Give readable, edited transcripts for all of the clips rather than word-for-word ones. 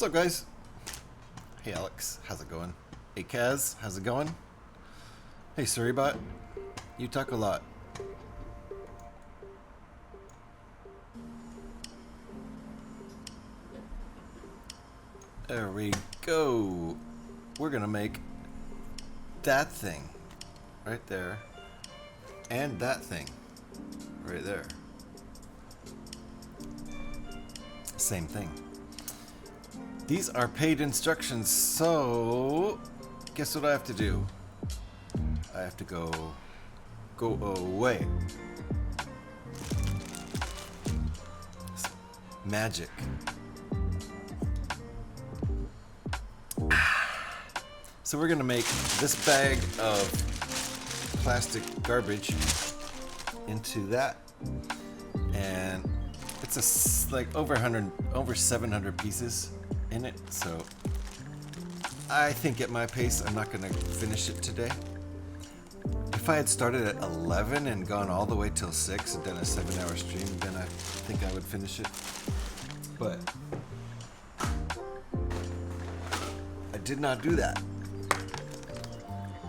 up, guys? Hey, Alex. How's it going? Hey, Kaz. How's it going? Hey, Surrybot. You talk a lot. There we go. We're gonna make that thing right there and that thing right there. Same thing. These are paid instructions, so guess what I have to do? I have to go away. Magic. So we're gonna make this bag of plastic garbage into that, and it's like over 700 pieces in it. So I think at my pace, I'm not gonna finish it today. If I had started at 11 and gone all the way till 6 and done a 7-hour stream, then I think I would finish it. But I did not do that.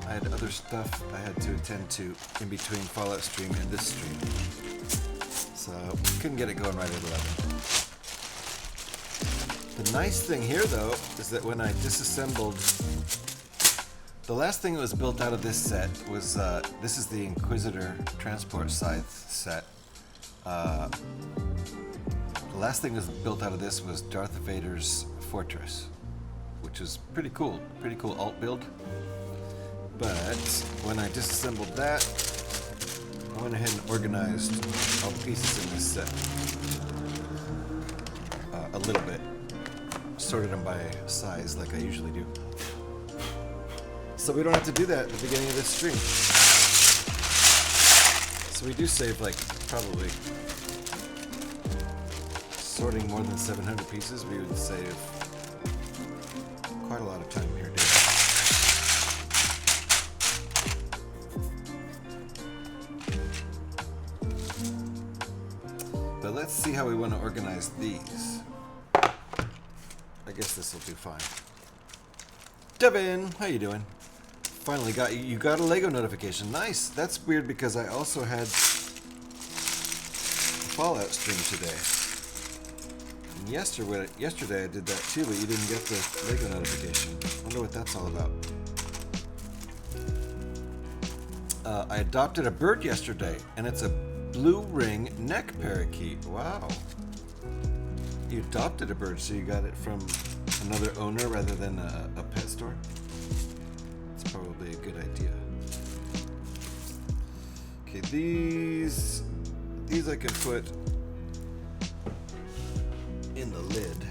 I had other stuff I had to attend to in between Fallout stream and this stream. So couldn't get it going right at 11. The nice thing here though is that when I disassembled, the last thing that was built out of this set was, this is the Inquisitor Transport Scythe set. The last thing that was built out of this was Darth Vader's Fortress, which is pretty cool alt build. But when I disassembled that, I went ahead and organized all the pieces in this set a little bit. Sorted them by size like I usually do. So we don't have to do that at the beginning of this stream. So we do save like probably sorting more than 700 pieces. We would save quite a lot of time here, dude. But let's see how we want to organize these. I guess this will do fine. Devin, how you doing? Finally you got a Lego notification. Nice. That's weird because I also had a Fallout stream today. And yesterday I did that too, but you didn't get the Lego notification. Wonder what that's all about. I adopted a bird yesterday, and it's a blue ring neck parakeet. Wow. You adopted a bird, so you got it from another owner rather than a pet store? It's probably a good idea. Okay, these I can put in the lid.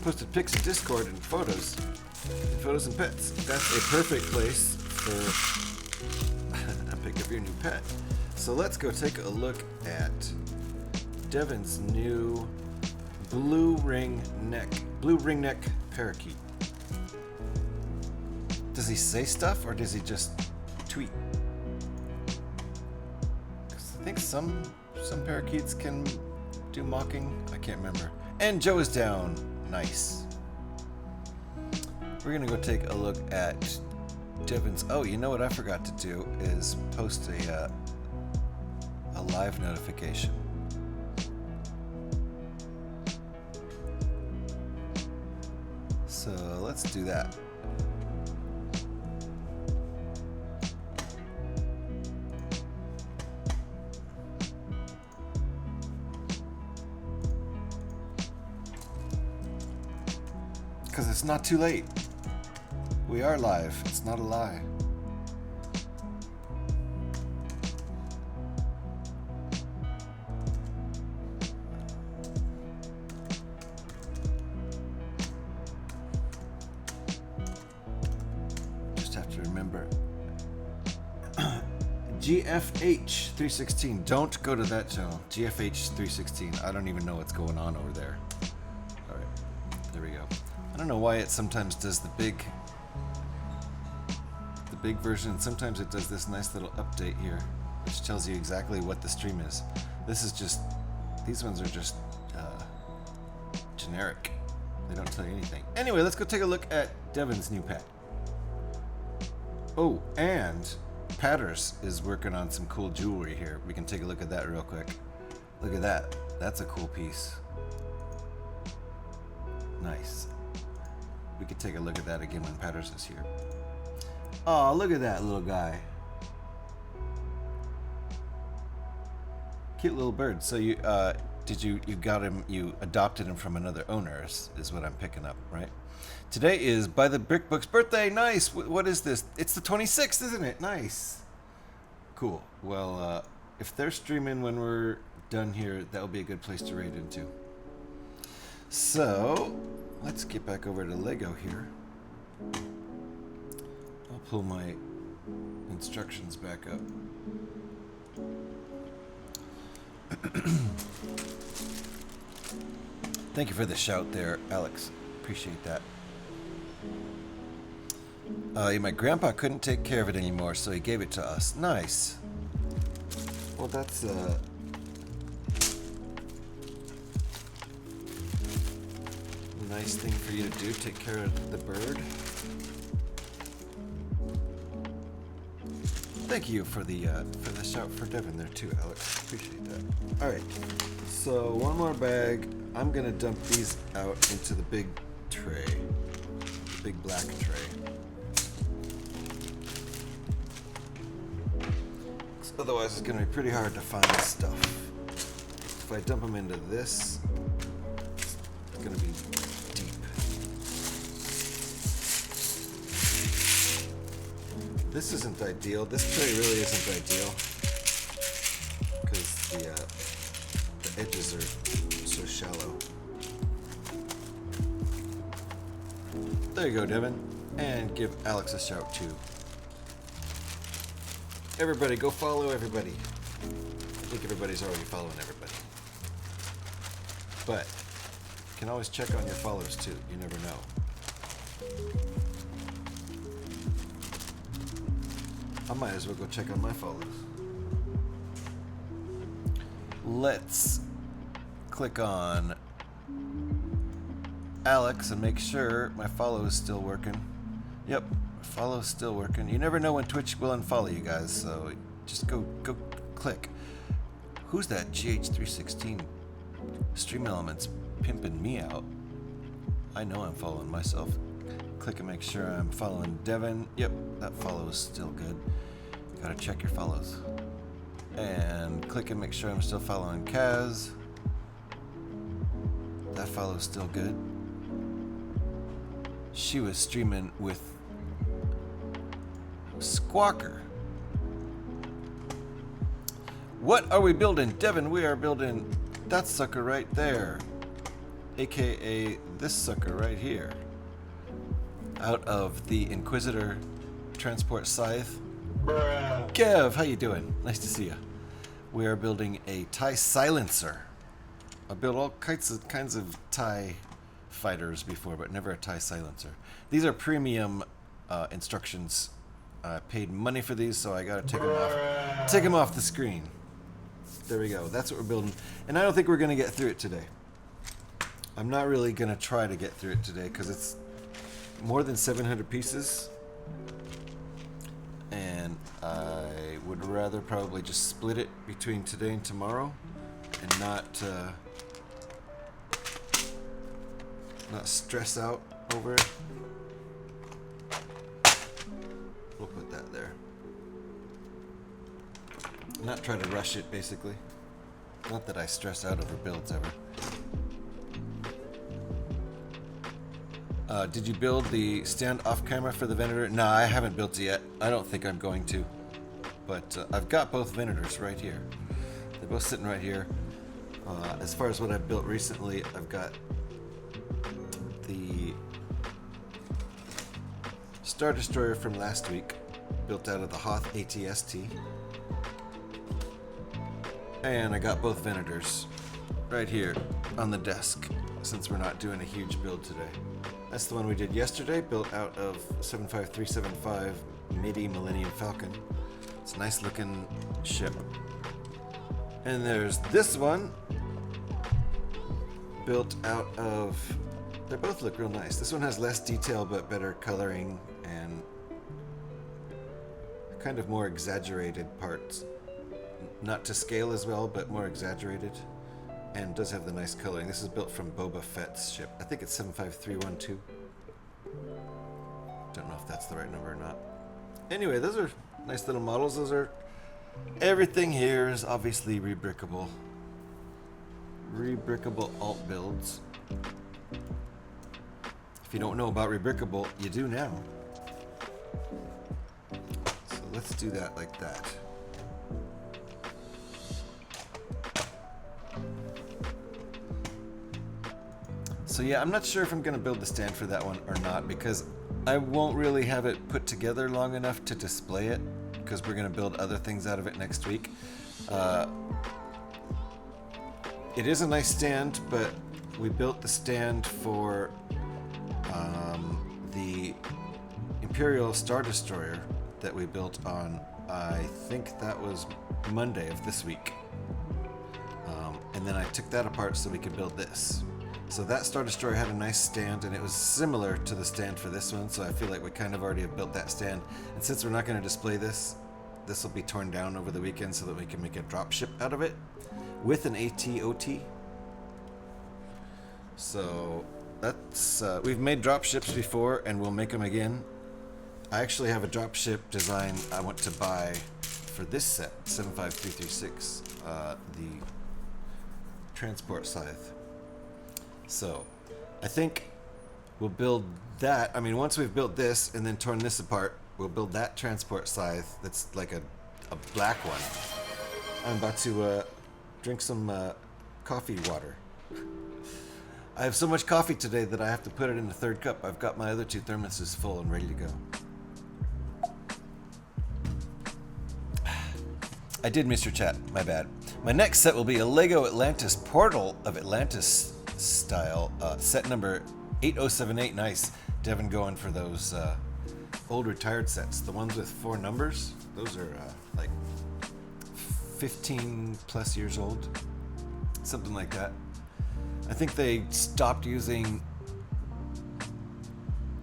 Posted pics in Discord and photos and pets. That's a perfect place for a pic of your new pet. So let's go take a look at Devin's new blue ring neck parakeet. Does he say stuff or does he just tweet? 'Cause I think some parakeets can do mocking. I can't remember. And Joe is down. Nice. We're gonna go take a look at Devin's. Oh, you know what I forgot to do is post a live notification. So let's do that. Because it's not too late. We are live. It's not a lie. Just have to remember. GFH 316. Don't go to that channel. GFH 316. I don't even know what's going on over there. All right. There we go. I don't know why it sometimes does the big version, and sometimes it does this nice little update here. which tells you exactly what the stream is. This is just, these ones are just generic. They don't tell you anything. Anyway, let's go take a look at Devin's new pet. Oh, and Patters is working on some cool jewelry here. We can take a look at that real quick. Look at that. That's a cool piece. Nice. We could take a look at that again when Patters is here. Oh, look at that little guy. Cute little bird. So you you got him, you adopted him from another owner is what I'm picking up, right? Today is By the Brick Book's birthday. Nice. What is this? It's the 26th, isn't it? Nice. Cool. Well, if they're streaming when we're done here, that'll be a good place to raid into. So, let's get back over to Lego here. I'll pull my instructions back up. Thank you for the shout there, Alex. Appreciate that. My grandpa couldn't take care of it anymore, so he gave it to us. Nice. Well, that's a nice thing for you to do. Take care of the bird. Thank you for the shout for Devin there too, Alex. Appreciate that. All right. So one more bag. I'm gonna dump these out into the big tray, the big black tray. Otherwise, it's gonna be pretty hard to find stuff. If I dump them into this, it's gonna be deep. This isn't ideal. This tray really isn't ideal because the edges are so shallow. There you go, Devin. And give Alex a shout too. Everybody, go follow everybody. I think everybody's already following everybody. But you can always check on your followers too. You never know. I might as well go check on my followers. Let's click on Alex and make sure my follow is still working. Yep, follow's still working. You never know when Twitch will unfollow you guys, so just go click. Who's that GH316? Stream Elements pimping me out. I know I'm following myself. Click and make sure I'm following Devin. Yep, that follow is still good. Gotta check your follows. And click and make sure I'm still following Kaz. That follow's still good. She was streaming with Squawker. What are we building? Devin, we are building that sucker right there. AKA this sucker right here. Out of the Inquisitor Transport Scythe. Bruh. Kev, how you doing? Nice to see you. We are building a TIE silencer. I built all kinds of TIE fighters before, but never a TIE silencer. These are premium instructions. I paid money for these, so I gotta take them off the screen. There we go. That's what we're building. And I don't think we're gonna get through it today. I'm not really gonna try to get through it today because it's more than 700 pieces. And I would rather probably just split it between today and tomorrow and not stress out over it. We'll put that there. Not try to rush it, basically. Not that I stress out over builds ever. Did you build the stand off camera for the Venator? No, I haven't built it yet. I don't think I'm going to. But I've got both Venators right here. They're both sitting right here. As far as what I've built recently, I've got the Star Destroyer from last week, built out of the Hoth ATST. And I got both Venators right here on the desk, since we're not doing a huge build today. That's the one we did yesterday, built out of 75375 MIDI Millennium Falcon. It's a nice looking ship. And there's this one built out of, they both look real nice. This one has less detail but better coloring and kind of more exaggerated parts. Not to scale as well, but more exaggerated. And does have the nice coloring. This is built from Boba Fett's ship. I think it's 75312. Don't know if that's the right number or not. Anyway, those are nice little models. Those are, everything here is obviously rebrickable. Rebrickable alt builds. If you don't know about rebrickable, you do now. So let's do that like that. So yeah, I'm not sure if I'm going to build the stand for that one or not, because I won't really have it put together long enough to display it, because we're going to build other things out of it next week. It is a nice stand, but we built the stand for the Imperial Star Destroyer that we built on, I think that was Monday of this week. And then I took that apart so we could build this. So that Star Destroyer had a nice stand, and it was similar to the stand for this one, so I feel like we kind of already have built that stand. And since we're not going to display this, this will be torn down over the weekend so that we can make a dropship out of it with an AT-OT. So that's, we've made dropships before, and we'll make them again. I actually have a dropship design I want to buy for this set, 75336, the transport scythe. So, I think we'll build that. I mean, once we've built this and then torn this apart, we'll build that transport scythe that's like a black one. I'm about to drink some coffee water. I have so much coffee today that I have to put it in the third cup. I've got my other two thermoses full and ready to go. I did miss your chat, my bad. My next set will be a Lego Atlantis Portal of Atlantis style, set number 8078. Nice. Devin going for those old retired sets. The ones with 4 numbers, those are like 15 plus years old. Something like that. I think they stopped using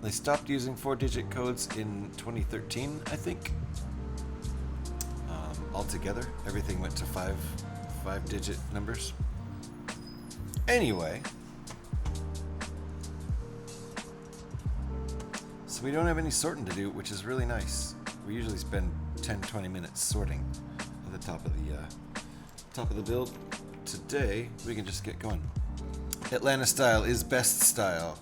4-digit codes in 2013, I think. Altogether, everything went to 5-digit numbers. Anyway, so we don't have any sorting to do, which is really nice. We usually spend 10-20 minutes sorting at the top of the build. Today we can just get going. Atlanta style is best style.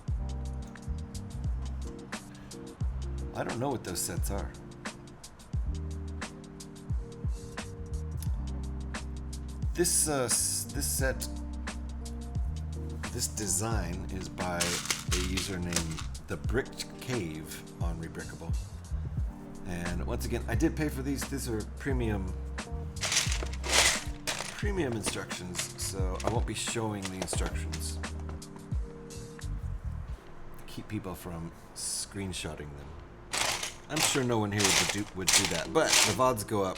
I don't know what those sets are. This set, this design is by a user named The Bricked Cave on Rebrickable. And once again, I did pay for these. These are premium instructions, so I won't be showing the instructions. Keep people from screenshotting them. I'm sure no one here would do that, but the VODs go up.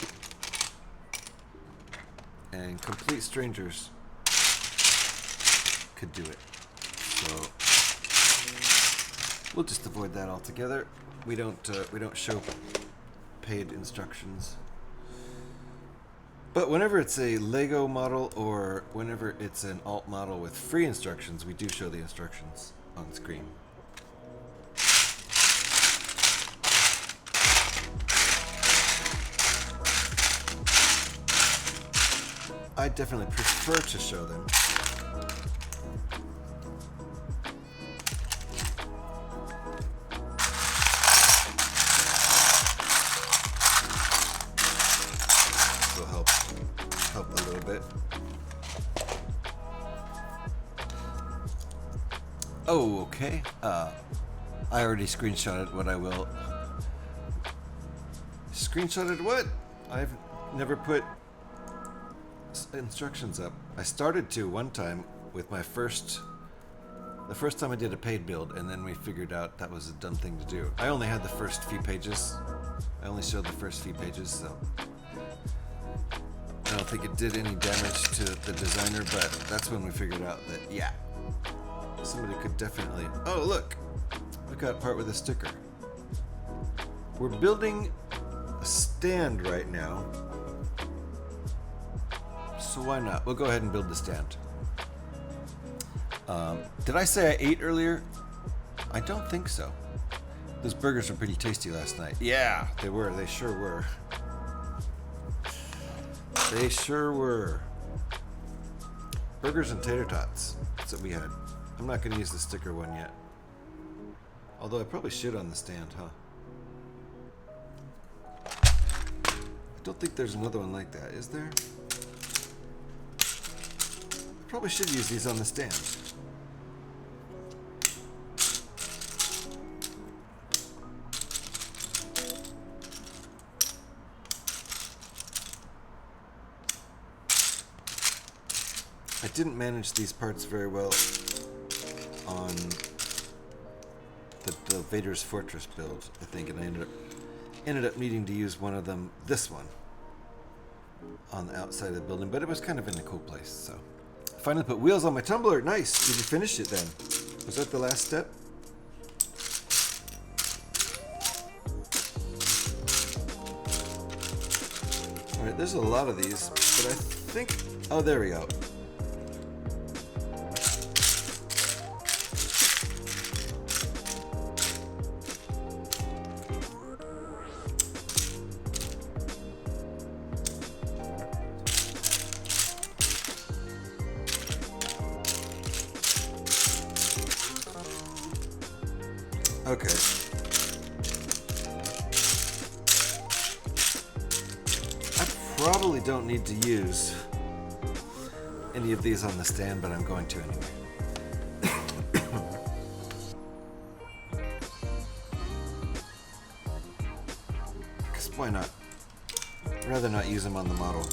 And complete strangers could do it. So we'll just avoid that altogether. We don't show paid instructions. But whenever it's a Lego model or whenever it's an alt model with free instructions, we do show the instructions on screen. I definitely prefer to show them. This will help a little bit. Oh, okay. I already screenshotted what I will. Screenshotted what? I've never put instructions up. I started to one time with the first time I did a paid build, and then we figured out that was a dumb thing to do. I only had the first few pages. I only showed the first few pages, so don't think it did any damage to the designer, but that's when we figured out that, yeah, somebody could definitely... Oh, look! We got part with a sticker. We're building a stand right now, so why not? We'll go ahead and build the stand. Did I say I ate earlier? I don't think so. Those burgers were pretty tasty last night. Yeah, they were. They sure were. They sure were. Burgers and tater tots. That's what we had. I'm not going to use the sticker one yet. Although I probably should on the stand, huh? I don't think there's another one like that, is there? I probably should use these on the stand. I didn't manage these parts very well on the Vader's Fortress build, I think, and I ended up needing to use one of them, this one, on the outside of the building, but it was kind of in a cool place, so. Finally put wheels on my tumbler. Nice. Did you finish it then? Was that the last step? All right, there's a lot of these, but I think, oh, there we go. Okay. I probably don't need to use any of these on the stand, but I'm going to anyway. Because why not? I'd rather not use them on the model.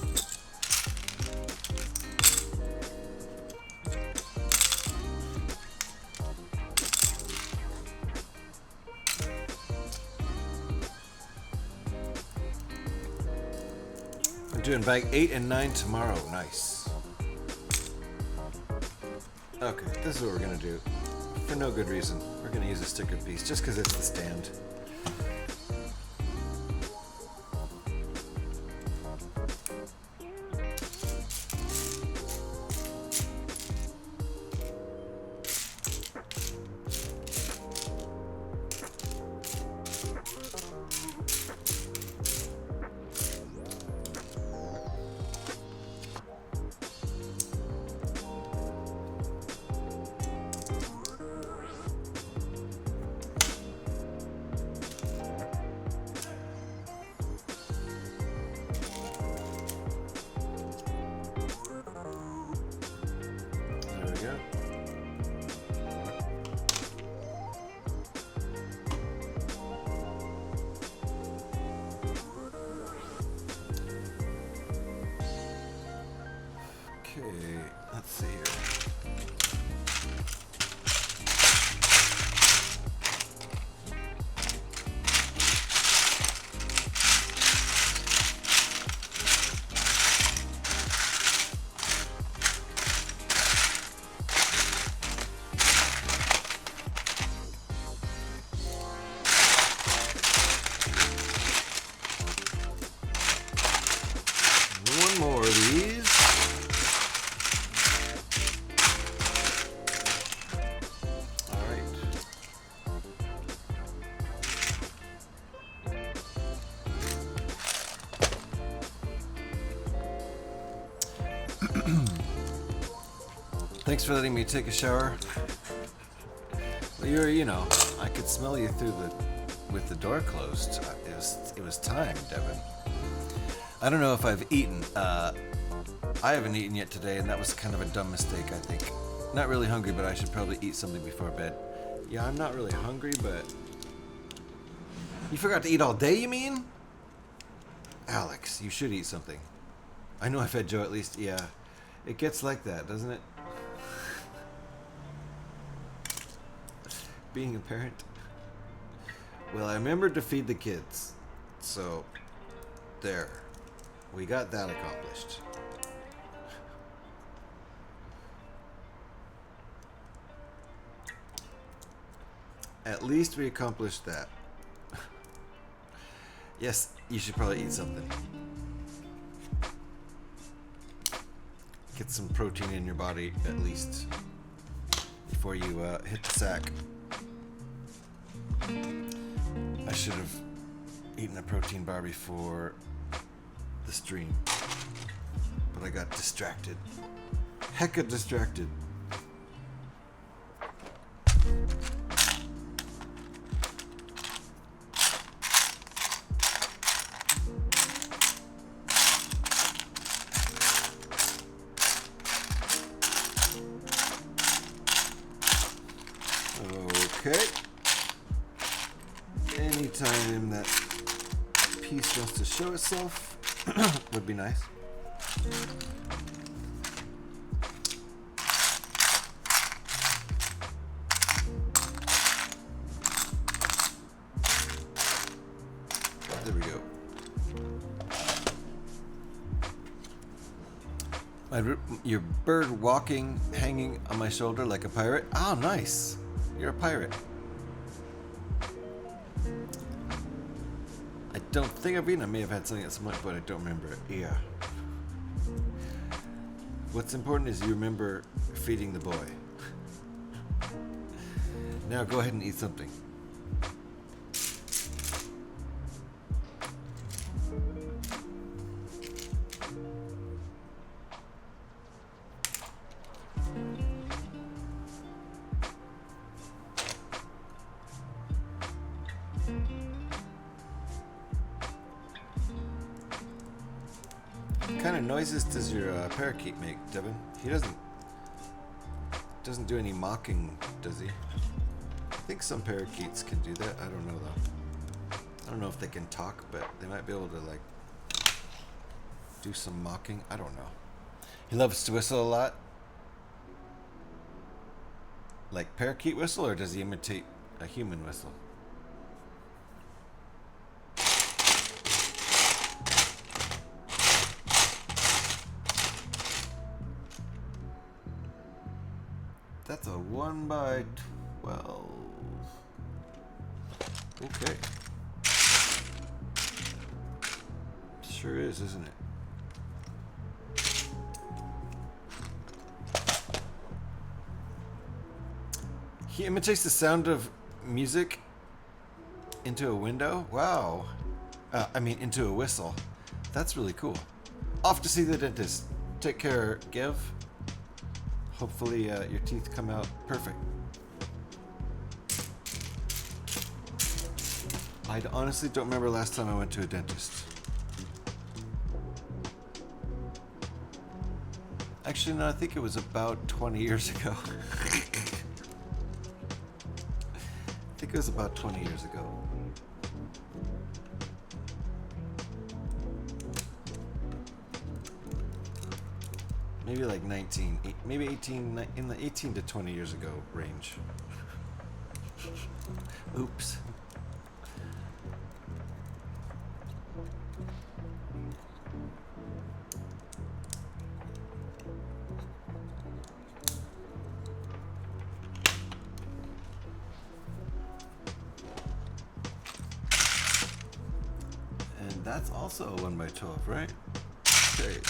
Doing bag 8 and 9 tomorrow. Nice. Okay, this is what we're gonna do. For no good reason. We're gonna use a sticker piece just because it's the stand. Okay, let's see here. One more of these. Thanks for letting me take a shower. Well, you know, I could smell you with the door closed. It was time, Devin. I don't know if I've eaten. I haven't eaten yet today, and that was kind of a dumb mistake, I think. Not really hungry, but I should probably eat something before bed. Yeah, I'm not really hungry, but... You forgot to eat all day, you mean? Alex, you should eat something. I know I fed Joe at least, yeah. It gets like that, doesn't it? Being a parent. Well, I remembered to feed the kids. So, there. We got that accomplished. At least we accomplished that. Yes, you should probably eat something. Get some protein in your body at least before you hit the sack. I should have eaten a protein bar before the stream, but I got distracted. Hecka distracted. Okay. Anytime that piece wants to show itself would be nice. There we go. Your bird walking, hanging on my shoulder like a pirate. Oh, nice. You're a pirate. I don't think I've eaten. I may have had something at some point, but I don't remember it. Yeah. What's important is you remember feeding the boy. Now go ahead and eat something. What kind of noises does your parakeet make, Devin? He doesn't do any mocking, does he? I think some parakeets can do that. I don't know though. I don't know if they can talk, but they might be able to like do some mocking. I don't know. He loves to whistle a lot. Like parakeet whistle, or does he imitate a human whistle? That's a 1x12. Okay. Sure is, isn't it? He imitates the sound of music into a window? Wow. Into a whistle. That's really cool. Off to see the dentist. Take care, Gev. Hopefully your teeth come out perfect. I honestly don't remember last time I went to a dentist. Actually, no, I think it was about 20 years ago. I think it was about 20 years ago. Maybe like 19, maybe 18, in the 18 to 20 years ago range. Oops. And that's also a 1x12, right? Okay.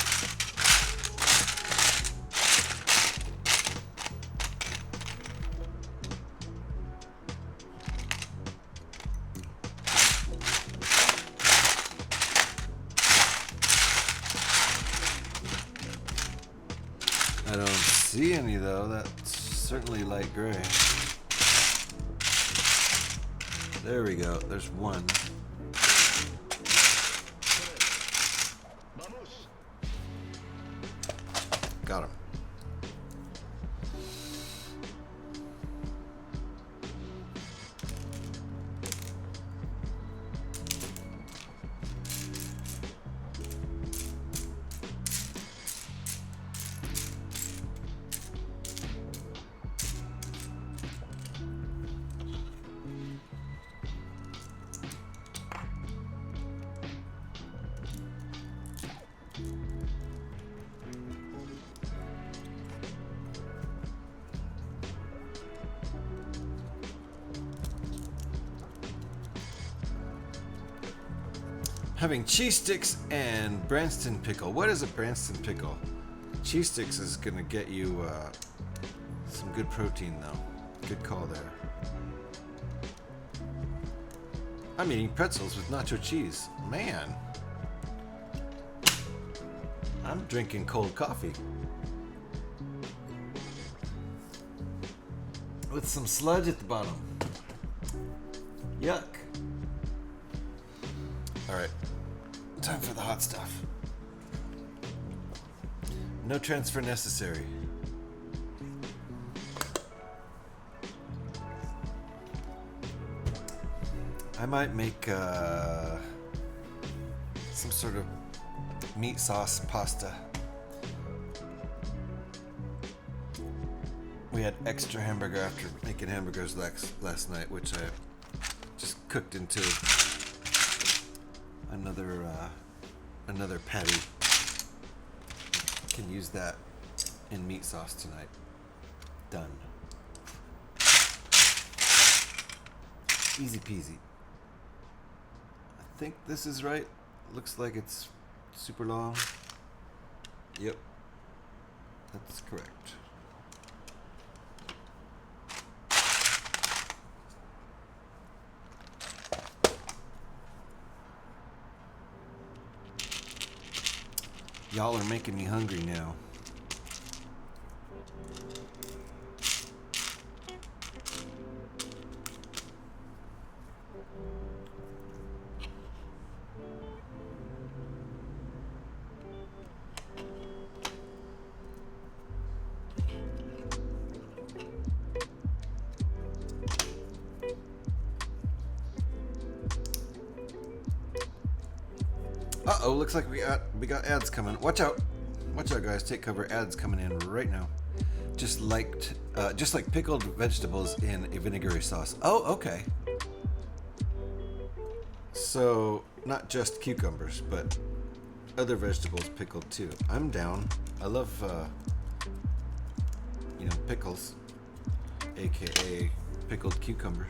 I don't see any though. That's certainly light gray. There we go. There's one. Got him. having cheese sticks and Branston pickle. What is a Branston pickle? Cheese sticks is gonna get you some good protein though. Good call there. I'm eating pretzels with nacho cheese. Man. I'm drinking cold coffee. With some sludge at the bottom. Yuck. Alright. Time for the hot stuff. No transfer necessary. I might make some sort of meat sauce pasta. We had extra hamburger after making hamburgers last night, which I just cooked into another patty. Can use that in meat sauce tonight. Done. Easy peasy. I think this is right. Looks like it's super long. Yep. That's correct. Y'all are making me hungry now. Uh-oh, looks like we got ads coming. Watch out. Watch out, guys. Take cover. Ads coming in right now. Just like pickled vegetables in a vinegary sauce. Oh, okay. So, not just cucumbers, but other vegetables pickled too. I'm down. I love pickles, aka pickled cucumbers.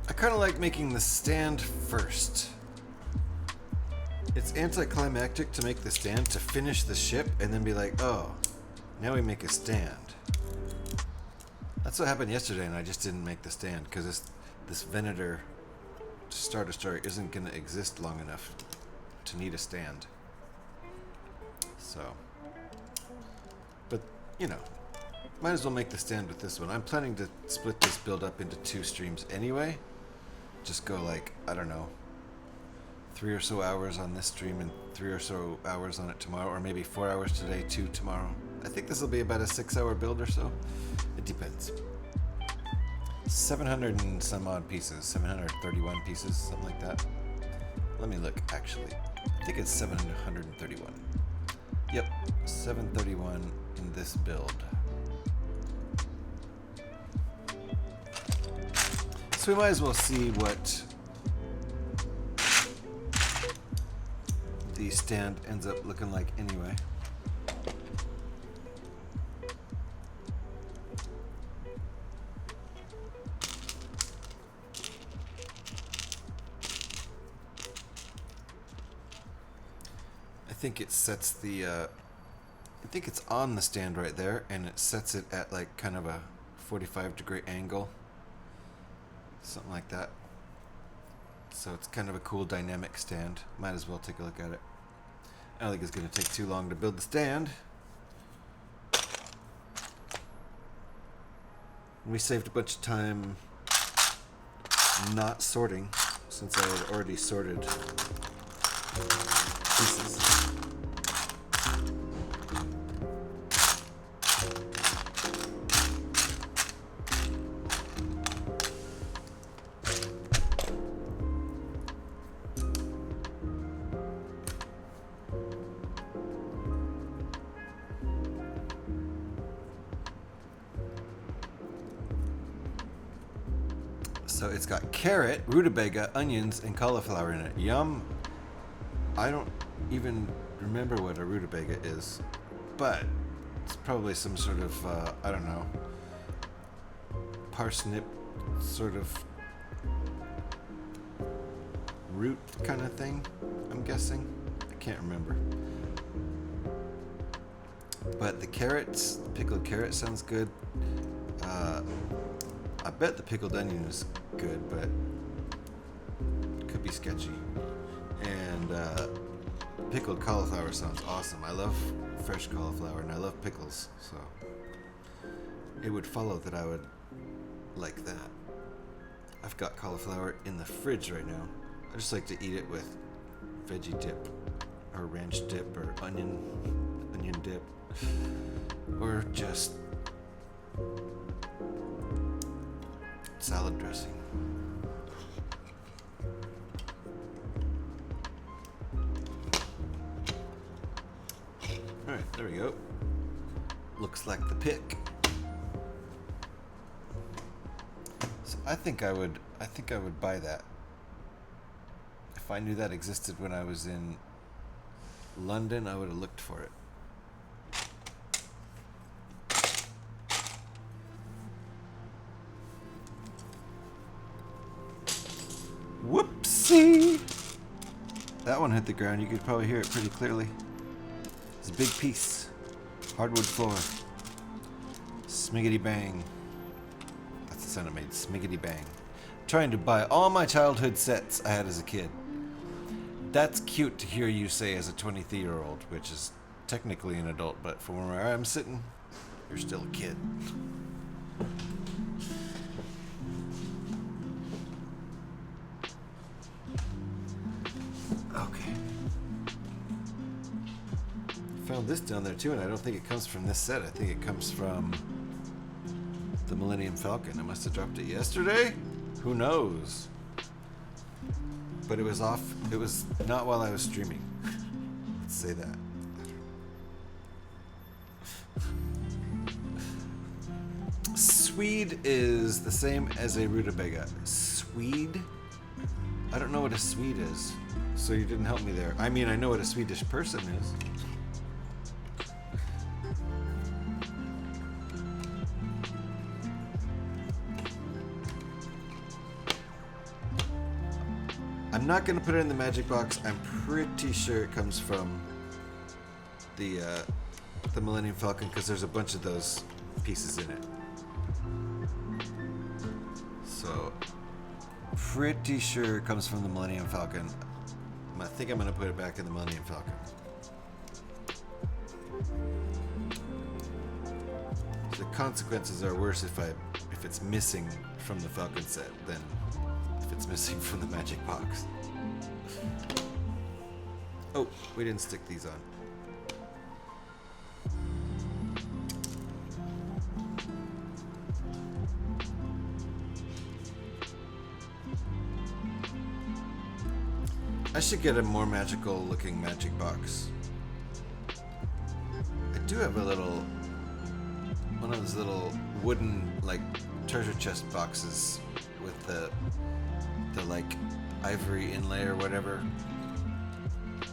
I kind of like making the stand first. It's anticlimactic to make the stand, to finish the ship, and then be like, oh, now we make a stand. That's what happened yesterday, and I just didn't make the stand, because this Venator starter story isn't going to exist long enough to need a stand. So, but, might as well make the stand with this one. I'm planning to split this build up into 2 streams anyway. Just go I don't know, 3 or so hours on this stream and 3 or so hours on it tomorrow, or maybe 4 hours today, 2 tomorrow. I think this will be about a 6-hour build or so. It depends. 700 and some odd pieces, 731 pieces, something like that. Let me look, actually. I think it's 731. Yep, 731 in this build. So we might as well see what the stand ends up looking like anyway. I think it sets the, I think it's on the stand right there, and it sets it at kind of a 45-degree angle. Something like that. So it's kind of a cool dynamic stand. Might as well take a look at it. I don't think it's going to take too long to build the stand. We saved a bunch of time not sorting, since I had already sorted pieces. So it's got carrot, rutabaga, onions, and cauliflower in it. Yum. I don't even remember what a rutabaga is, but it's probably some sort of, I don't know, parsnip sort of root kind of thing, I'm guessing. I can't remember. But the carrots, the pickled carrot sounds good. I bet the pickled onion is good, but it could be sketchy. And pickled cauliflower sounds awesome. I love fresh cauliflower and I love pickles, so it would follow that I would like that. I've got cauliflower in the fridge right now. I just like to eat it with veggie dip or ranch dip or onion dip or just salad dressing. Alright, there we go. Looks like the pick. So I think I would buy that. If I knew that existed when I was in London, I would have looked for it. Whoopsie! That one hit the ground. You could probably hear it pretty clearly. It's a big piece. Hardwood floor. Smiggity bang. That's the sound it made. Smiggity bang. Trying to buy all my childhood sets I had as a kid. That's cute to hear you say as a 23-year-old, which is technically an adult, but from where I'm sitting, you're still a kid. Okay. Found this down there too, and I don't think it comes from this set. I think it comes from the Millennium Falcon. I must have dropped it yesterday? Who knows? But it was off. It was not while I was streaming. Let's say that. Swede is the same as a rutabaga. Swede? I don't know what a Swede is, so you didn't help me there. I mean, I know what a Swedish person is. I'm not going to put it in the magic box. I'm pretty sure it comes from the Millennium Falcon because there's a bunch of those pieces in it. So, pretty sure it comes from the Millennium Falcon. I think I'm going to put it back in the Millennium Falcon. The consequences are worse if it's missing from the Falcon set than if it's missing from the magic box. Oh, we didn't stick these on. I should get a more magical looking magic box. I do have a little, one of those little wooden like treasure chest boxes with the like ivory inlay or whatever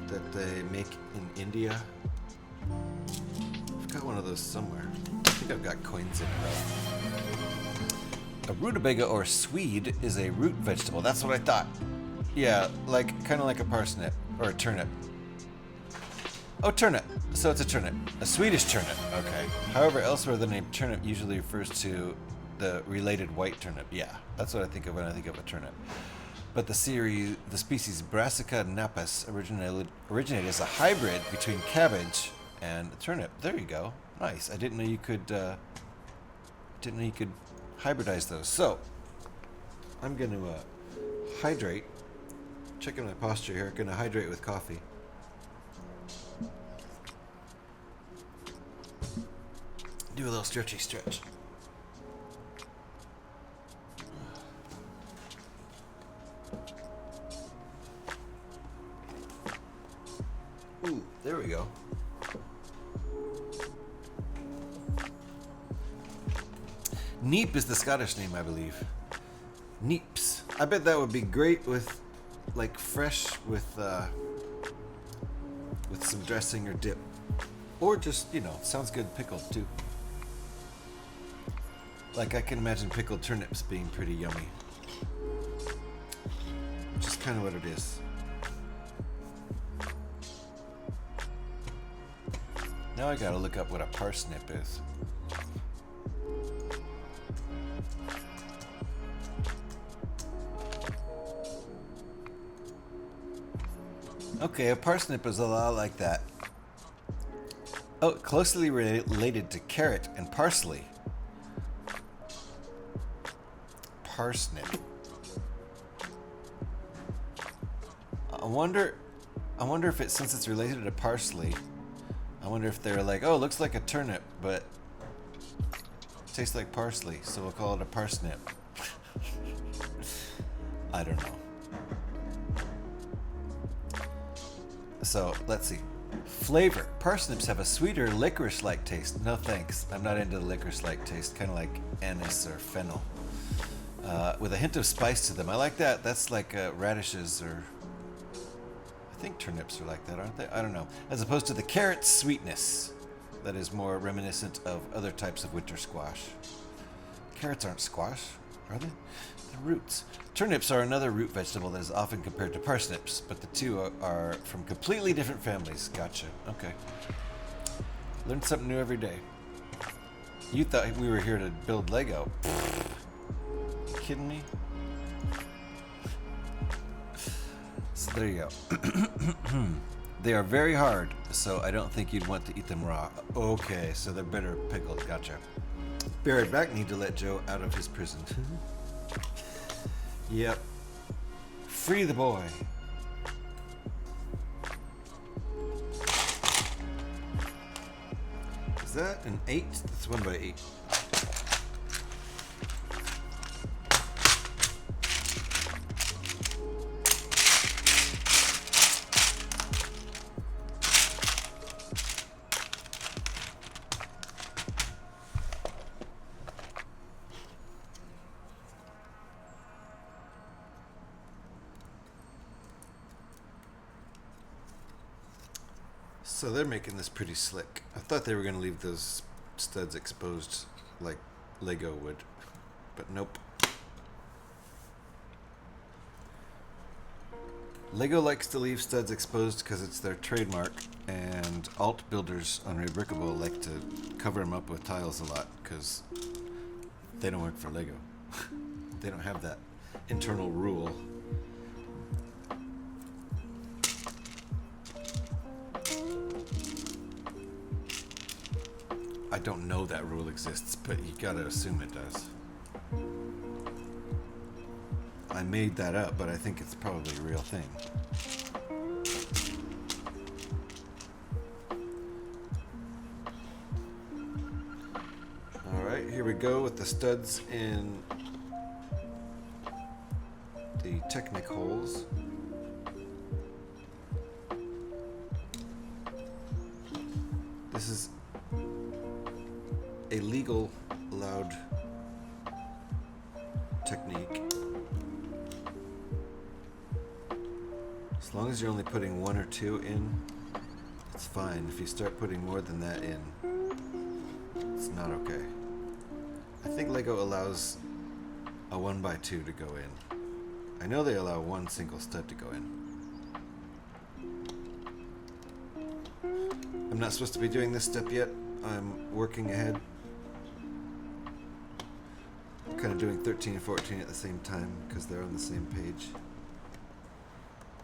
that they make in India. I've got one of those somewhere. I think I've got coins in it. A rutabaga or swede is a root vegetable. That's what I thought. Yeah, like kind of like a parsnip or a turnip. Oh, turnip. So it's a turnip. A Swedish turnip. Okay. However, elsewhere the name turnip usually refers to the related white turnip. Yeah, that's what I think of when I think of a turnip. But the species Brassica napus originated as a hybrid between cabbage and turnip. There you go. Nice. I didn't know you could hybridize those. So I'm going to hydrate. Checking my posture here. Going to hydrate with coffee. Do a little stretchy stretch. Ooh, there we go. Neep is the Scottish name, I believe. Neeps. I bet that would be great with, like, fresh with some dressing or dip. Or just, you know, sounds good pickled too. Like, I can imagine pickled turnips being pretty yummy. Which is kind of what it is. Now I gotta look up what a parsnip is. Okay, a parsnip is a lot like that. Oh, closely related to carrot and parsley. Parsnip. I wonder if it, since it's related to parsley, I wonder if they're like, oh, it looks like a turnip, but tastes like parsley, so we'll call it a parsnip. I don't know. So, let's see. Flavor. Parsnips have a sweeter licorice-like taste. No thanks. I'm not into the licorice-like taste. Kind of like anise or fennel. With a hint of spice to them. I like that. That's like radishes or... I think turnips are like that, aren't they? I don't know. As opposed to the carrot sweetness. That is more reminiscent of other types of winter squash. Carrots aren't squash, are they? They're roots. Turnips are another root vegetable that is often compared to parsnips, but the two are from completely different families. Gotcha. Okay. Learn something new every day. You thought we were here to build Lego. You kidding me? So there you go. They are very hard, so I don't think you'd want to eat them raw. Okay, so they're better pickled. Gotcha. Barrett back need to let Joe out of his prison. Yep. Free the boy. Is that an 8? That's 1 by 8. So they're making this pretty slick. I thought they were going to leave those studs exposed like Lego would, but nope. Lego likes to leave studs exposed because it's their trademark, and alt builders on Rebrickable like to cover them up with tiles a lot because they don't work for Lego. They don't have that internal rule. I don't know that rule exists, but you gotta assume it does. I made that up, but I think it's probably a real thing. Alright, here we go with the studs in the Technic holes. This is a legal allowed technique. As long as you're only putting 1 or 2 in, it's fine. If you start putting more than that in, it's not okay. I think Lego allows a 1 by 2 to go in. I know they allow 1 single stud to go in. I'm not supposed to be doing this step yet. I'm working ahead. I'm kind of doing 13 and 14 at the same time because they're on the same page.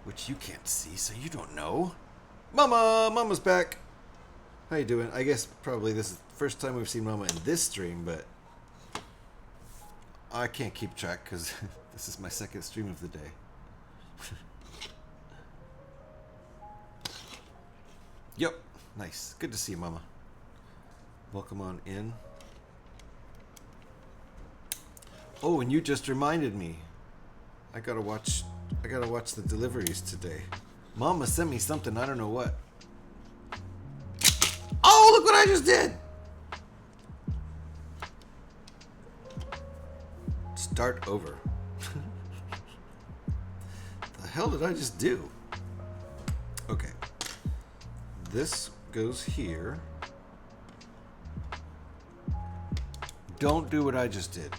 Which you can't see, so you don't know. Mama's back. How you doing? I guess probably this is the first time we've seen Mama in this stream, but I can't keep track because this is my second stream of the day. Yep, nice. Good to see you, Mama. Welcome on in. Oh, and you just reminded me. I gotta watch the deliveries today. Mama sent me something, I don't know what. Oh, look what I just did! Start over. hell did I just do? Okay. This goes here. Don't do what I just did.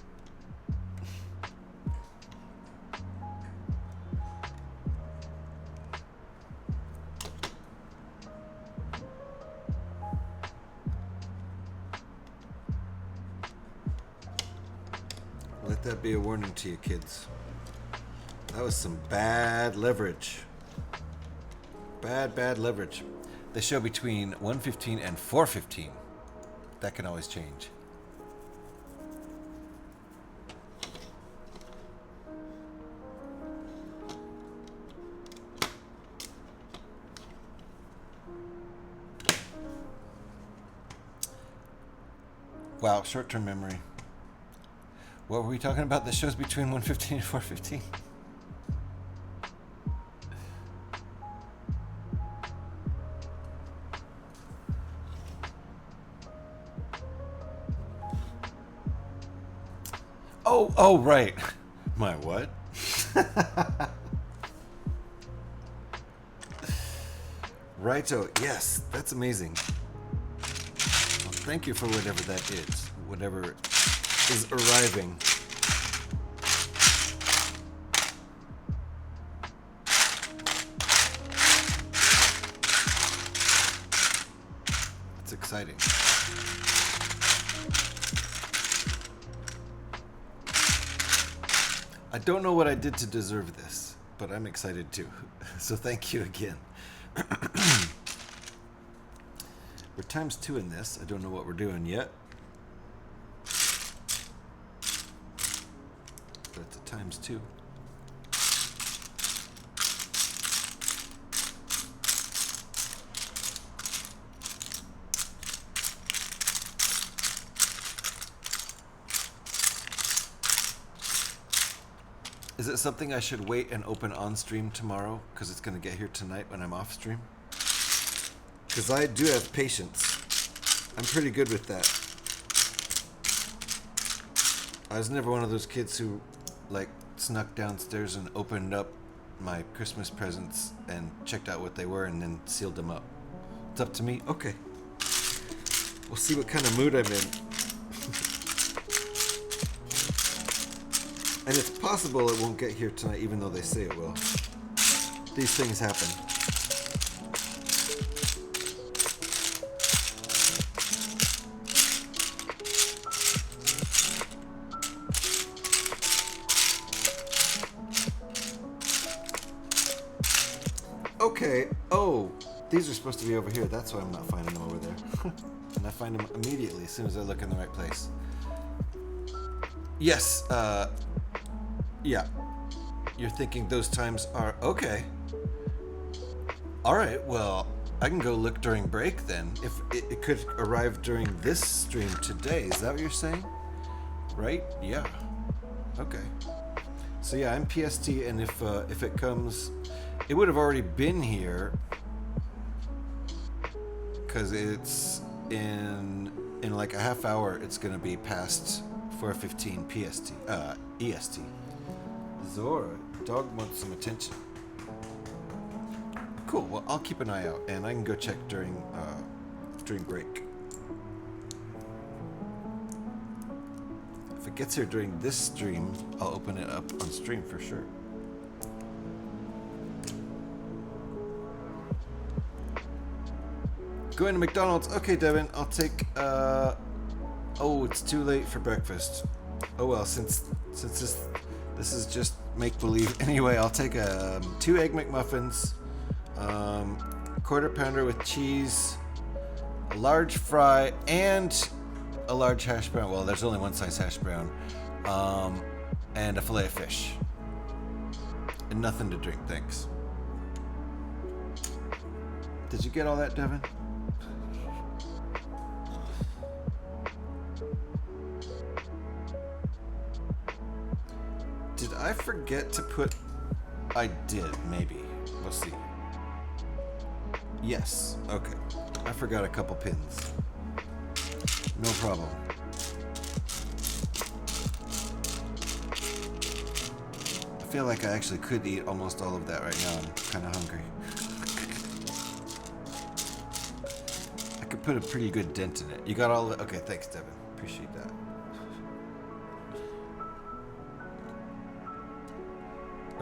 Let that be a warning to you, kids. That was some bad leverage. Bad leverage. They show between 115 and 415. That can always change. Wow, short-term memory. What were we talking about? The shows between 115 and 415. Oh, right. My what? Righto. Yes, that's amazing. Well, thank you for whatever that is. Whatever is arriving. It's exciting. I don't know what I did to deserve this, but I'm excited too. So thank you again. We're times 2 in this. I don't know what we're doing yet. But it's a times 2. Is it something I should wait and open on stream tomorrow? Because it's going to get here tonight when I'm off stream? Because I do have patience. I'm pretty good with that. I was never one of those kids who, like, snuck downstairs and opened up my Christmas presents and checked out what they were and then sealed them up. It's up to me? Okay. We'll see what kind of mood I'm in. And it's possible it won't get here tonight, even though they say it will. These things happen. Okay. Oh, these are supposed to be over here. That's why I'm not finding them over there. And I find them immediately as soon as I look in the right place. Yes, yeah. You're thinking those times are okay. All right, well, I can go look during break then. If it could arrive during this stream today, is that what you're saying? Right? Yeah. Okay. So yeah, I'm PST, and if it comes, it would have already been here because it's in like a half hour. It's gonna be past 4:15 PST, EST. Zora, dog wants some attention. Cool. Well, I'll keep an eye out, and I can go check during break. If it gets here during this stream, I'll open it up on stream for sure. Going to McDonald's. Okay, Devin. I'll take. Oh, it's too late for breakfast. Oh well, since this is just make believe. Anyway, I'll take 2 Egg McMuffins, quarter pounder with cheese, a large fry, and a large hash brown. Well, there's only one size hash brown, and a fillet of fish. And nothing to drink, thanks. Did you get all that, Devin? Did I forget to put... I did, maybe. We'll see. Yes, okay. I forgot a couple pins. No problem. feel like I actually could eat almost all of that right now. I'm kind of hungry. I could put a pretty good dent in it. You got all of it? Okay, thanks, Devin. Appreciate that.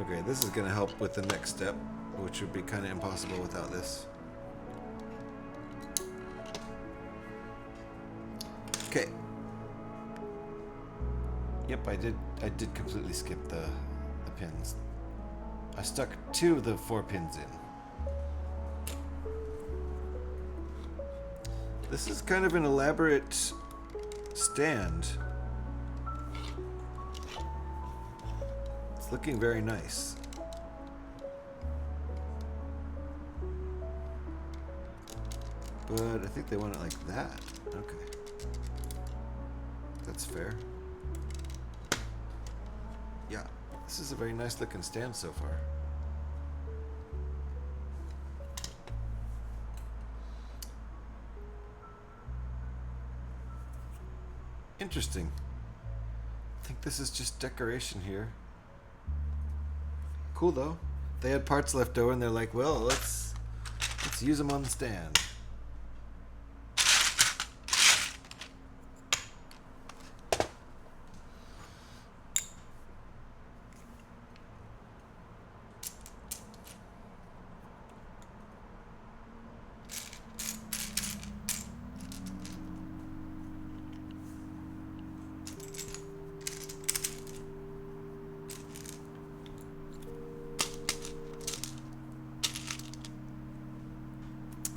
Okay, this is going to help with the next step, which would be kind of impossible without this. Okay. Yep, I did completely skip the pins. I stuck 2 of the 4 pins in. This is kind of an elaborate stand. It's looking very nice. But I think they want it like that. Okay. That's fair. Yeah, this is a very nice looking stand so far. Interesting. I think this is just decoration here. Cool though. They had parts left over and they're like, well, let's use them on the stand.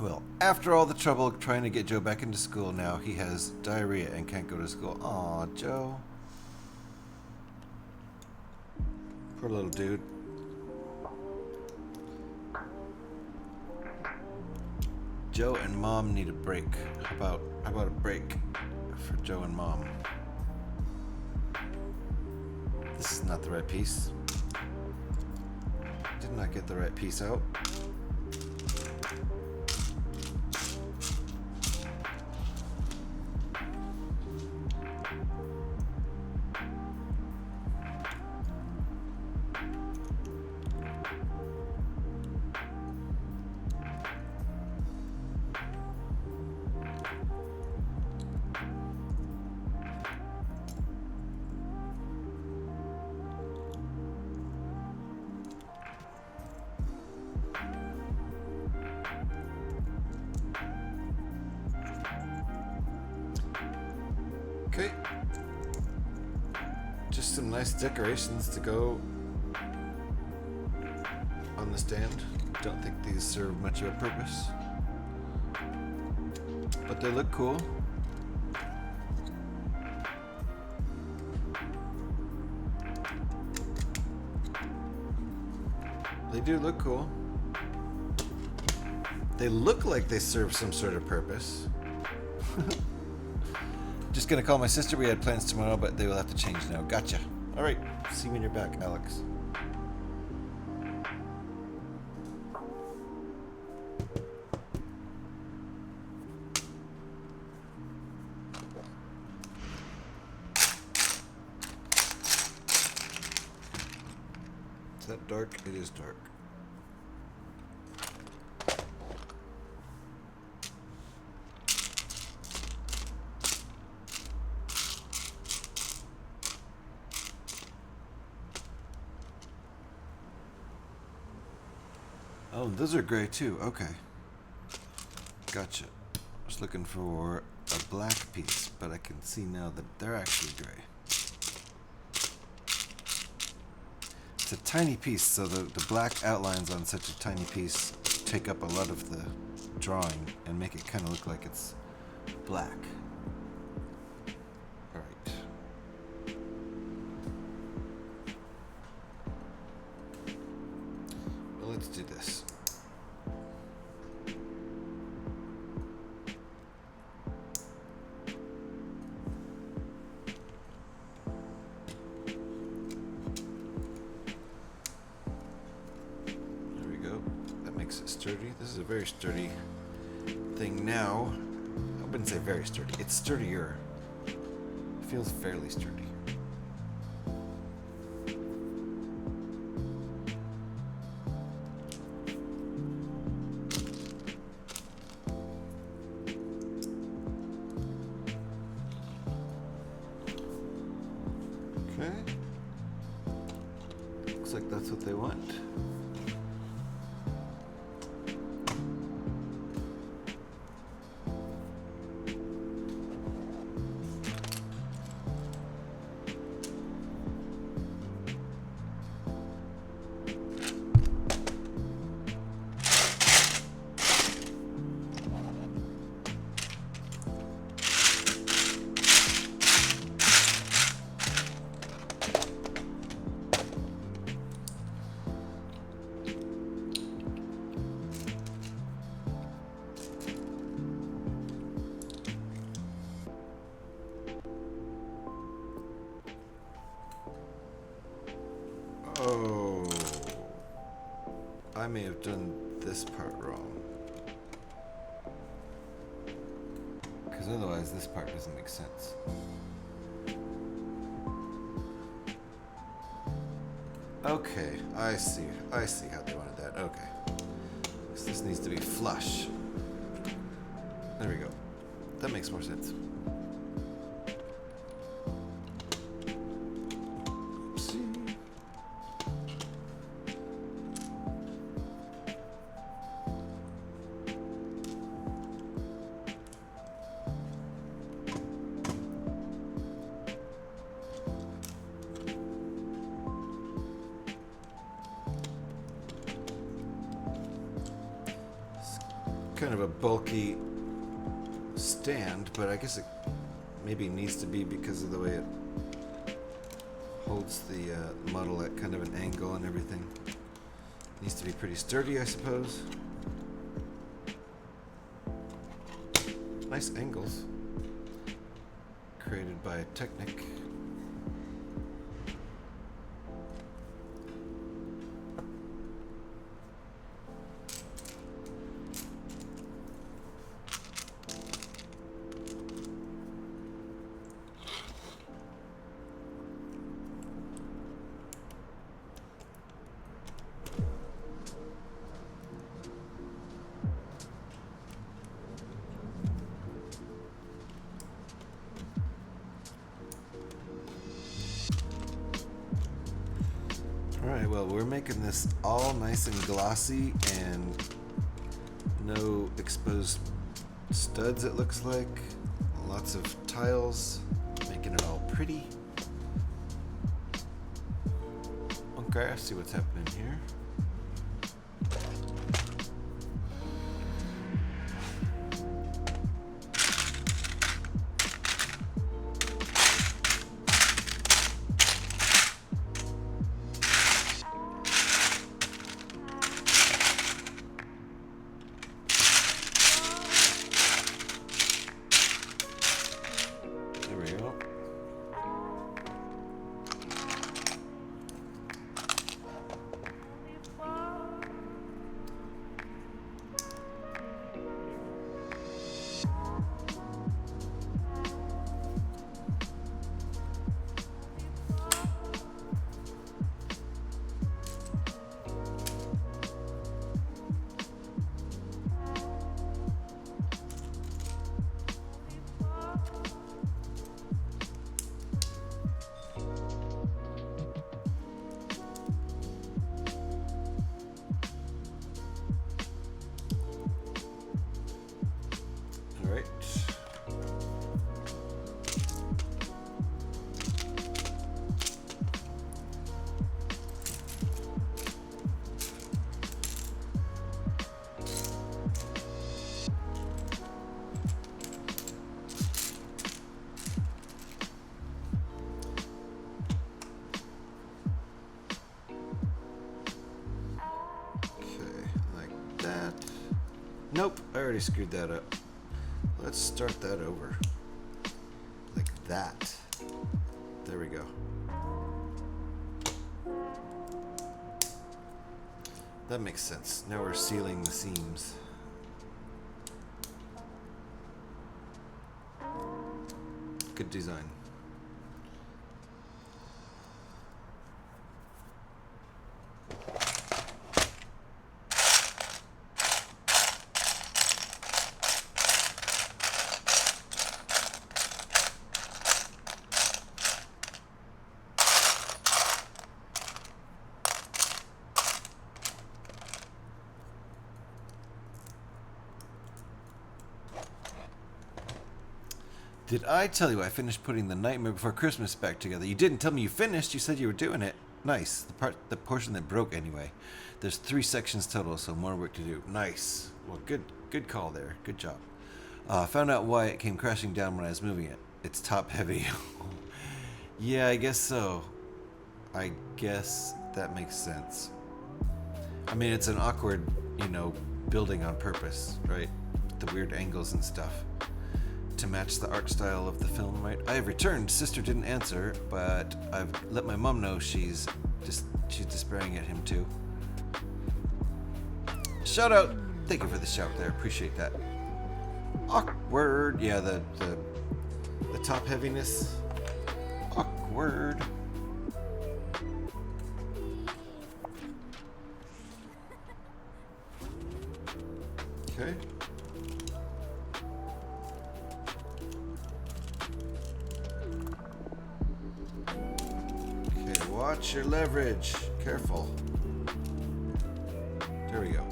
Well, after all the trouble trying to get Joe back into school, now he has diarrhea and can't go to school. Aw, Joe. Poor little dude. Joe and Mom need a break. How about a break for Joe and Mom? This is not the right piece. Did not get the right piece out. Okay. Just some nice decorations to go on the stand. Don't think these serve much of a purpose, but they look cool. They do look cool. They look like they serve some sort of purpose. Just gonna call my sister. We had plans tomorrow, but they will have to change now. Gotcha. All right. See you when you're back, Alex. Is that dark? It is dark. Oh, those are gray too. Okay. Gotcha. I was looking for a black piece, but I can see now that they're actually gray. It's a tiny piece, so the black outlines on such a tiny piece take up a lot of the drawing and make it kind of look like it's black. All right. Well, let's do this. Sturdy. This is a very sturdy thing now. I wouldn't say very sturdy. It's sturdier. It feels fairly sturdy. Okay. Looks like that's what they want. Oh, I may have done this part wrong. Because otherwise this part doesn't make sense. Okay, I see how they wanted that. Okay. So this needs to be flush. There we go. That makes more sense. Kind of a bulky stand, but I guess it maybe needs to be because of the way it holds the model at kind of an angle and everything. Needs to be pretty sturdy, I suppose. Nice angles created by Technic. Alright, well, we're making this all nice and glossy and no exposed studs, it looks like. Lots of tiles, making it all pretty. Okay, I see what's happening here. Nope, I already screwed that up. Let's start that over. Like that. There we go. That makes sense. Now we're sealing the seams. Good design. Did I tell you I finished putting the Nightmare Before Christmas back together? You didn't tell me you finished. You said you were doing it. Nice. The portion that broke anyway. There's 3 sections total, so more work to do. Nice. Well, good call there. Good job. Found out why it came crashing down when I was moving it. It's top heavy. Yeah, I guess so. I guess that makes sense. I mean, it's an awkward, building on purpose, right? The weird angles and stuff. To match the art style of the film, right? I have returned. Sister didn't answer, but I've let my mom know she's despairing at him too. Shout out! Thank you for the shout there. Appreciate that. Awkward. Yeah, the top heaviness. Awkward. Okay. Watch your leverage. Careful. There we go.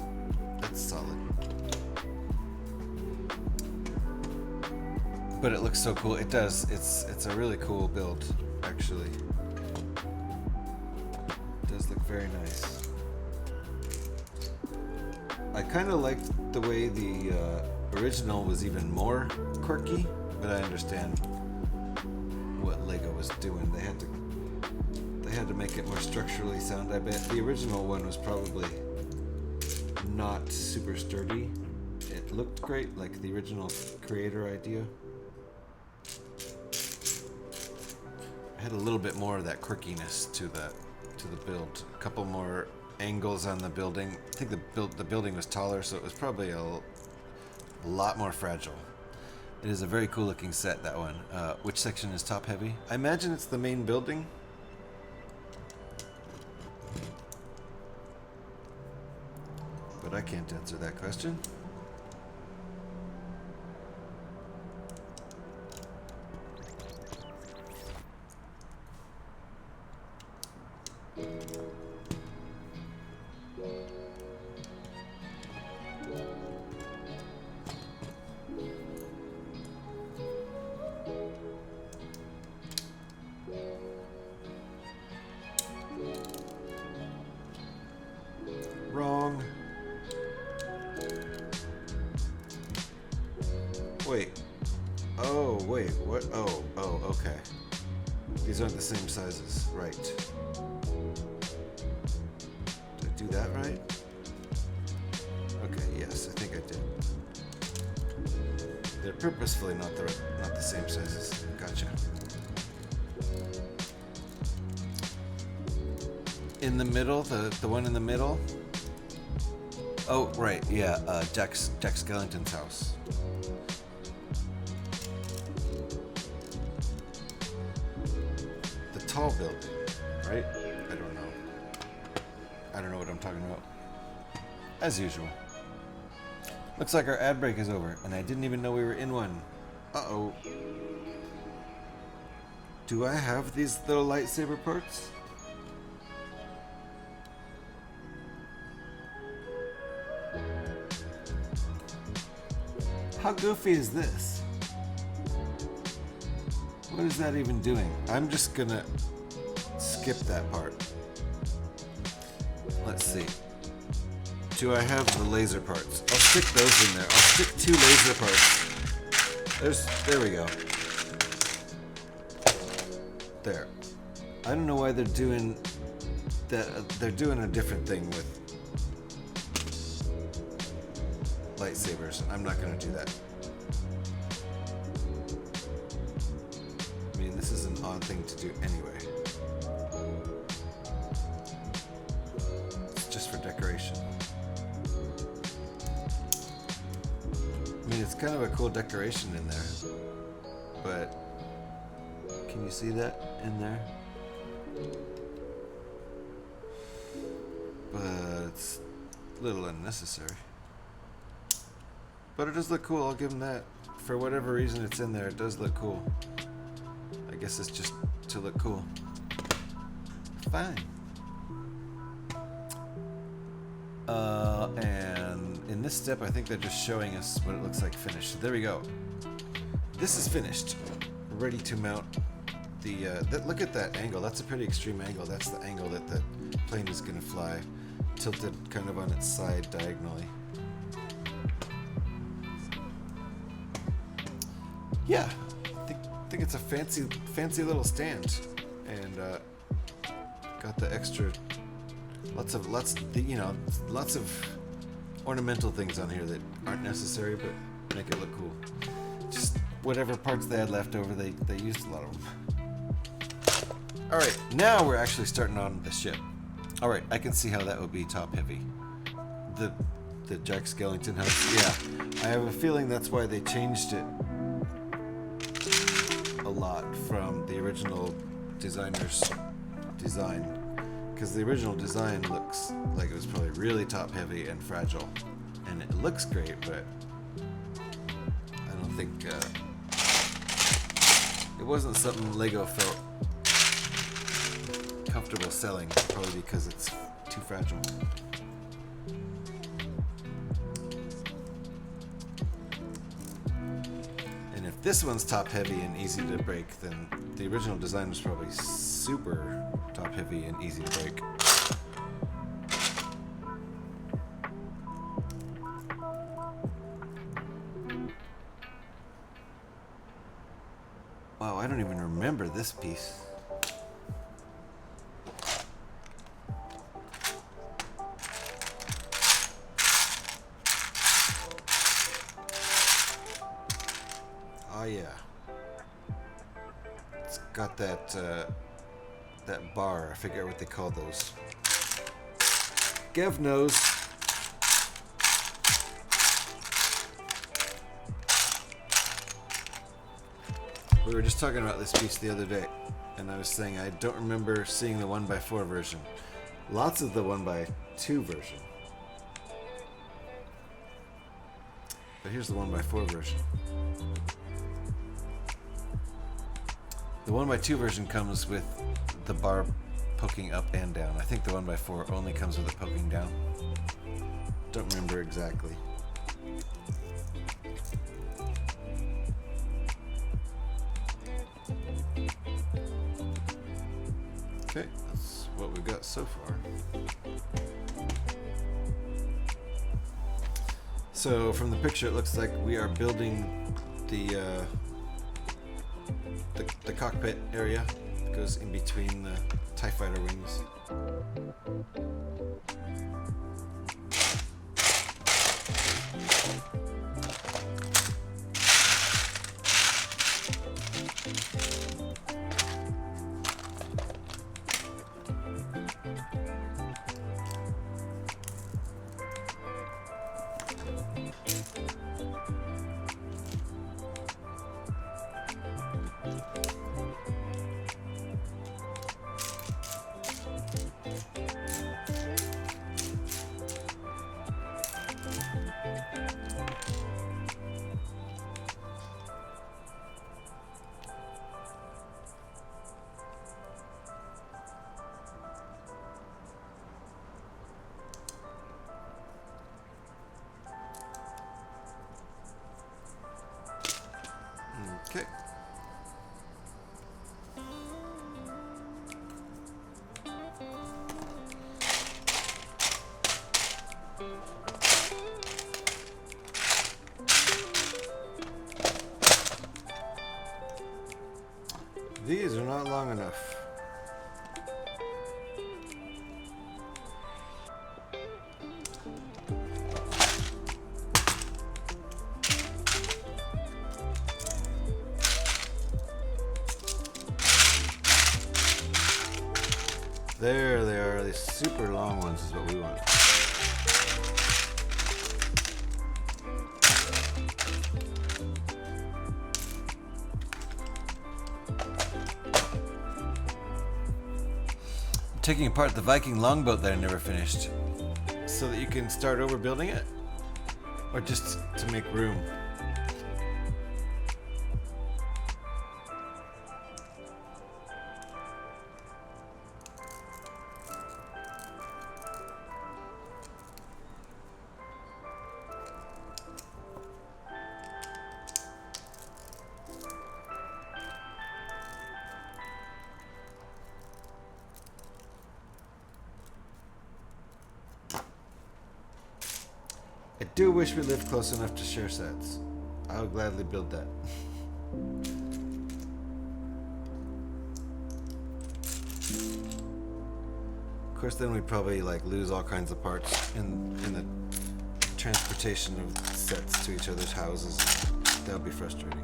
That's solid. But it looks so cool. It does. It's a really cool build, actually. It does look very nice. I kind of liked the way the original was even more quirky, but I understand what Lego was doing. They had to make it more structurally sound, I bet. The original one was probably not super sturdy. It looked great, like the original creator idea. It had a little bit more of that quirkiness to the build. A couple more angles on the building. I think the building was taller, so it was probably a lot more fragile. It is a very cool looking set, that one. Which section is top heavy? I imagine it's the main building. But I can't answer that question. Wrong. Wait. Oh, wait. What? Oh, okay. These aren't the same sizes. Right. Did I do that right? Okay, yes, I think I did. They're purposefully not the same sizes. Gotcha. In the middle, the one in the middle? Oh, right, yeah, Jack Skellington's house. The tall building, right? I don't know. I don't know what I'm talking about. As usual. Looks like our ad break is over, and I didn't even know we were in one. Uh-oh. Do I have these little lightsaber parts? How goofy is this? What is that even doing? I'm just gonna skip that part. Let's see. Do I have the laser parts? I'll stick those in there. I'll stick 2 laser parts. There we go. There. I don't know why they're doing that. They're doing a different thing with lightsabers. I'm not gonna do that. I mean, this is an odd thing to do anyway. It's just for decoration. I mean, it's kind of a cool decoration in there, but can you see that in there? But it's a little unnecessary. But it does look cool, I'll give them that. For whatever reason it's in there, it does look cool. I guess it's just to look cool. Fine. And in this step, I think they're just showing us what it looks like finished. So there we go. this is finished, ready to mount the. Look at that angle. That's a pretty extreme angle. That's the angle that the plane is going to fly, tilted kind of on its side diagonally. Yeah, I think it's a fancy little stand, and got the extra lots of ornamental things on here that aren't necessary but make it look cool. Just whatever parts they had left over, they used a lot of them. All right, now we're actually starting on the ship. All right, I can see how that would be top heavy. The Jack Skellington house. Yeah, I have a feeling that's why they changed it a lot from the original designer's design, because the original design looks like it was probably really top heavy and fragile, and it looks great, but I don't think it wasn't something Lego felt comfortable selling, probably because it's too fragile. And if this one's top heavy and easy to break, then the original design was probably super top heavy and easy to break. Wow, I don't even remember this piece. Oh yeah. It's got that that bar. I forget what they call those. Gev knows. We were just talking about this piece the other day, and I was saying I don't remember seeing the 1x4 version. Lots of the 1x2 version. But here's the 1x4 version. The 1x2 version comes with the bar poking up and down. I think the 1x4 only comes with it poking down. Don't remember exactly. Okay, that's what we've got so far. So from the picture, it looks like we are building the cockpit area that goes in between the TIE Fighter wings. Okay. These are not long enough. There they are. These super long ones is what we want. Taking apart the Viking longboat that I never finished, so that you can start over building it, or just to make room. do wish we lived close enough to share sets. I would gladly build that. Of course, then we'd probably like lose all kinds of parts in the transportation of sets to each other's houses. That would be frustrating.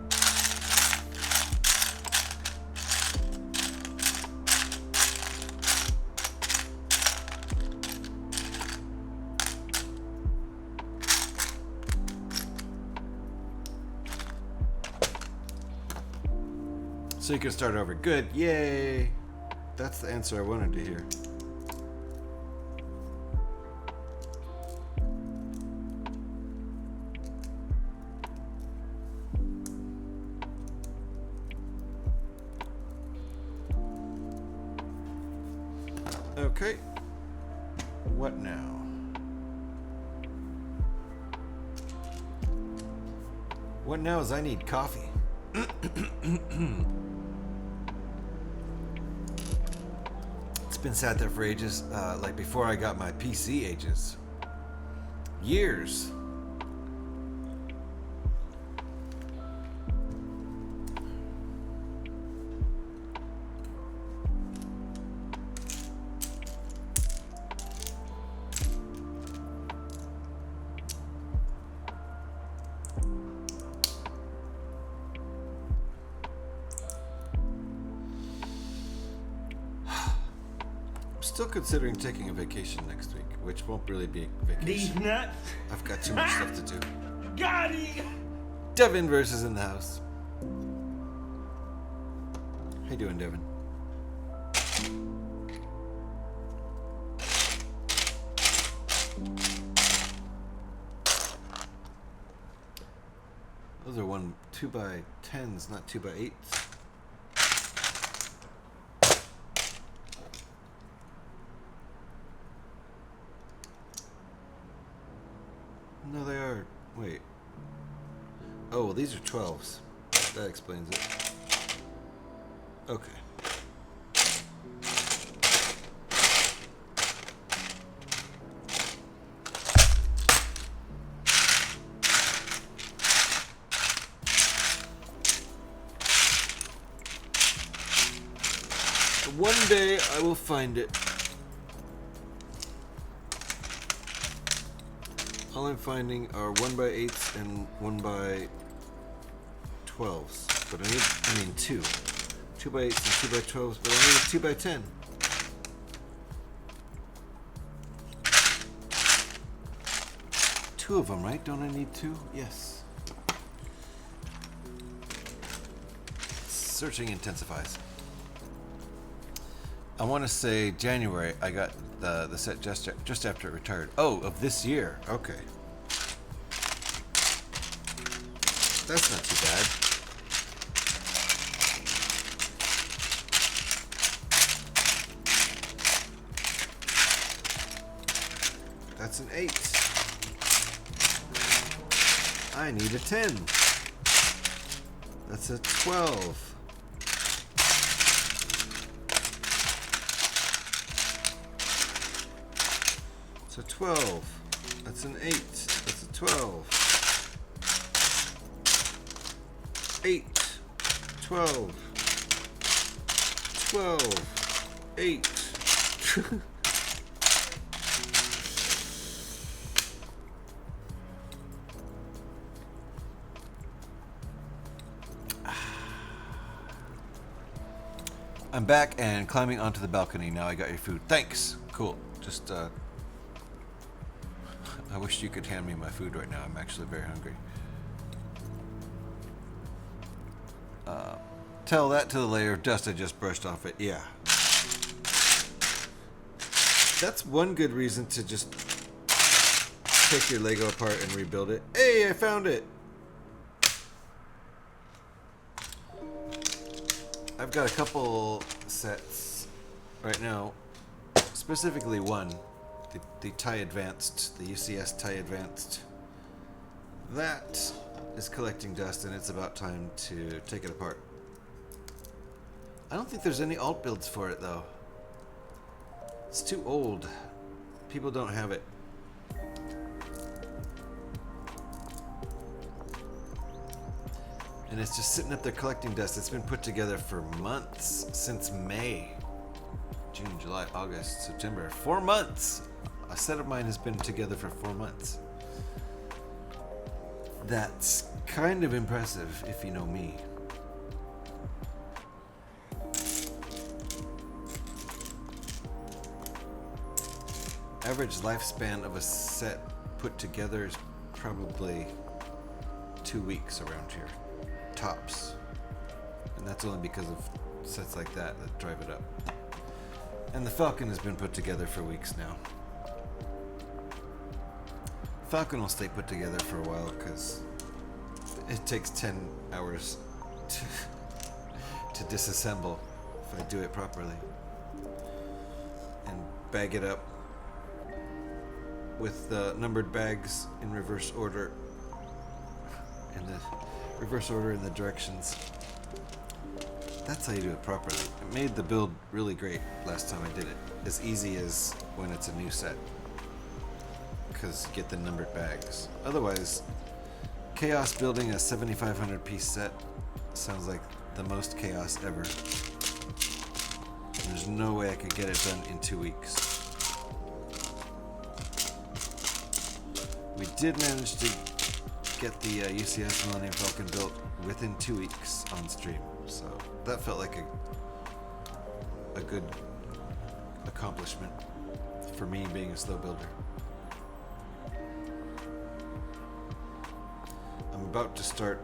So you can start over. Good. Yay. That's the answer I wanted to hear. Okay. What now? What now is I need coffee. It's been sat there for ages, like before I got my PC ages. Years. Still considering taking a vacation next week, which won't really be a vacation. These nuts. I've got too much stuff to do. Got him. Devin versus in the house. How you doing, Devin? Those are 2x10s, not 2x8s. No, they are. Wait. Oh, well, these are 12s. That explains it. Okay. One day I will find it. All I'm finding are 1x8s and 1x12s. But I mean 2. 2x8s and 2x12s, but I need a 2x10. Two of them, right? Don't I need 2? Yes. Searching intensifies. I want to say January. I got the set just after it retired. Oh, of this year. Okay. That's not too bad. That's an 8. I need a 10. That's a 12. It's a 12. That's an 8. That's a 12. 8. 12. 12. 8. I'm back and climbing onto the balcony. Now I got your food. Thanks. Cool. Just, I wish you could hand me my food right now. I'm actually very hungry. Tell that to the layer of dust I just brushed off it. Yeah. That's one good reason to just take your Lego apart and rebuild it. Hey, I found it! I've got a couple sets right now. Specifically one. The TIE Advanced, the UCS TIE Advanced. That is collecting dust, and it's about time to take it apart. I don't think there's any alt builds for it, though. It's too old. People don't have it. And it's just sitting up there collecting dust. It's been put together for months, since May. June, July, August, September. 4 months! A set of mine has been together for 4 months. That's kind of impressive, if you know me. Average lifespan of a set put together is probably 2 weeks around here. Tops. And that's only because of sets like that drive it up. And the Falcon has been put together for weeks now. Falcon will stay put together for a while because it takes 10 hours to disassemble if I do it properly. And bag it up with the numbered bags in reverse order. In the reverse order in the directions. That's how you do it properly. It made the build really great last time I did it. As easy as when it's a new set. Because you get the numbered bags. Otherwise, chaos building a 7,500 piece set sounds like the most chaos ever. There's no way I could get it done in 2 weeks. We did manage to get the UCS Millennium Falcon built within 2 weeks on stream, so that felt like a good accomplishment for me being a slow builder. I'm about to start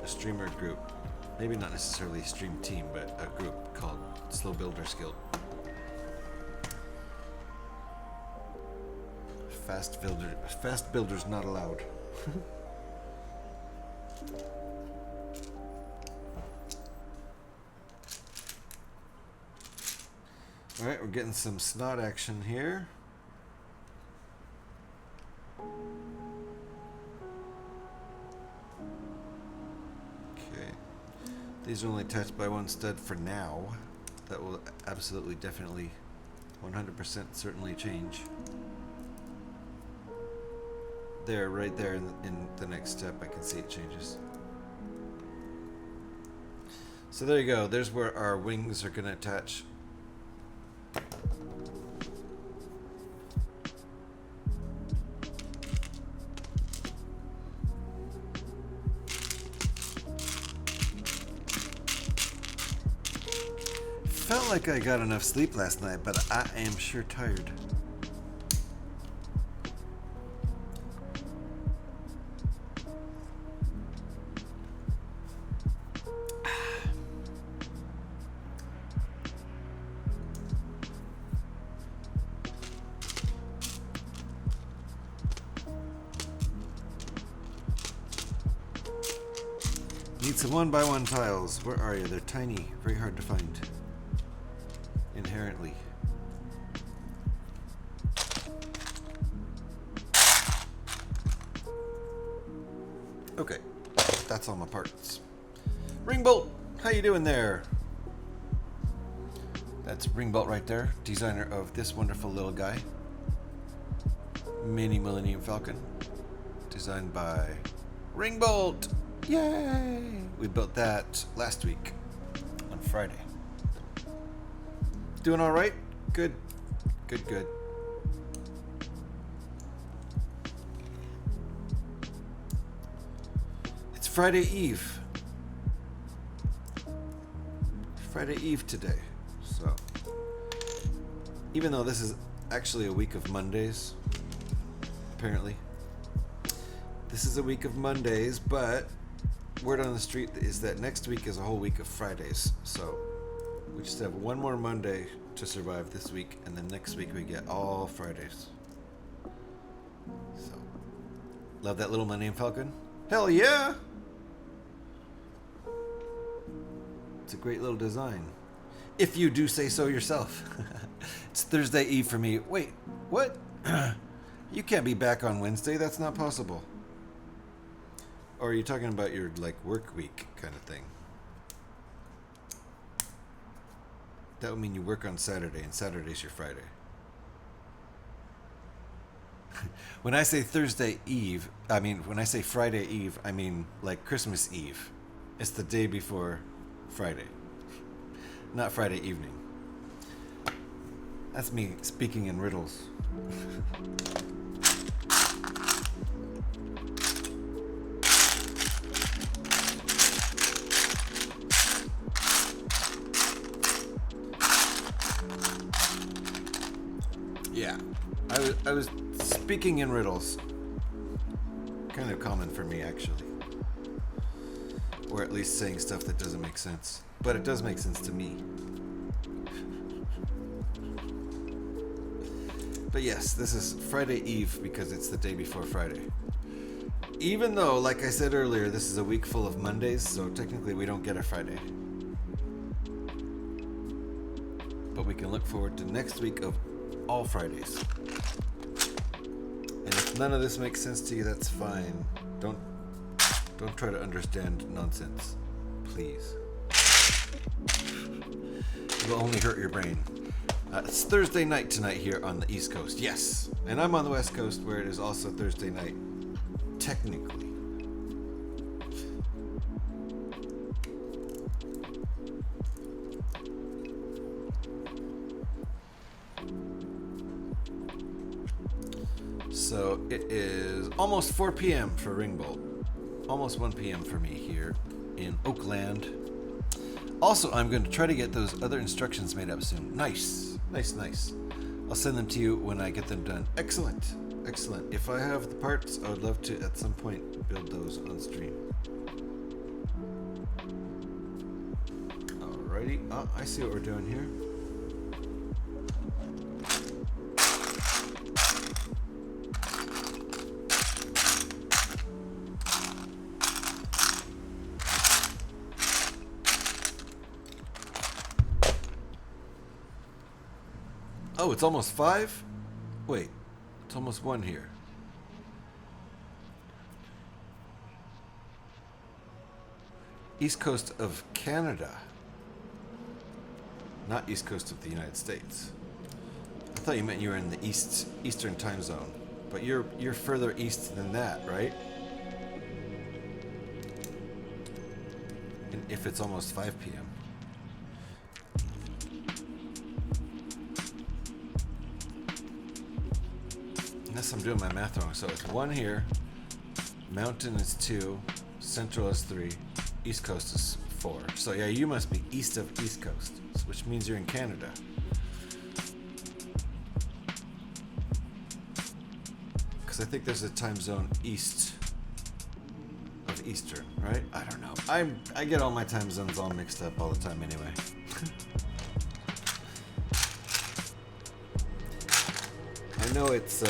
a streamer group, maybe not necessarily a stream team, but a group called Slow Builders Guild. Fast builders not allowed. Alright, we're getting some snot action here. Okay. These are only attached by one stud for now. That will absolutely, definitely, 100% certainly change. There, right there in the next step, I can see it changes. So there you go. There's where our wings are going to attach. Felt like I got enough sleep last night, but I am sure tired. Need some 1x1 tiles. Where are you? They're tiny, very hard to find. Inherently. Okay, that's all my parts. Ringbolt, how you doing there? That's Ringbolt right there, designer of this wonderful little guy. Mini Millennium Falcon. Designed by Ringbolt! Yay! We built that last week on Friday. Doing all right? Good. Good, good. It's Friday Eve. Friday Eve today. So, even though this is actually a week of Mondays, apparently, this is a week of Mondays, but word on the street is that next week is a whole week of Fridays. So, we just have one more Monday to survive this week, and then next week we get all Fridays. So, love that little Millennium Falcon? Hell yeah! It's a great little design. If you do say so yourself. It's Thursday Eve for me. Wait, what? You can't be back on Wednesday. That's not possible. Or are you talking about your, like, work week kind of thing? That would mean you work on Saturday, and Saturday's your Friday. When I say Thursday Eve, I mean, when I say Friday Eve, I mean like Christmas Eve. It's the day before Friday, not Friday evening. That's me speaking in riddles. Yeah, I was speaking in riddles. Kind of common for me, actually. Or at least saying stuff that doesn't make sense. But it does make sense to me. But yes, this is Friday Eve because it's the day before Friday. Even though, like I said earlier, this is a week full of Mondays, so technically we don't get a Friday. But we can look forward to next week of all Fridays. And if none of this makes sense to you, that's fine. Don't try to understand nonsense, please. It will only hurt your brain. It's Thursday night tonight here on the East Coast. Yes, and I'm on the West Coast where it is also Thursday night, technically. So it is almost 4 p.m. for Ringbolt. Almost 1 p.m. for me here in Oakland. Also, I'm going to try to get those other instructions made up soon. Nice. I'll send them to you when I get them done. Excellent. If I have the parts, I would love to, at some point, build those on stream. Alrighty. Oh, I see what we're doing here. Oh, it's almost 5? Wait, it's almost 1 here. East Coast of Canada. Not East Coast of the United States. I thought you meant you were in the Eastern time zone. But you're further east than that, right? And if it's almost 5 p.m. Unless I'm doing my math wrong. So it's 1 here, Mountain is 2, Central is 3, East Coast is 4. So yeah, you must be east of East Coast, which means you're in Canada. Because I think there's a time zone east of Eastern, right? I don't know. I get all my time zones all mixed up all the time anyway. I know it's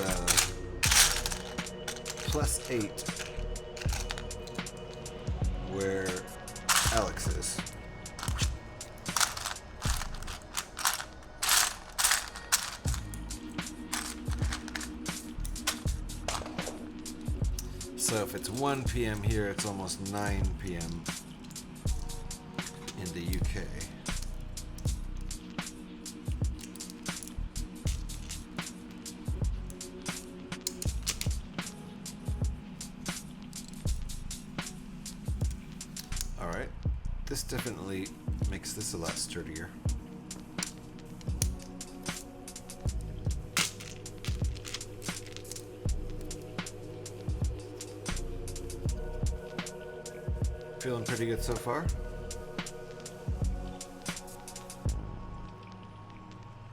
+8 where Alex is. So if it's 1 p.m. here, it's almost 9 p.m. in the UK. Alright, this definitely makes this a lot sturdier. Feeling pretty good so far.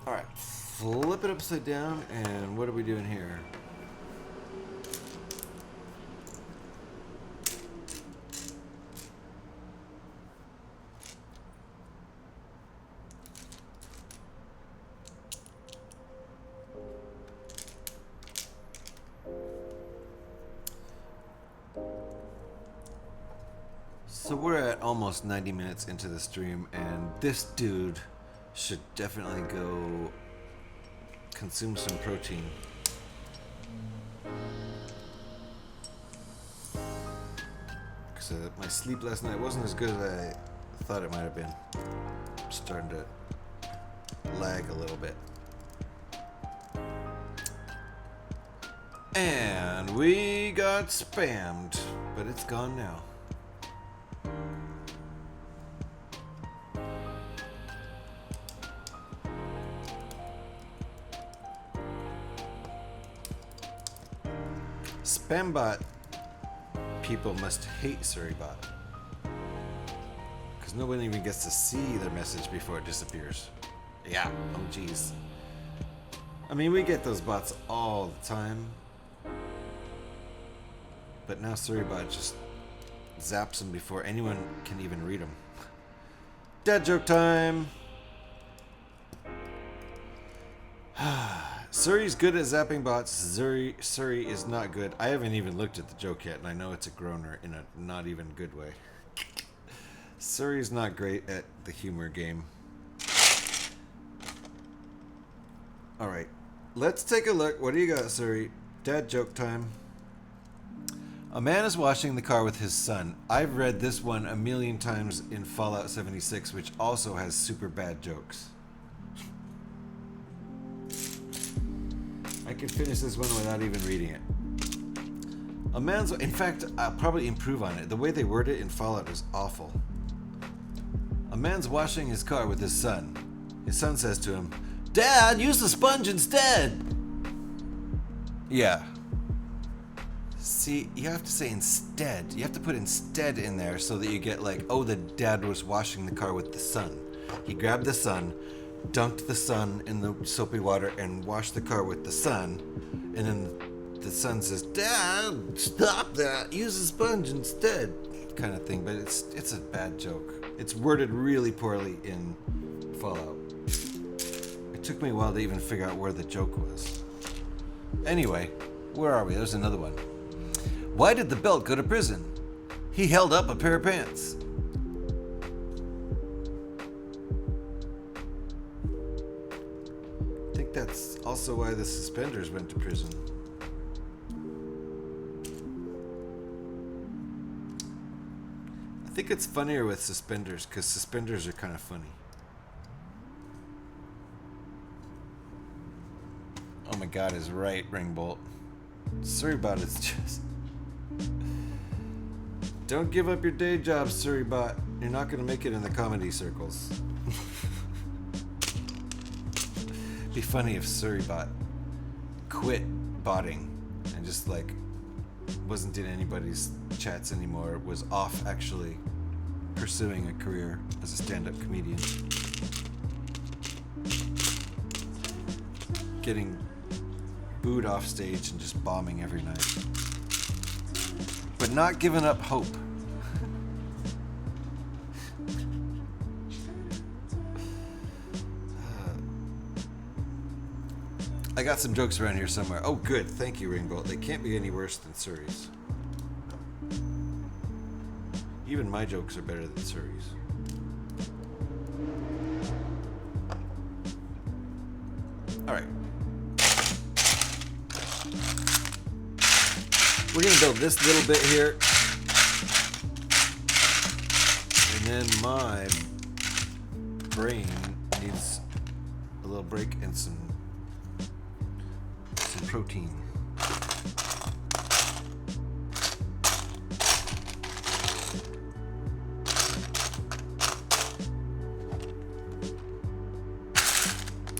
Alright, flip it upside down, and what are we doing here? So we're at almost 90 minutes into the stream, and this dude should definitely go consume some protein. Because my sleep last night wasn't as good as I thought it might have been. I'm starting to lag a little bit. And we got spammed, but it's gone now. Spambot people must hate Surrybot, because no one even gets to see their message before it disappears. Yeah, oh geez. I mean, we get those bots all the time, but now Surrybot just zaps them before anyone can even read them. Dad joke time! Surrey's good at zapping bots. Surrey is not good. I haven't even looked at the joke yet, and I know it's a groaner in a not even good way. Surrey's not great at the humor game. Alright, let's take a look. What do you got, Surrey? Dad joke time. A man is washing the car with his son. I've read this one a million times in Fallout 76, which also has super bad jokes. I can finish this one without even reading it. A man's... In fact, I'll probably improve on it. The way they word it in Fallout is awful. A man's washing his car with his son. His son says to him, "Dad, use the sponge instead!" Yeah. See, you have to say instead. You have to put instead in there so that you get like, oh, the dad was washing the car with the son. He grabbed the son, dunked the son in the soapy water, and washed the car with the son. And then the son says, "Dad, stop that. Use the sponge instead." Kind of thing. But it's a bad joke. It's worded really poorly in Fallout. It took me a while to even figure out where the joke was. Anyway, where are we? There's another one. Why did the belt go to prison? He held up a pair of pants. I think that's also why the suspenders went to prison. I think it's funnier with suspenders because suspenders are kind of funny. Oh my god, is right, Ringbolt. Surrybot is just... Don't give up your day job, Surrybot. You're not going to make it in the comedy circles. Be funny if Surrybot quit botting and just like wasn't in anybody's chats anymore, was off actually pursuing a career as a stand-up comedian. Getting booed off stage and just bombing every night. But not giving up hope. I got some jokes around here somewhere. Oh, good. Thank you, Ringbolt. They can't be any worse than Surrey's. Even my jokes are better than Surrey's. All right. We're going to build this little bit here. And then my brain needs a little break and some protein.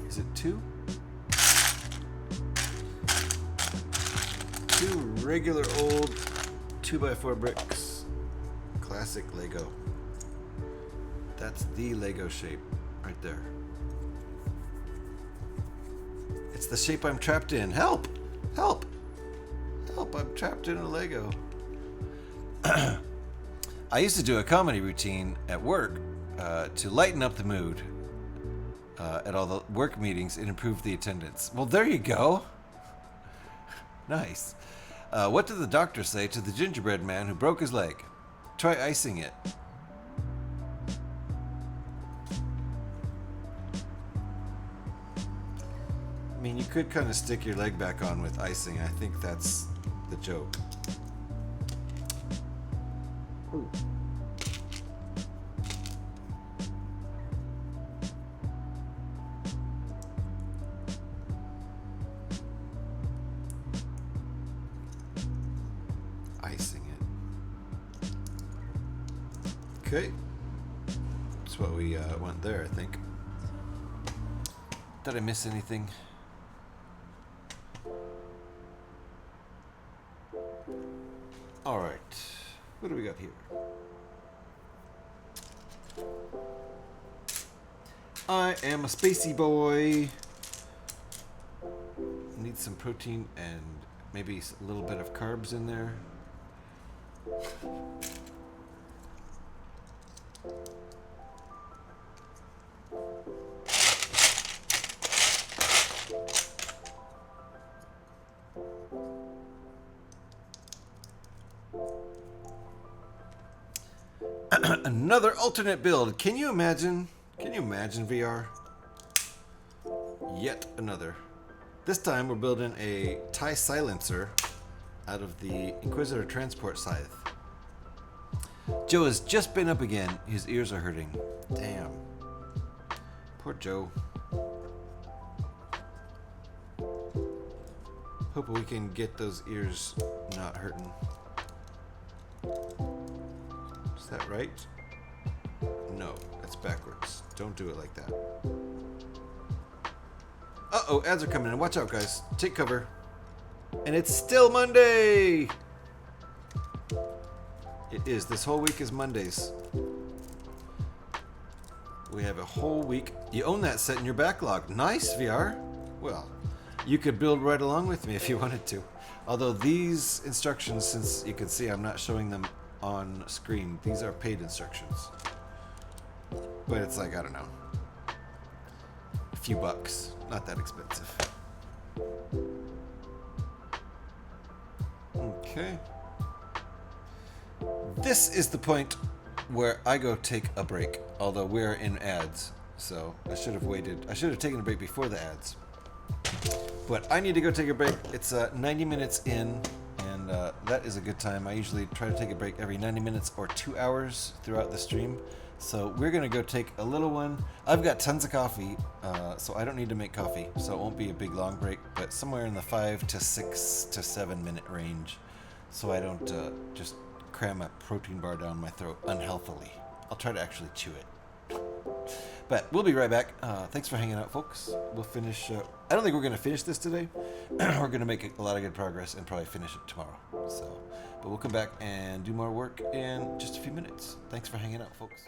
Is it two? Two regular old 2x4 bricks. Classic Lego. That's the Lego shape right there. It's the shape I'm trapped in. Help! Help! Help, I'm trapped in a Lego. I used to do a comedy routine at work to lighten up the mood at all the work meetings and improve the attendance. Well, there you go. Nice. What did the doctor say to the gingerbread man who broke his leg? Try icing it. I mean, you could kind of stick your leg back on with icing. I think that's the joke. Ooh. Okay. That's what we want there, I think. Did I miss anything? All right. What do we got here? I am a spacey boy. Need some protein and maybe a little bit of carbs in there. Another alternate build. Can you imagine? Can you imagine VR? Yet another. This time we're building a TIE silencer out of the Inquisitor transport scythe. Joe has just been up again. His ears are hurting. Damn. Poor Joe. Hope we can get those ears not hurting. Is that right? No, that's backwards. Don't do it like that. Uh-oh, ads are coming in. Watch out, guys. Take cover. And it's still Monday! It is. This whole week is Mondays. We have a whole week. You own that set in your backlog. Nice, VR. Well, you could build right along with me if you wanted to. Although these instructions, since you can see I'm not showing them on screen, these are paid instructions. But it's like, I don't know, a few bucks. Not that expensive. Okay. This is the point where I go take a break, although we're in ads, so I should have waited. I should have taken a break before the ads. But I need to go take a break. It's 90 minutes in, and that is a good time. I usually try to take a break every 90 minutes or 2 hours throughout the stream. So we're going to go take a little one. I've got tons of coffee, so I don't need to make coffee, so it won't be a big long break, but somewhere in the 5 to 6 to 7 minute range, so I don't just cram a protein bar down my throat unhealthily. I'll try to actually chew it. But we'll be right back. Thanks for hanging out, folks. We'll finish. I don't think we're going to finish this today. We're going to make a lot of good progress and probably finish it tomorrow. So, but we'll come back and do more work in just a few minutes. Thanks for hanging out, folks.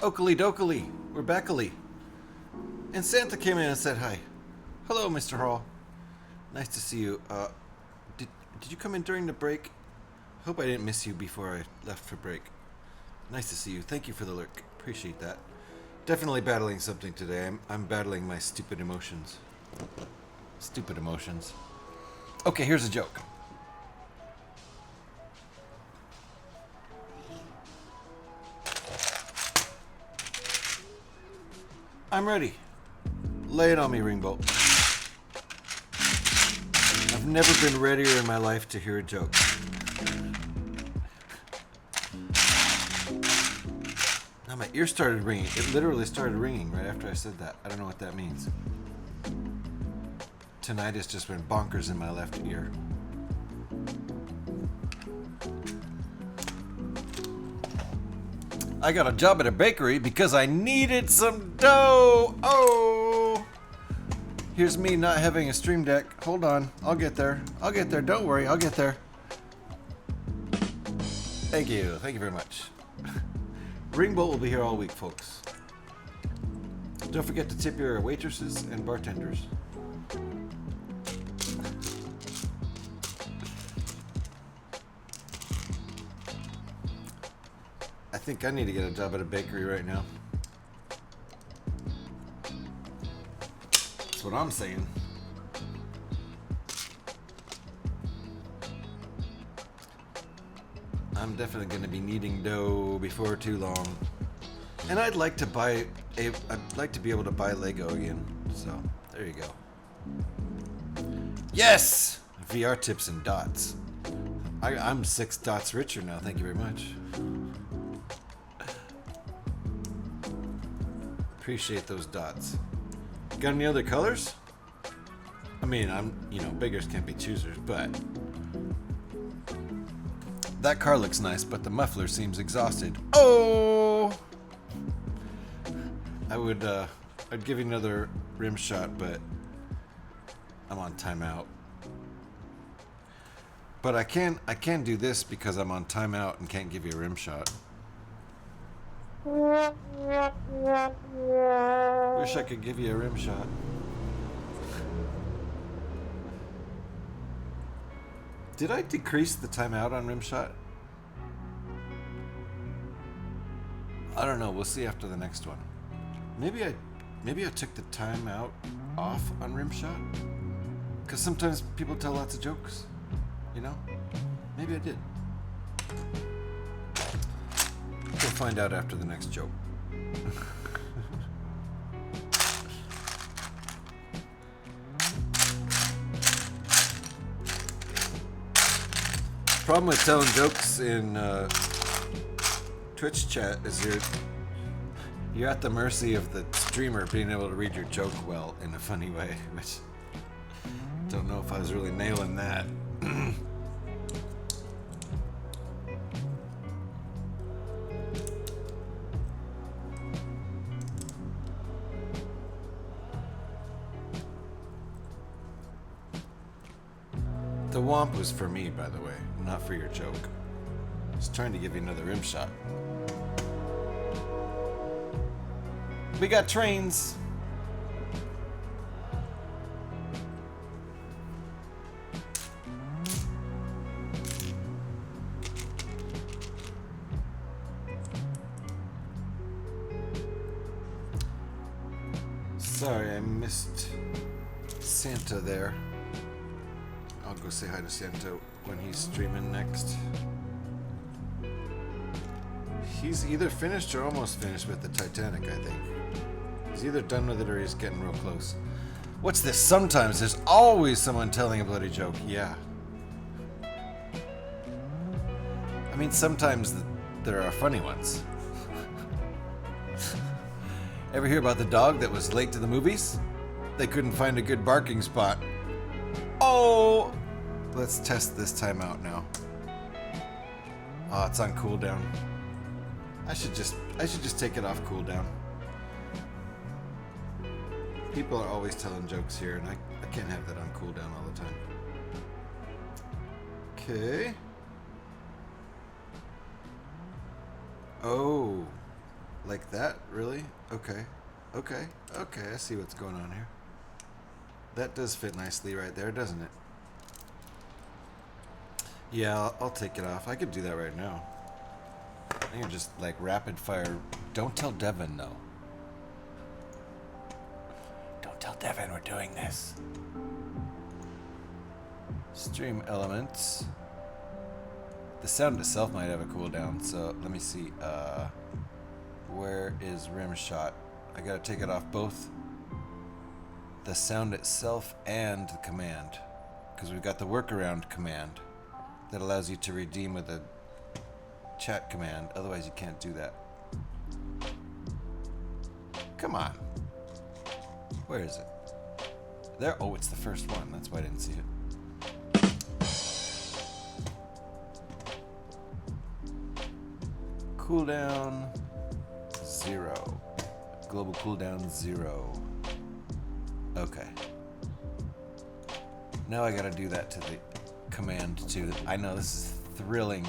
Oakley dokley, we're backly. And Santa came in and said hi. Hello, Mr. Hall. Nice to see you. Did you come in during the break? Hope I didn't miss you before I left for break. Nice to see you. Thank you for the lurk. Appreciate that. Definitely battling something today. I'm battling my stupid emotions. Stupid emotions. Okay, here's a joke. I'm ready. Lay it on me, Ringbolt. I've never been readier in my life to hear a joke. Now my ear started ringing. It literally started ringing right after I said that. I don't know what that means. Tinnitus just went bonkers in my left ear. I got a job at a bakery because I needed some dough. Oh! Here's me not having a stream deck. Hold on. I'll get there. I'll get there. Don't worry. I'll get there. Thank you. Thank you very much. Ringbolt will be here all week, folks. Don't forget to tip your waitresses and bartenders. I think I need to get a job at a bakery right now. That's what I'm saying. I'm definitely going to be needing dough before too long. And I'd like to be able to buy Lego again. So, there you go. Yes! VR tips and dots. I'm 6 dots richer now, thank you very much. Appreciate those dots. Got any other colors? I mean, beggars can't be choosers, but that car looks nice, but the muffler seems exhausted. Oh! I'd give you another rim shot, but I'm on timeout. But I can do this because I'm on timeout and can't give you a rim shot. Wish I could give you a rim shot. Did I decrease the timeout on rim shot? I don't know. We'll see after the next one. Maybe I took the timeout off on rim shot. Because sometimes people tell lots of jokes. You know? Maybe I did. We'll find out after the next joke. Problem with telling jokes in Twitch chat is you're at the mercy of the streamer being able to read your joke well in a funny way, which don't know if I was really nailing that. The womp was for me, by the way, not for your joke. I was trying to give you another rim shot. We got trains. Sorry, I missed Santa there. I'll go say hi to Santa when he's streaming next. He's either finished or almost finished with the Titanic, I think. He's either done with it or he's getting real close. What's this? Sometimes there's always someone telling a bloody joke. Yeah. I mean, sometimes there are funny ones. Ever hear about the dog that was late to the movies? They couldn't find a good barking spot. Oh! Let's test this time out now. Oh, it's on cooldown. I should just take it off cooldown. People are always telling jokes here, and I can't have that on cooldown all the time. Okay. Oh. Like that? Really? Okay. Okay. Okay, I see what's going on here. That does fit nicely right there, doesn't it? Yeah, I'll take it off. I could do that right now. I can just, like, rapid fire. Don't tell Devin, though. Don't tell Devin we're doing this. Stream elements. The sound itself might have a cooldown, so let me see. Where is rim shot? I gotta take it off both the sound itself and the command, because we've got the workaround command that allows you to redeem with a chat command. Otherwise, you can't do that. Come on. Where is it? There. Oh, it's the first one. That's why I didn't see it. Cooldown 0. Global cooldown 0. Okay. Now I gotta do that to the command too. I know this is thrilling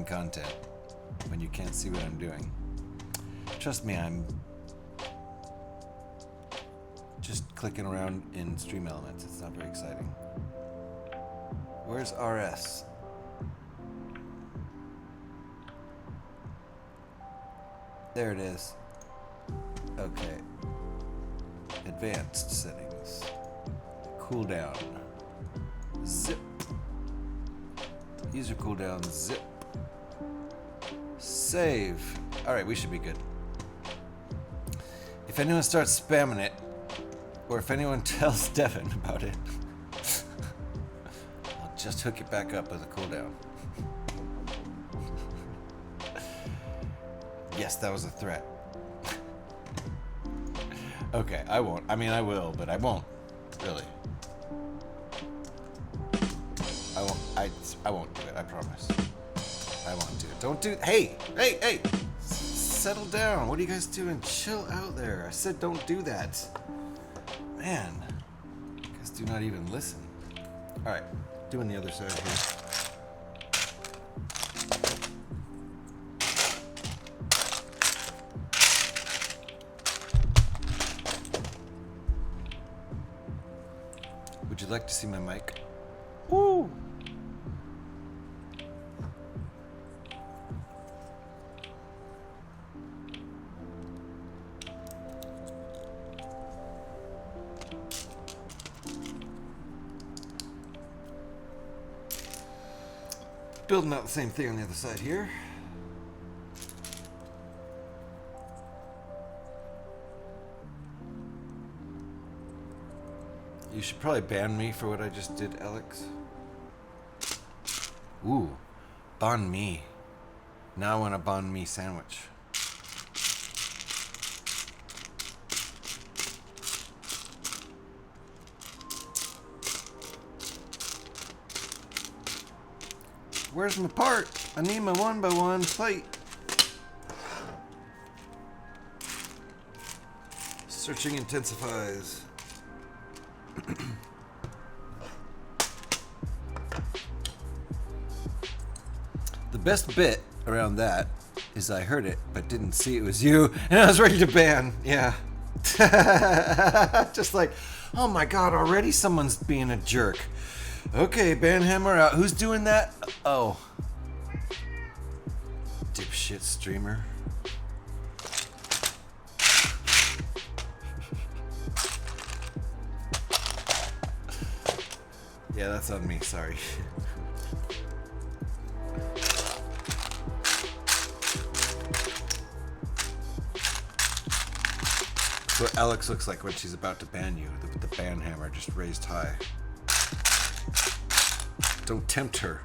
content when you can't see what I'm doing. Trust me, I'm just clicking around in Stream Elements. It's not very exciting. Where's RS? There it is. Okay. Advanced settings. Cooldown. Zip. User cooldown. Zip. Save. Alright, we should be good. If anyone starts spamming it, or if anyone tells Devin about it, I'll just hook it back up with a cooldown. Yes, that was a threat. Okay, I won't. I mean, I will, but I won't. Really. I won't do it. I promise. I won't do it. Don't do it. Hey! Hey! Hey! Settle down. What are you guys doing? Chill out there. I said don't do that. Man. You guys do not even listen. Alright. Doing the other side here. Would you like to see my mic? Woo! Building out the same thing on the other side here. You should probably ban me for what I just did, Alex. Ooh, banh mi. Now I want a banh mi sandwich. Where's my part? I need my 1x1 plate. Searching intensifies. The best bit around that is I heard it but didn't see it was you, and I was ready to ban. Yeah. Just like, oh my god, already someone's being a jerk. Okay, banhammer out. Who's doing that? Oh. Dipshit streamer. Yeah, that's on me, sorry. That's what Alex looks like when she's about to ban you, with the ban hammer just raised high. Don't tempt her.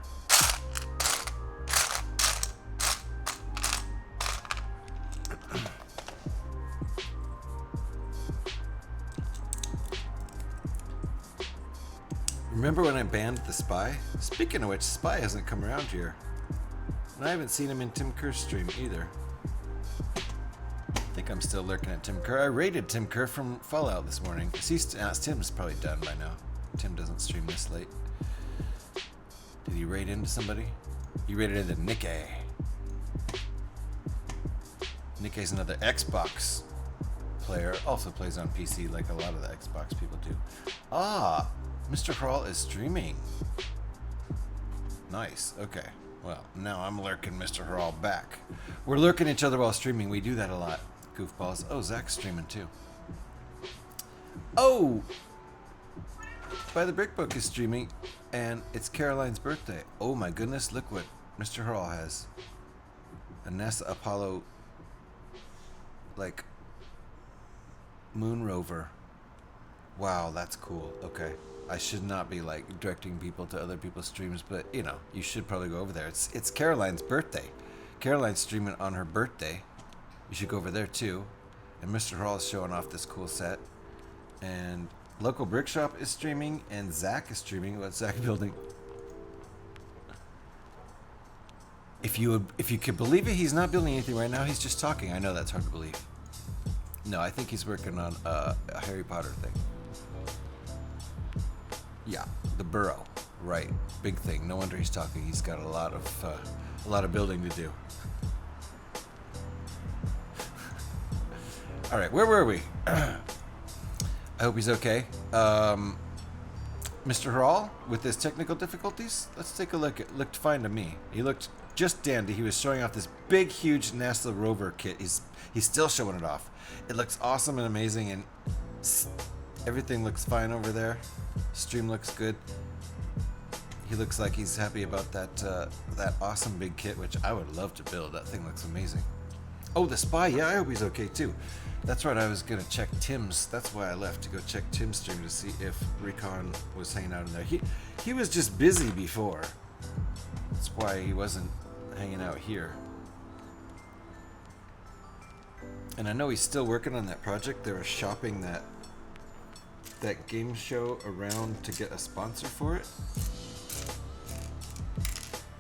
Remember when I banned the Spy? Speaking of which, Spy hasn't come around here. And I haven't seen him in Tim Kerr's stream either. I think I'm still lurking at Tim Kerr. I raided Tim Kerr from Fallout this morning. Tim's probably done by now. Tim doesn't stream this late. Did he raid into somebody? He raided into Nicky. Nikkei's another Xbox player, also plays on PC like a lot of the Xbox people do. Ah, Mr. Hrawl is streaming. Nice, okay. Well, now I'm lurking Mr. Hrawl back. We're lurking each other while streaming. We do that a lot. Goofballs. Oh, Zach's streaming too. Oh! By the Brick Book is streaming, and it's Caroline's birthday. Oh my goodness, look what Mr. Hrawl has. A NASA Apollo, like, moon rover. Wow, that's cool. Okay. I should not be like directing people to other people's streams, but you know, you should probably go over there. It's Caroline's birthday. Caroline's streaming on her birthday. You should go over there too. And Mr. Hrawl is showing off this cool set. And Local Brick Shop is streaming, and Zach is streaming. What's Zach building? If you could believe it, he's not building anything right now. He's just talking. I know that's hard to believe. No, I think he's working on a Harry Potter thing. Yeah, the burrow, right? Big thing. No wonder he's talking. He's got a lot of building to do. All right, where were we? I hope he's okay. Mr. Hrawl, with his technical difficulties, let's take a look. It looked fine to me. He looked just dandy. He was showing off this big, huge NASA rover kit. He's still showing it off. It looks awesome and amazing, and everything looks fine over there. Stream looks good. He looks like he's happy about that awesome big kit, which I would love to build. That thing looks amazing. Oh, the spy. Yeah, I hope he's okay too. That's right. I was gonna check Tim's. That's why I left, to go check Tim's stream to see if Recon was hanging out in there. He was just busy before. That's why he wasn't hanging out here. And I know he's still working on that project. They were shopping that game show around to get a sponsor for it.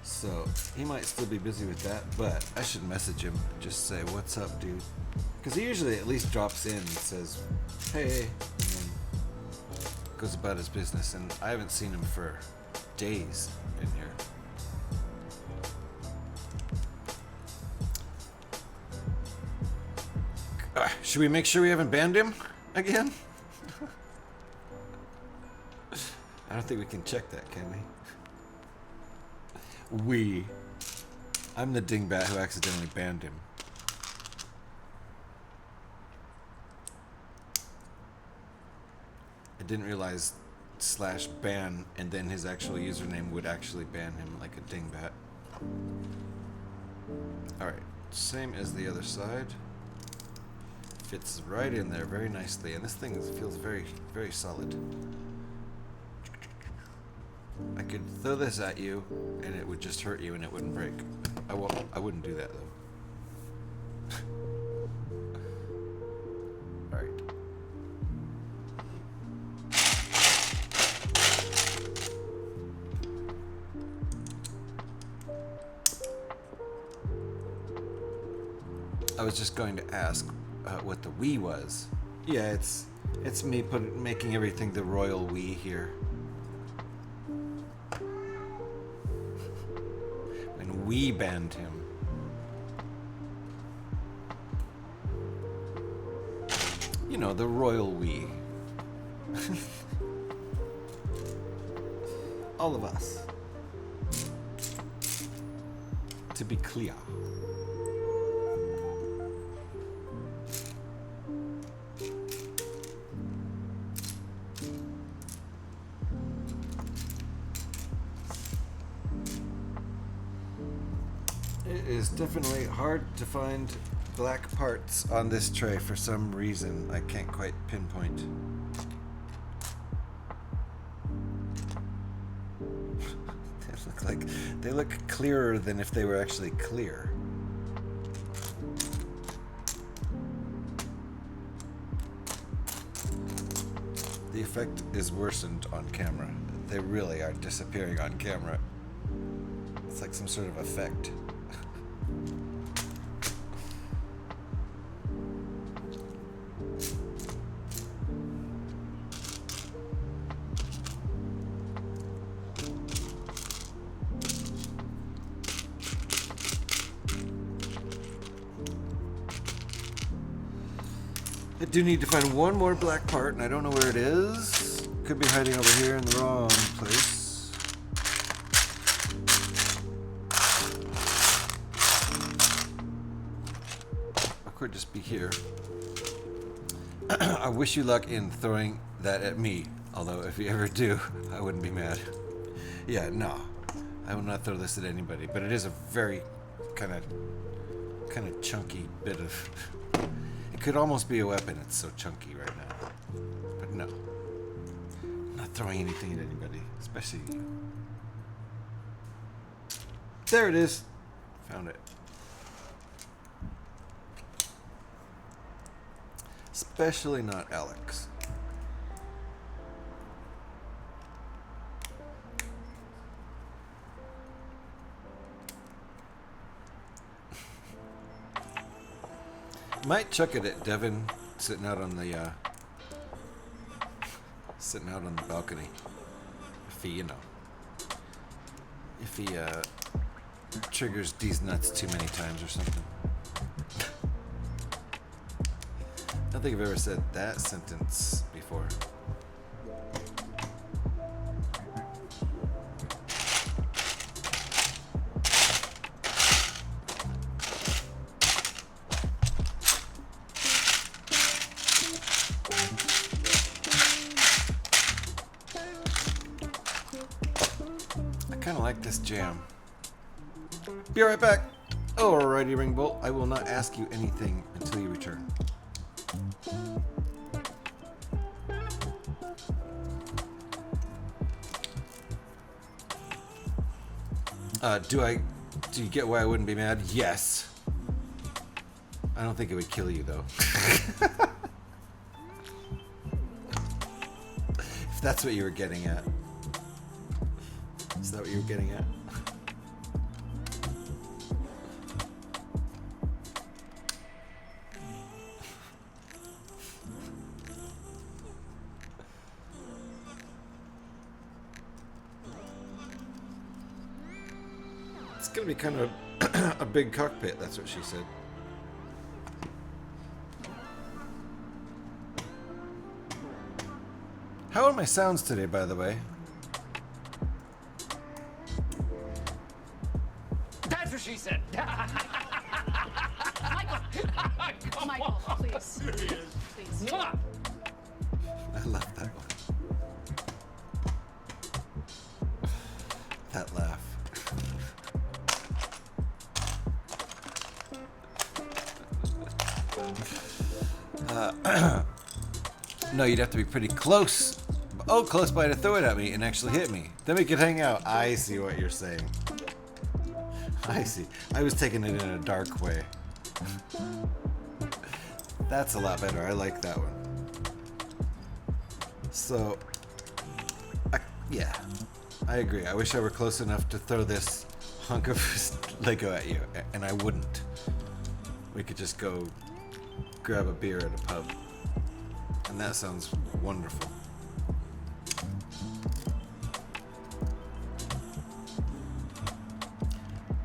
So he might still be busy with that, but I should message him and just say, what's up, dude? Because he usually at least drops in and says, hey, and then goes about his business. And I haven't seen him for days in here. Should we make sure we haven't banned him again? I don't think we can check that, can we? I'm the dingbat who accidentally banned him. I didn't realize /ban and then his actual username would actually ban him like a dingbat. Alright, same as the other side. Fits right in there very nicely, and this thing feels very, very solid. I could throw this at you, and it would just hurt you, and it wouldn't break. I wouldn't do that though. All right. I was just going to ask what the Wii was. Yeah, it's me making everything the royal Wii here. When we banned him. You know, the royal Wii. All of us. To be clear. It is definitely hard to find black parts on this tray for some reason. I can't quite pinpoint. They look clearer than if they were actually clear. The effect is worsened on camera. They really are disappearing on camera. It's like some sort of effect. I do need to find one more black part, and I don't know where it is. Could be hiding over here in the wrong place. Or could just be here. I wish you luck in throwing that at me. Although, if you ever do, I wouldn't be mad. Yeah, no. I will not throw this at anybody. But it is a very kind of chunky bit of... It could almost be a weapon. It's so chunky right now. But no. I'm not throwing anything at anybody. Especially you. There it is. Found it. Especially not Alex. Might chuck it at Devin sitting out on the balcony. If he, if he triggers these nuts too many times or something. I don't think I've ever said that sentence before. I kind of like this jam. Be right back. Alrighty, Ringbolt. I will not ask you anything until you return. Do you get why I wouldn't be mad? Yes. I don't think it would kill you, though. If that's what you were getting at. Is that what you were getting at? It's gonna be kind of a big cockpit, that's what she said. How are my sounds today, by the way? That's what she said. Michael, please. Please. Mwah! I love that one. That laugh. No, you'd have to be pretty close. Oh, close by to throw it at me and actually hit me. Then we could hang out. I see what you're saying. I see. I was taking it in a dark way. That's a lot better. I like that one. So, yeah, I agree. I wish I were close enough to throw this hunk of Lego at you, and I wouldn't. We could just go grab a beer at a pub. And that sounds wonderful.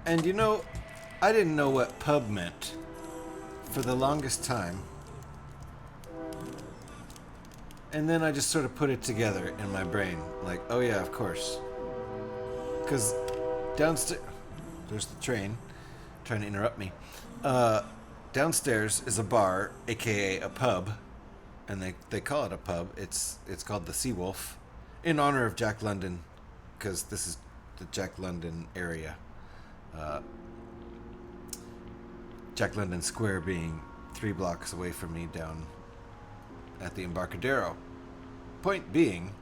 And you know, I didn't know what pub meant for the longest time. And then I just sort of put it together in my brain. Like, oh yeah, of course. Because downstairs, there's the train trying to interrupt me. Downstairs is a bar, aka a pub. And they call it a pub. It's called the Seawolf, in honor of Jack London, because this is the Jack London area. Jack London Square being 3 blocks away from me down at the Embarcadero. Point being,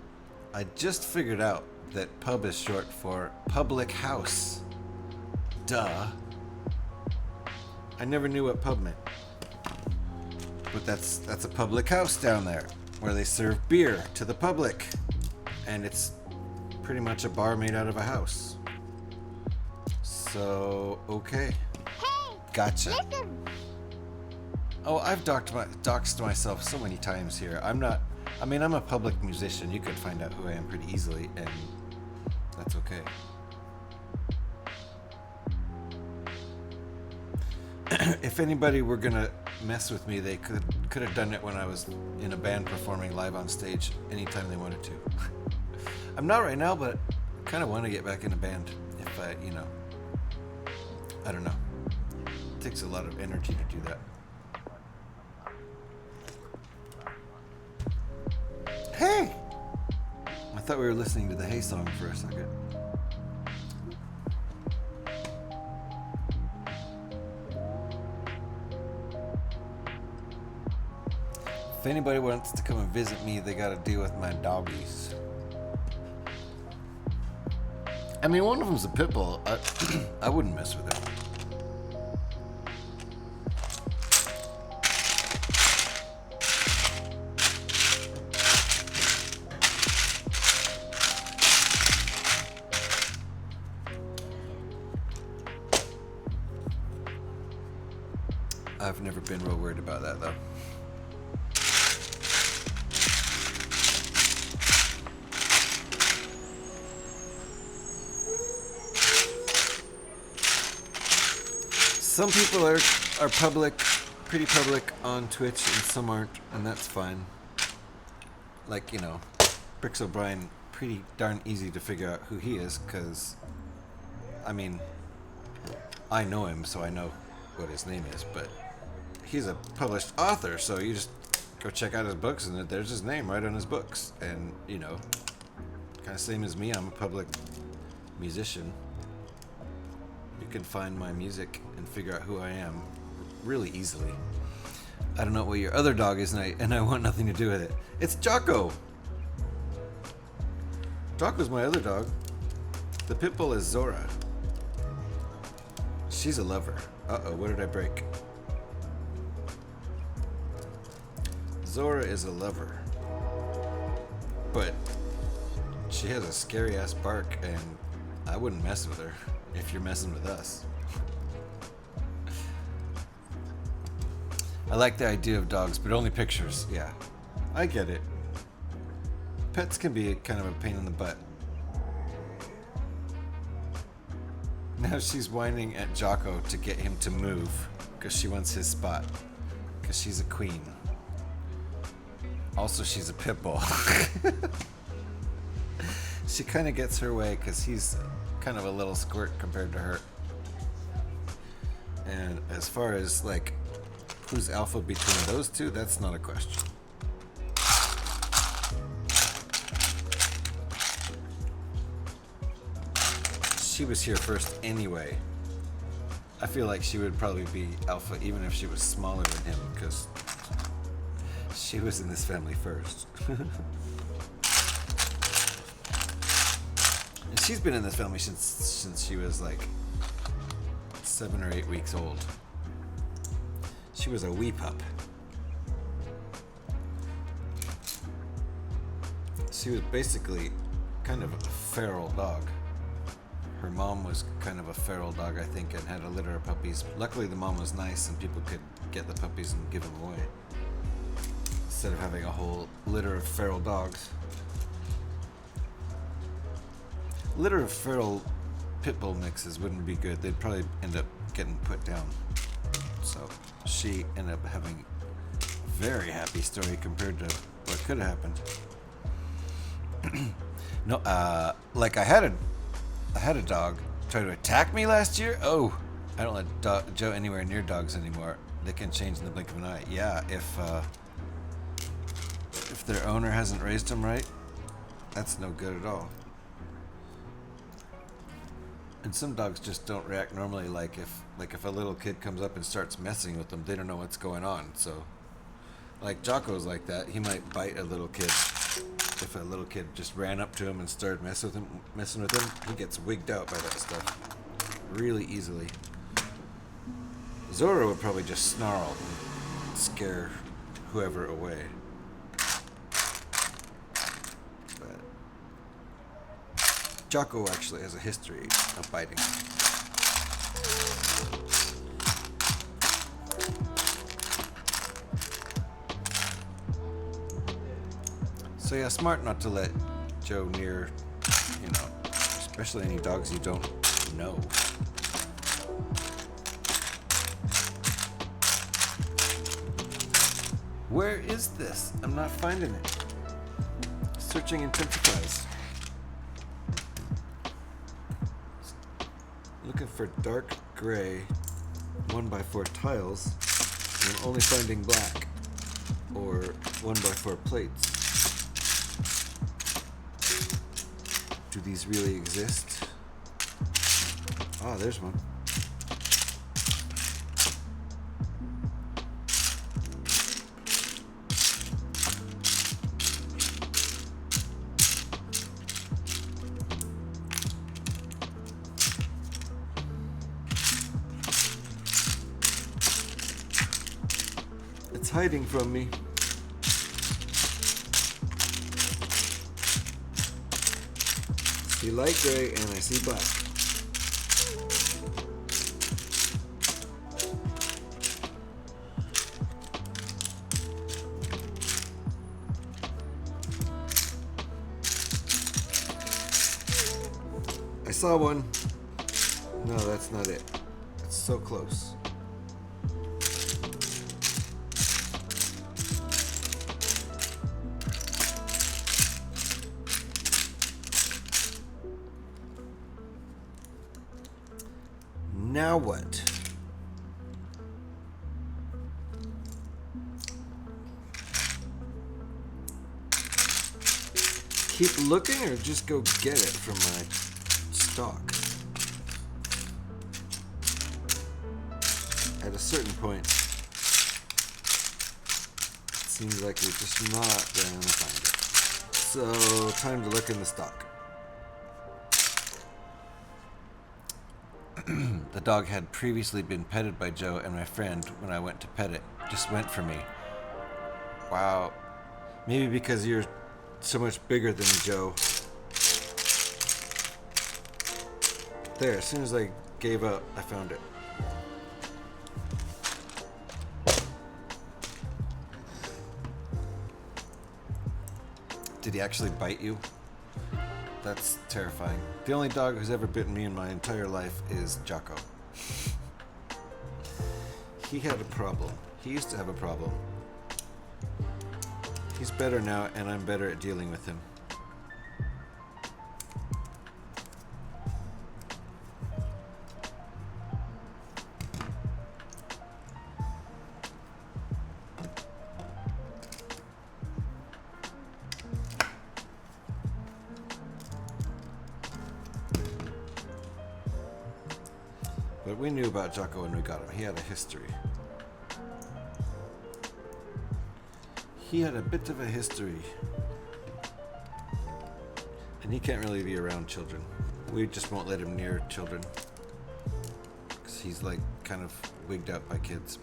I just figured out that pub is short for public house. Duh. I never knew what pub meant. But that's a public house down there where they serve beer to the public. And it's pretty much a bar made out of a house. So, okay. Hey! Gotcha. Listen! Oh, I've doxed myself so many times here. I'm a public musician. You could find out who I am pretty easily, and that's okay. If anybody were gonna mess with me, they could could have done it when I was in a band performing live on stage anytime they wanted to. I'm not right now, but I kind of want to get back in a band if I, I don't know. It takes a lot of energy to do that. Hey! I thought we were listening to the Hey song for a second. If anybody wants to come and visit me, they gotta deal with my doggies. I mean, one of them's a pit bull. I wouldn't mess with her. I've never been real worried about that, though. Some people are public, pretty public on Twitch, and some aren't, and that's fine. Like, Bricks O'Brien, pretty darn easy to figure out who he is, because, I mean, I know him, so I know what his name is, but he's a published author, so you just go check out his books, and there's his name right on his books. And, kind of same as me, I'm a public musician. You can find my music and figure out who I am really easily. I don't know what your other dog is, and I want nothing to do with it. It's Jocko! Jocko's my other dog. The pit bull is Zora. She's a lover. Uh-oh, what did I break? Zora is a lover. But she has a scary ass bark, and I wouldn't mess with her if you're messing with us. I like the idea of dogs, but only pictures. Yeah, I get it. Pets can be kind of a pain in the butt. Now she's whining at Jocko to get him to move because she wants his spot. Because she's a queen. Also, she's a pit bull. She kind of gets her way because he's kind of a little squirt compared to her. And as far as who's alpha between those two, that's not a question. She was here first anyway. I feel like she would probably be alpha even if she was smaller than him, because she was in this family first. And she's been in this family since she was 7 or 8 weeks old. She was a wee pup. She was basically kind of a feral dog. Her mom was kind of a feral dog, I think, and had a litter of puppies. Luckily, the mom was nice and people could get the puppies and give them away, instead of having a whole litter of feral dogs. Litter of feral pit bull mixes wouldn't be good. They'd probably end up getting put down. So she ended up having a very happy story compared to what could have happened. No, I had a dog try to attack me last year. Oh, I don't let Joe anywhere near dogs anymore. They can change in the blink of an eye. Yeah, if their owner hasn't raised them right, that's no good at all. And some dogs just don't react normally. If a little kid comes up and starts messing with them, they don't know what's going on. So, Jocko's like that. He might bite a little kid. If a little kid just ran up to him and started messing with him, he gets wigged out by that stuff really easily. Zora would probably just snarl and scare whoever away. But Jocko actually has a history of biting. So yeah, smart not to let Joe near, especially any dogs you don't know. Where is this? I'm not finding it. Searching intensifies. Looking for dark gray 1x4 tiles, and I'm only finding black or 1x4 plates. Do these really exist? Ah, there's one. It's hiding from me. See light gray and I see black. I saw one. No, that's not it. It's so close. Now what? Keep looking or just go get it from my stock? At a certain point, it seems like we're just not going to find it. So, time to look in the stock. The dog had previously been petted by Joe, and my friend, when I went to pet it, just went for me. Wow. Maybe because you're so much bigger than Joe. There, as soon as I gave up, I found it. Did he actually bite you? That's terrifying. The only dog who's ever bitten me in my entire life is Jocko. He had a problem. He used to have a problem. He's better now, and I'm better at dealing with him. But we knew about Jocko when we got him. He had a history. He had a bit of a history. And he can't really be around children. We just won't let him near children. Because he's like kind of wigged out by kids.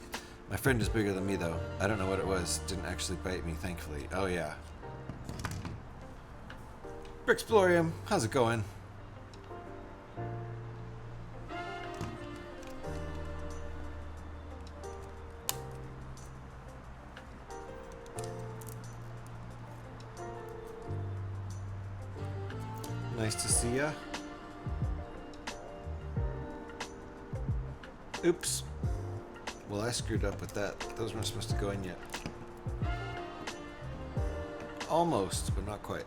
My friend is bigger than me though. I don't know what it was. Didn't actually bite me, thankfully. Oh yeah. Brixplorium, how's it going? Nice to see ya. Oops. Well, I screwed up with that. Those weren't supposed to go in yet. Almost, but not quite.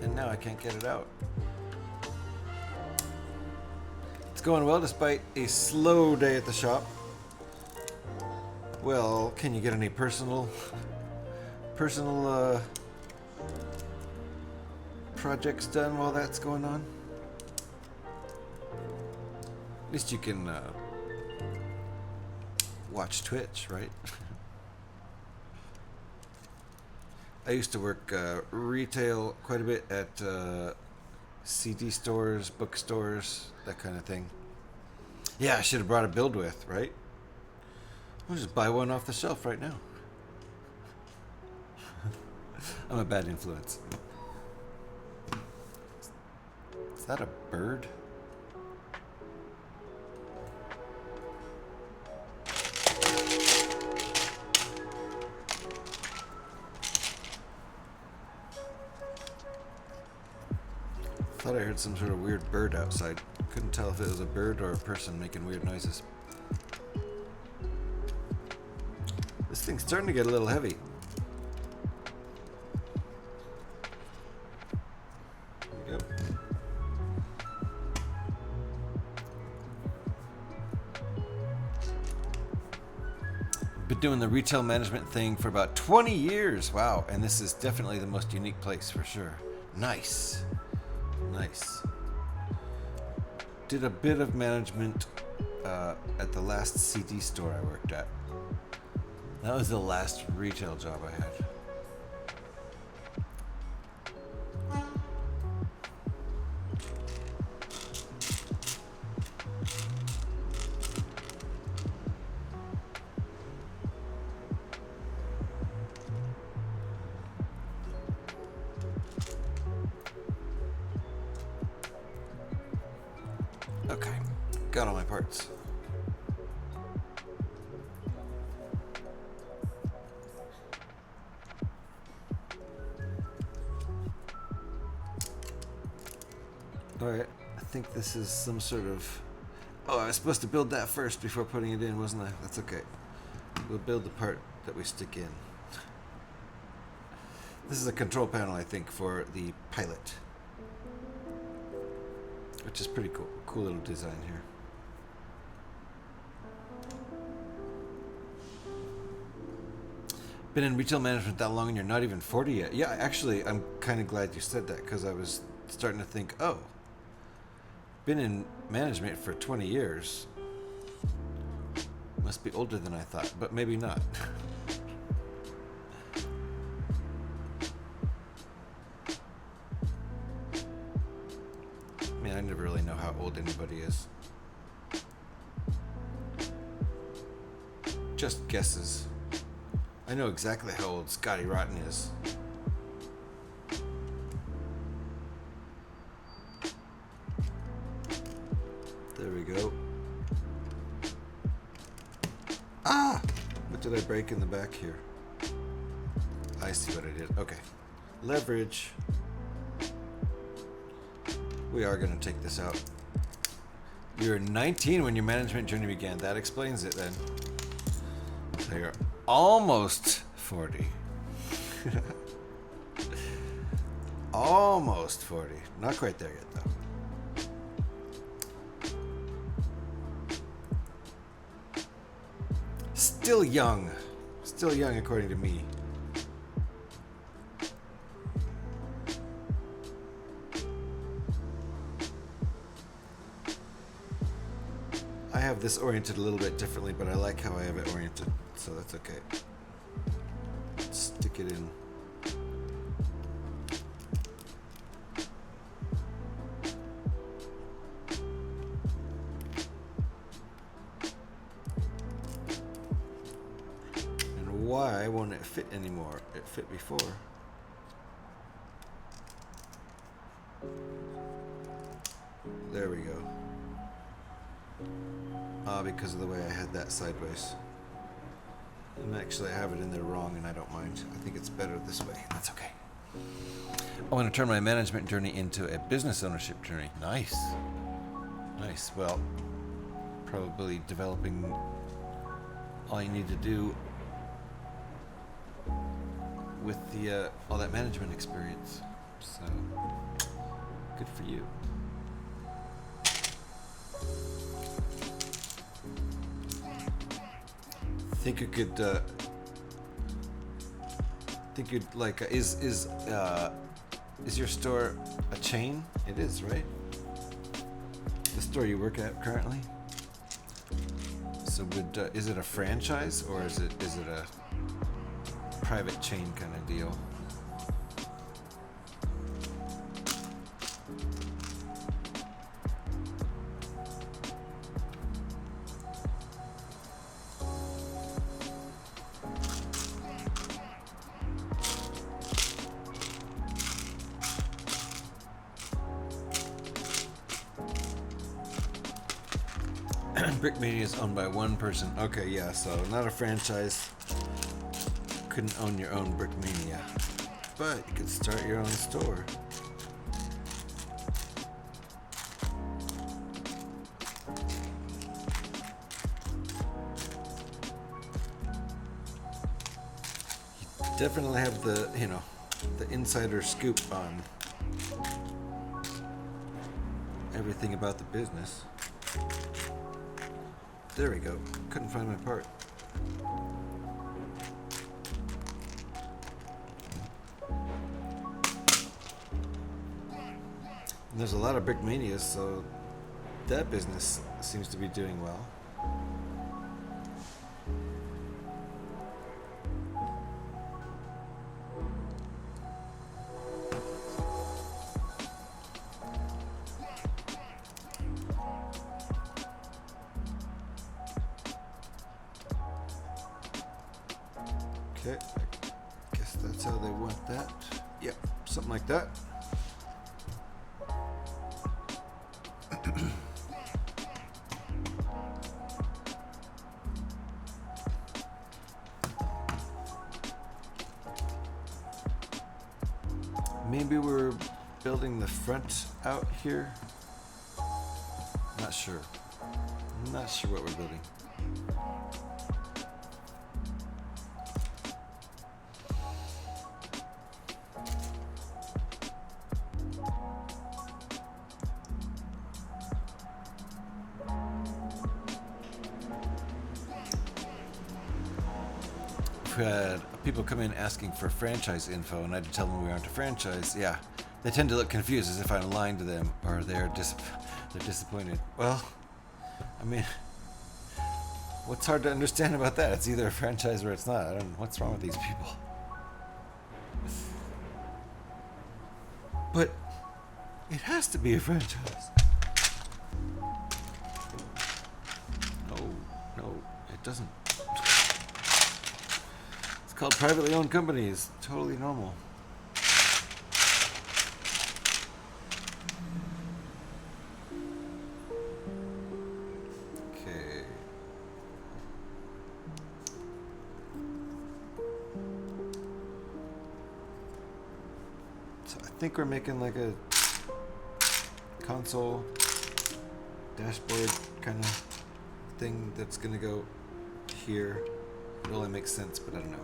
And now I can't get it out. It's going well despite a slow day at the shop. Well, can you get any personal projects done while that's going on? At least you can watch Twitch, right? I used to work retail quite a bit at CD stores, bookstores, that kind of thing. Yeah, I should have brought a build with, right? I'll just buy one off the shelf right now. I'm a bad influence. Is that a bird? Thought I heard some sort of weird bird outside. Couldn't tell if it was a bird or a person making weird noises. This thing's starting to get a little heavy. There we go. Been doing the retail management thing for about 20 years. Wow. And this is definitely the most unique place for sure. Nice. Nice. Did a bit of management at the last CD store I worked at. That was the last retail job I had. Okay, got all my parts. Alright, I think this is some sort of... Oh, I was supposed to build that first before putting it in, wasn't I? That's okay. We'll build the part that we stick in. This is a control panel, I think, for the pilot. Which is pretty cool. Cool little design here. Been in retail management that long and you're not even 40 yet. Yeah, actually, I'm kind of glad you said that because I was starting to think, oh, been in management for 20 years. Must be older than I thought, but maybe not. I never really know how old anybody is. Just guesses. I know exactly how old Scotty Rotten is. There we go. Ah! What did I break in the back here? I see what I did. Okay. Leverage. We are going to take this out. You were 19 when your management journey began. That explains it then. So you're almost 40. Almost 40. Not quite there yet, though. Still young. Still young, according to me. I have this oriented a little bit differently, but I like how I have it oriented, so that's okay. Stick it in. And why won't it fit anymore? It fit before. There we go. Because of the way I had that sideways. And actually I have it in there wrong and I don't mind. I think it's better this way. That's okay. I want to turn my management journey into a business ownership journey. Nice. Nice. Well, probably developing all you need to do with the all that management experience. So, good for you. Think you could think you'd like is your store a chain? It is, right? The store you work at currently? So would is it a franchise or is it a private chain kind of deal? Brickmania is owned by one person. Okay, yeah, so not a franchise. Couldn't own your own Brickmania. But you could start your own store. Definitely have the, the insider scoop on everything about the business. There we go. Couldn't find my part. And there's a lot of Brickmanias, so that business seems to be doing well. Okay, I guess that's how they want that. Yep, something like that. Maybe we're building the front out here. Not sure. I'm not sure what we're building. We've had people come in asking for franchise info, and I had to tell them we aren't a franchise. Yeah, they tend to look confused, as if I'm lying to them, or they're disappointed. Well, I mean, what's hard to understand about that? It's either a franchise or it's not. I don't know what's wrong with these people. But it has to be a franchise. No, it doesn't. It's called privately owned companies. Totally normal. Okay. So I think we're making like a console dashboard kind of thing that's gonna go here. It only makes sense, but I don't know.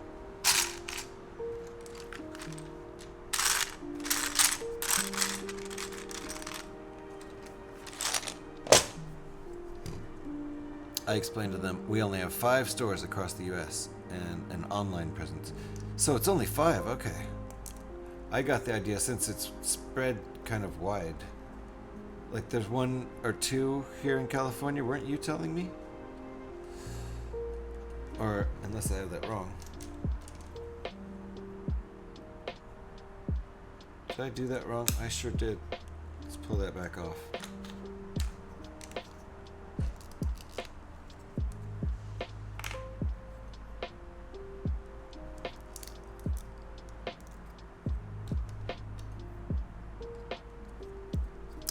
I explained to them we only have 5 stores across the US and an online presence. So it's only 5, okay. I got the idea since it's spread kind of wide. Like there's 1 or 2 here in California, weren't you telling me? Or, unless I have that wrong. Did I do that wrong? I sure did. Let's pull that back off.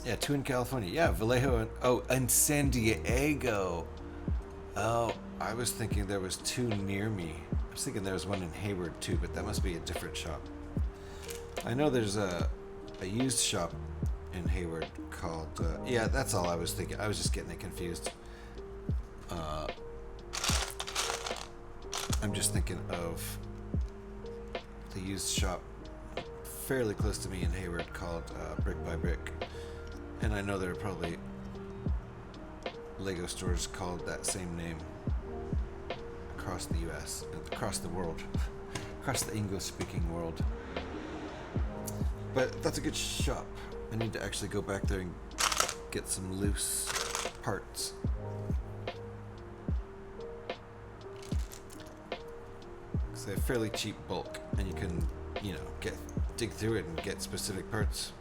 Yeah, 2 in California. Yeah, Vallejo and San Diego. Oh, I was thinking there was 2 near me. I was thinking there was 1 in Hayward too, but that must be a different shop. I know there's a used shop in Hayward called. Yeah, that's all I was thinking. I was just getting it confused. I'm just thinking of the used shop fairly close to me in Hayward called Brick by Brick. And I know there are probably Lego stores called that same name across the US, across the world, across the English-speaking world. But that's a good shop. I need to actually go back there and get some loose parts. Because they have fairly cheap bulk, and you can, dig through it and get specific parts.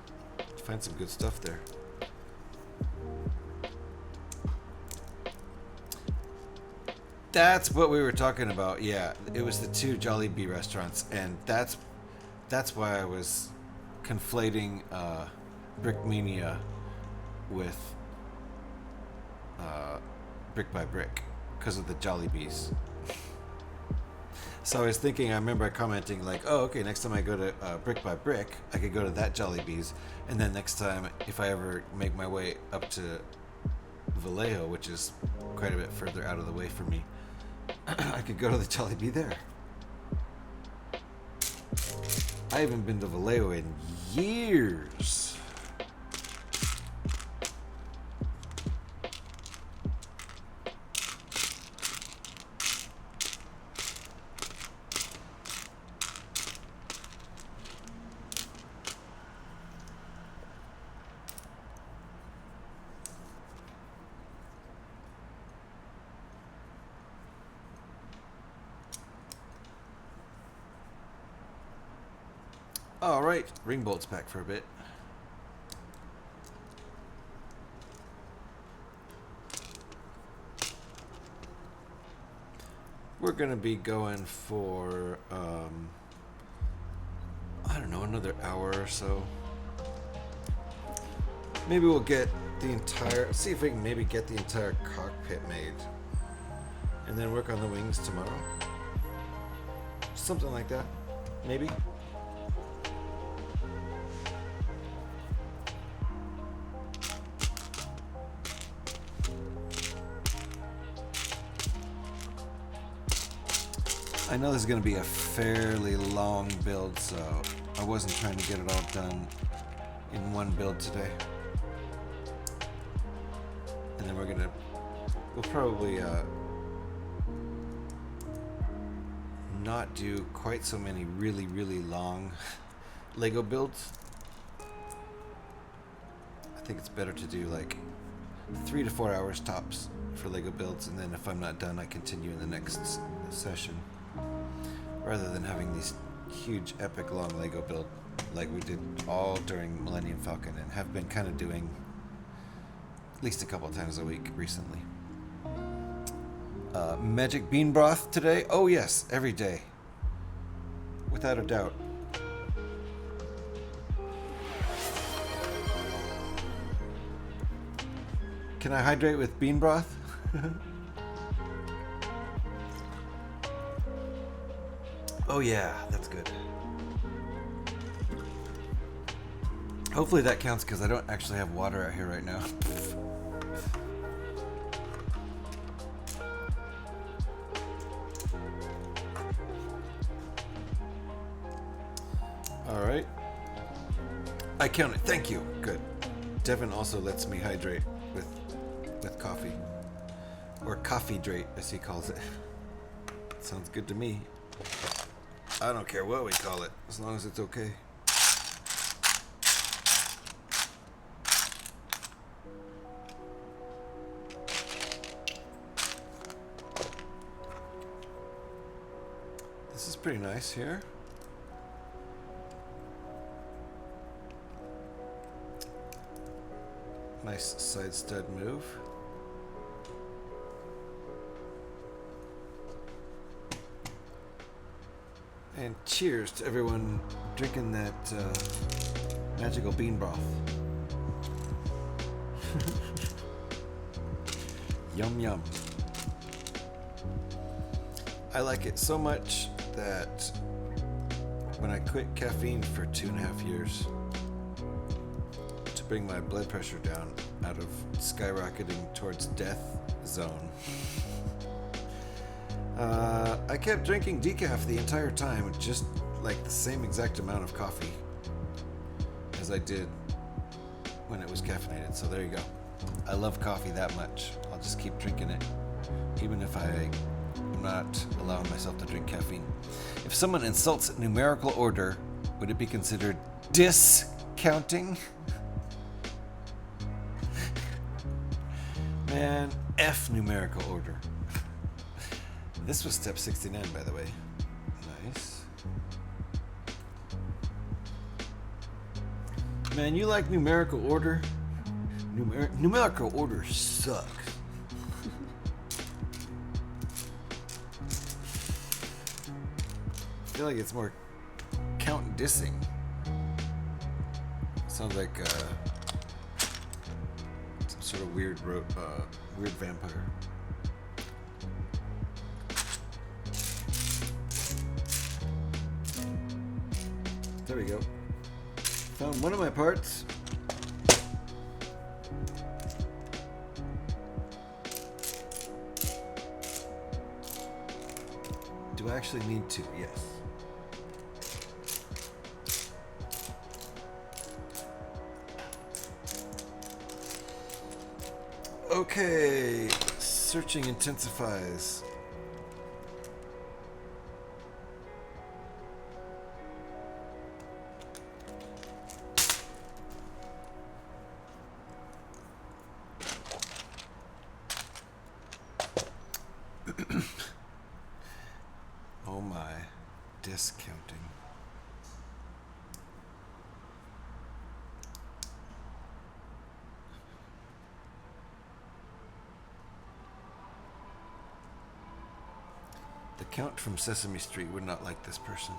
Find some good stuff there. That's what we were talking about. Yeah, it was the 2 Jollibee restaurants, and that's why I was conflating Brickmania with Brick by Brick because of the Jollibees. So I was thinking, I remember commenting like, oh, okay, next time I go to Brick by Brick, I could go to that Jollibees, and then next time, if I ever make my way up to Vallejo, which is quite a bit further out of the way for me, I could go to the Jollibee there. I haven't been to Vallejo in years. All right, Ringbolt's back for a bit. We're gonna be going for I don't know, another hour or so. Maybe we'll get the entire, see if we can maybe get the entire cockpit made, and then work on the wings tomorrow. Something like that, maybe. I know this is going to be a fairly long build, so I wasn't trying to get it all done in one build today. And then we'll probably not do quite so many really, really long Lego builds. I think it's better to do like 3 to 4 hours tops for Lego builds, and then if I'm not done, I continue in the next session. Rather than having these huge epic long Lego build like we did all during Millennium Falcon and have been kind of doing at least a couple times a week recently. Magic bean broth today? Oh yes, every day. Without a doubt. Can I hydrate with bean broth? Oh yeah, that's good. Hopefully that counts because I don't actually have water out here right now. All right. I counted. Thank you. Good. Devin also lets me hydrate with coffee, or coffee-drate as he calls it. Sounds good to me. I don't care what we call it, as long as it's okay. This is pretty nice here. Nice side stud move. And cheers to everyone drinking that magical bean broth. Yum yum. I like it so much that when I quit caffeine for 2.5 years to bring my blood pressure down out of skyrocketing towards death zone, I kept drinking decaf the entire time, just like the same exact amount of coffee as I did when it was caffeinated. So there you go. I love coffee that much. I'll just keep drinking it, even if I'm not allowing myself to drink caffeine. If someone insults numerical order, would it be considered discounting? Man, F numerical order. This was step 69, by the way. Nice. Man, you like numerical order? Numerical order sucks. I feel like it's more count dissing. Sounds like some sort of weird vampire. There we go. Found one of my parts. Do I actually need to? Yes. Okay, searching intensifies. Oh my, discounting. The Count from Sesame Street would not like this person.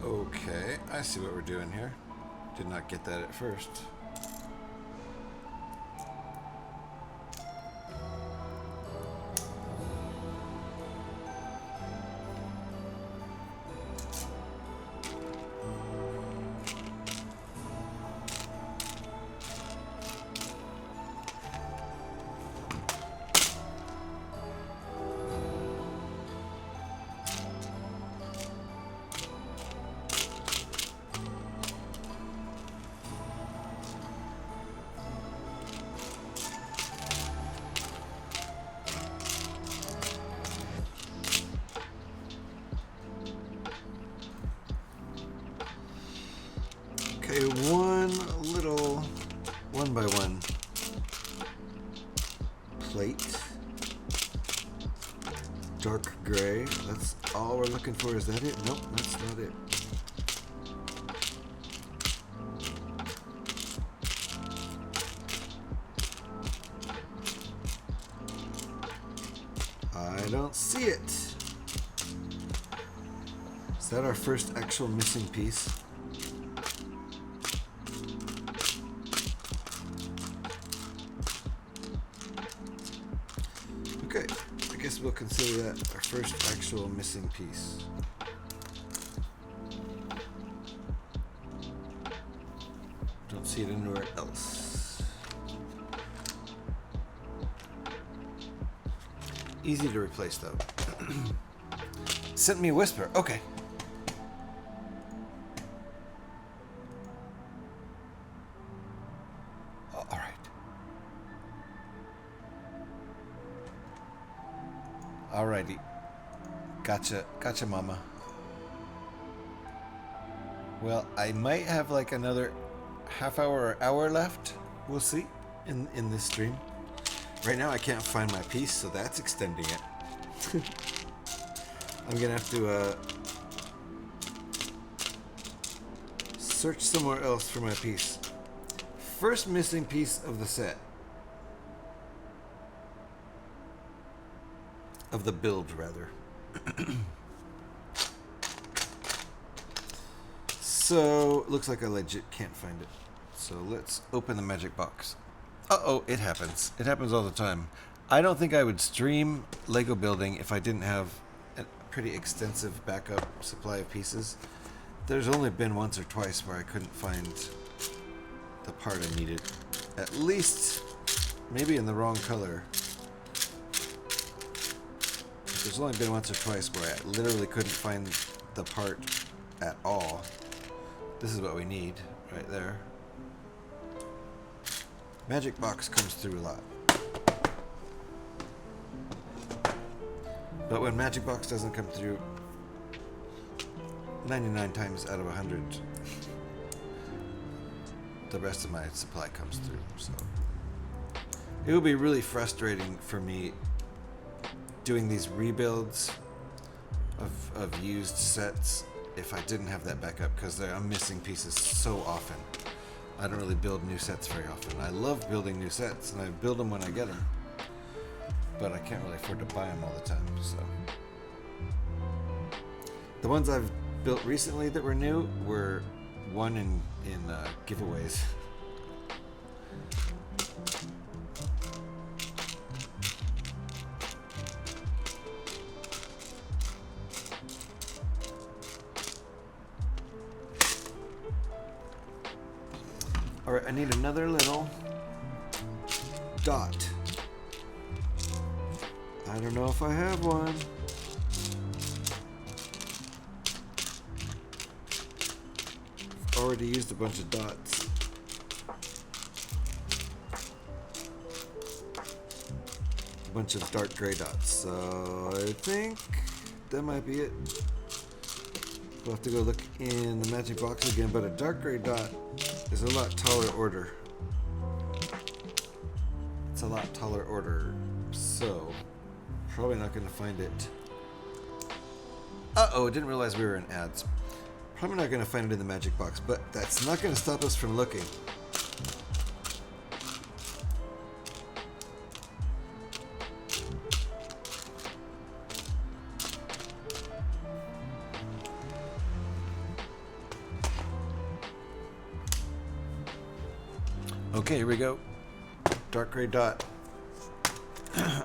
Okay, I see what we're doing here. Did not get that at first. Okay, one by one plate. Dark gray. That's all we're looking for. Is that it? Nope, that's not it. I don't see it. Is that our first actual missing piece? Okay, I guess we'll consider that our first actual missing piece. Don't see it anywhere else. Easy to replace though. Sent me a whisper. Okay. All right. Alrighty. Gotcha, mama. Well, I might have like another half hour or hour left. We'll see in this stream. Right now I can't find my piece, so that's extending it. I'm gonna have to search somewhere else for my piece. First missing piece of the set. Of the build, rather. So, looks like I legit can't find it. So let's open the magic box. Uh-oh, it happens. It happens all the time. I don't think I would stream Lego building if I didn't have a pretty extensive backup supply of pieces. There's only been once or twice where I couldn't find the part I needed. At least, maybe in the wrong color. There's only been once or twice where I literally couldn't find the part at all. This is what we need right there. Magic box comes through a lot. But when magic box doesn't come through 99 times out of 100, the rest of my supply comes through. So it would be really frustrating for me doing these rebuilds of used sets if I didn't have that backup, because I'm missing pieces so often. I don't really build new sets very often. I love building new sets, and I build them when I get them, but I can't really afford to buy them all the time. So the ones I've built recently that were new were won in giveaways. Alright, I need another little dot. I don't know if I have one. already used a bunch of dots. A bunch of dark gray dots. So I think that might be it. We'll have to go look in the magic box again, but a dark gray dot is a lot taller order. It's a lot taller order, so probably not going to find it. Uh-oh, didn't realize we were in ads. Probably not going to find it in the magic box, but that's not going to stop us from looking. Okay, here we go. Dark gray dot.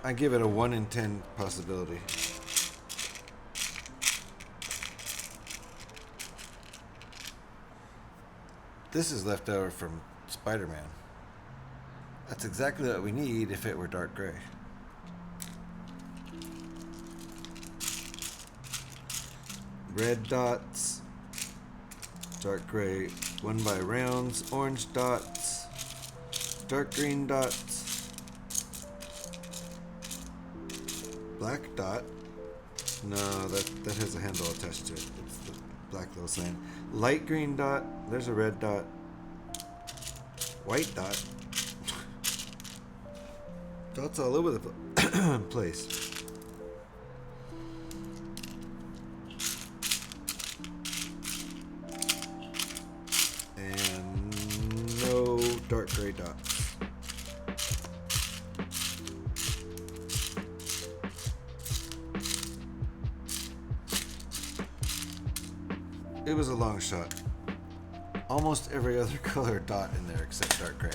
I give it a 1 in 10 possibility. This is left over from Spider-Man. That's exactly what we need if it were dark gray. Red dots, dark gray 1 by rounds, orange dots, dark green dots, black dot. No, that has a handle attached to it. It's the black little sign. Light green dot. There's a red dot. White dot. Dots all over the place. And no dark gray dots. It was a long shot. Almost every other color dot in there except dark gray.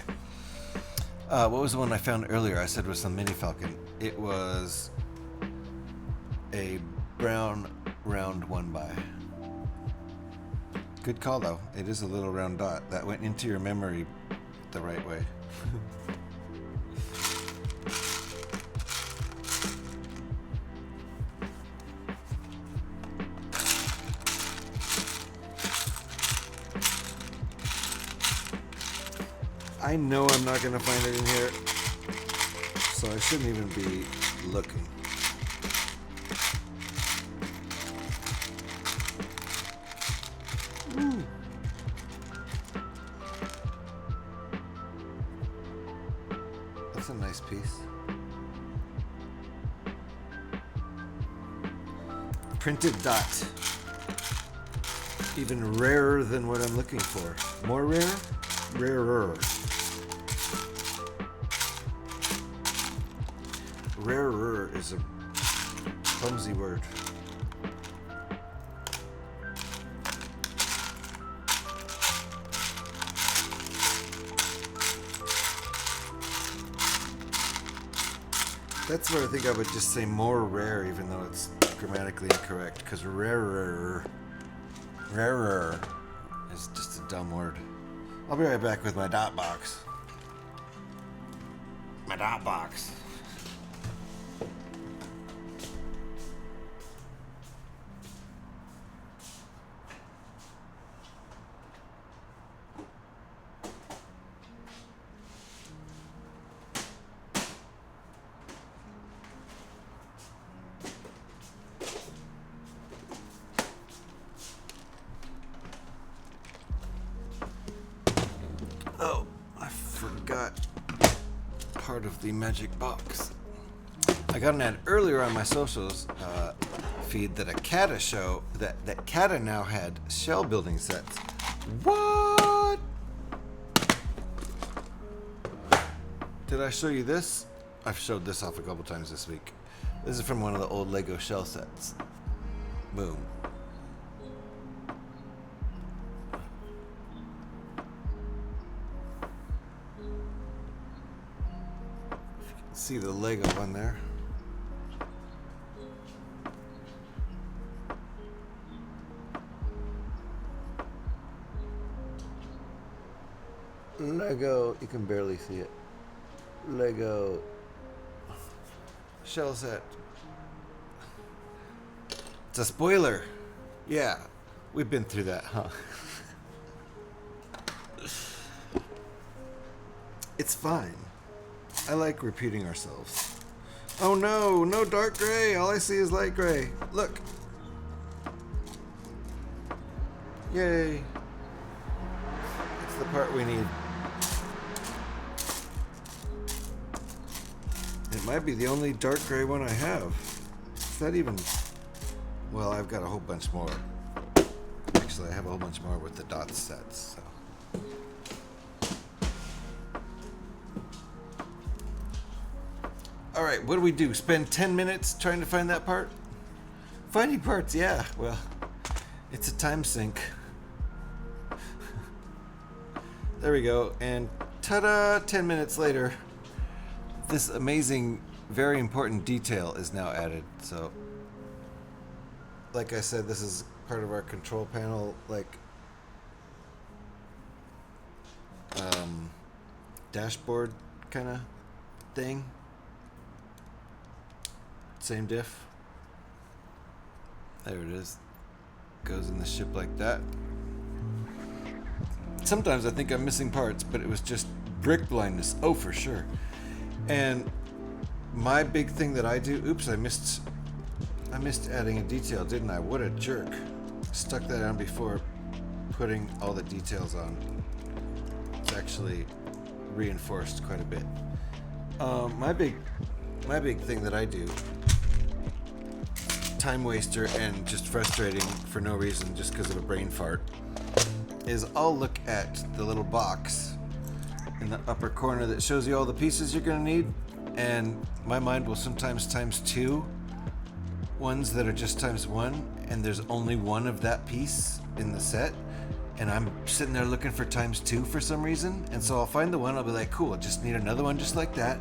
What was the one I found earlier? I said was the Mini Falcon. It was a brown round 1 by. Good call though. It is a little round dot. That went into your memory the right way. I know I'm not going to find it in here, so I shouldn't even be looking. Ooh. That's a nice piece. Printed dot. Even rarer than what I'm looking for. More rare? Rarer. Rarer is a clumsy word. That's where I think I would just say more rare, even though it's grammatically incorrect, because rarer is just a dumb word. I'll be right back with my dot box. My dot box. Oh, I forgot part of the magic box. I got an ad earlier on my socials feed that a Kata show that Kata now had shell building sets. What? Did I show you this? I've showed this off a couple times this week. This is from one of the old Lego shell sets. Boom. See the Lego one there. Lego, you can barely see it. Lego shell set. It's a spoiler. Yeah, we've been through that, huh? It's fine. I like repeating ourselves. Oh no, no dark gray. All I see is light gray. Look. Yay. It's the part we need. It might be the only dark gray one I have. Is that even... Well, I've got a whole bunch more. Actually, I have a whole bunch more with the dots sets, so... Alright, what do we do? Spend 10 minutes trying to find that part? Finding parts, yeah. Well, it's a time sink. There we go. And ta-da! 10 minutes later, this amazing, very important detail is now added. So, like I said, this is part of our control panel, like, dashboard kind of thing. Same diff. There it is. Goes in the ship like that. Sometimes I think I'm missing parts, but it was just brick blindness. Oh, for sure. And my big thing that I do... Oops, I missed adding a detail, didn't I? What a jerk. Stuck that on before putting all the details on. It's actually reinforced quite a bit. My big thing that I do, time waster and just frustrating for no reason, just because of a brain fart, is I'll look at the little box in the upper corner that shows you all the pieces you're going to need, and my mind will sometimes times two ones that are just times one, and there's only one of that piece in the set, and I'm sitting there looking for times two for some reason, and so I'll find the one, I'll be like, cool, I just need another one just like that.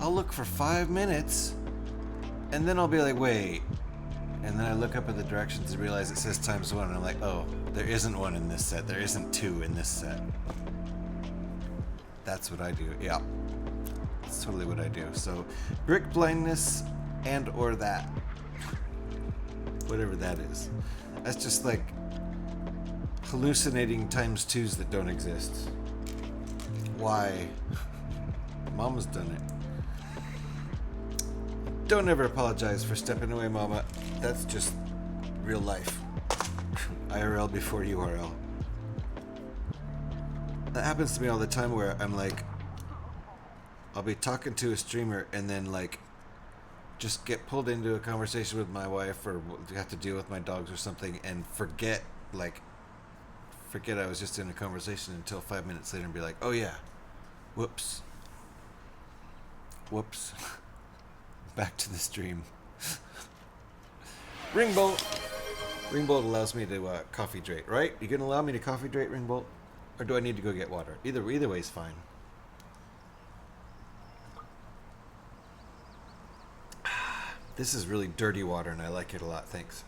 I'll look for 5 minutes, and then I'll be like, wait. And then I look up at the directions and realize it says times one, and I'm like, oh, there isn't one in this set. There isn't two in this set. That's what I do. Yeah. That's totally what I do. So, brick blindness and or that. Whatever that is. That's just like hallucinating times twos that don't exist. Why? Mama's done it. Don't ever apologize for stepping away, Mama. That's just real life. IRL before URL. That happens to me all the time where I'm like, I'll be talking to a streamer and then like just get pulled into a conversation with my wife or have to deal with my dogs or something and forget I was just in a conversation until 5 minutes later and be like, oh yeah, whoops. Back to the stream. Ringbolt. Ringbolt allows me to coffee drate, right? You gonna allow me to coffee drate, Ringbolt? Or do I need to go get water? Either way is fine. This is really dirty water and I like it a lot, thanks.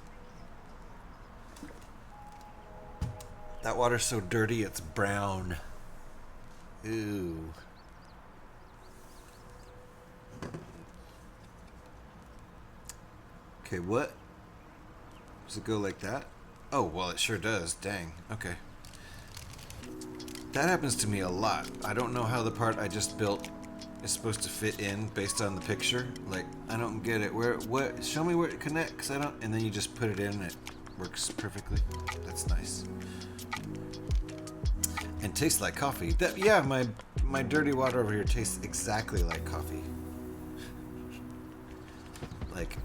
That water's so dirty it's brown. Ooh. Okay, what? Does it go like that? Oh, well, it sure does. Dang. Okay. That happens to me a lot. I don't know how the part I just built is supposed to fit in based on the picture. Like, I don't get it. What? Show me where it connects. I don't. And then you just put it in and it works perfectly. That's nice. And tastes like coffee. Yeah, my dirty water over here tastes exactly like coffee. Like,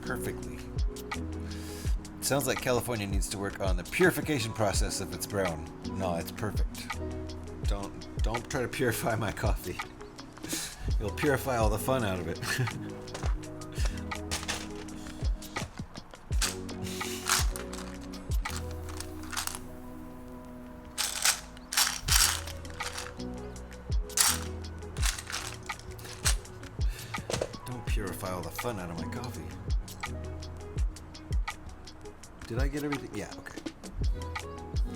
perfectly. Sounds like California needs to work on the purification process if it's brown. No, it's perfect. Don't try to purify my coffee. You'll purify all the fun out of it. Don't purify all the fun out of my coffee. Did I get everything? Yeah, okay.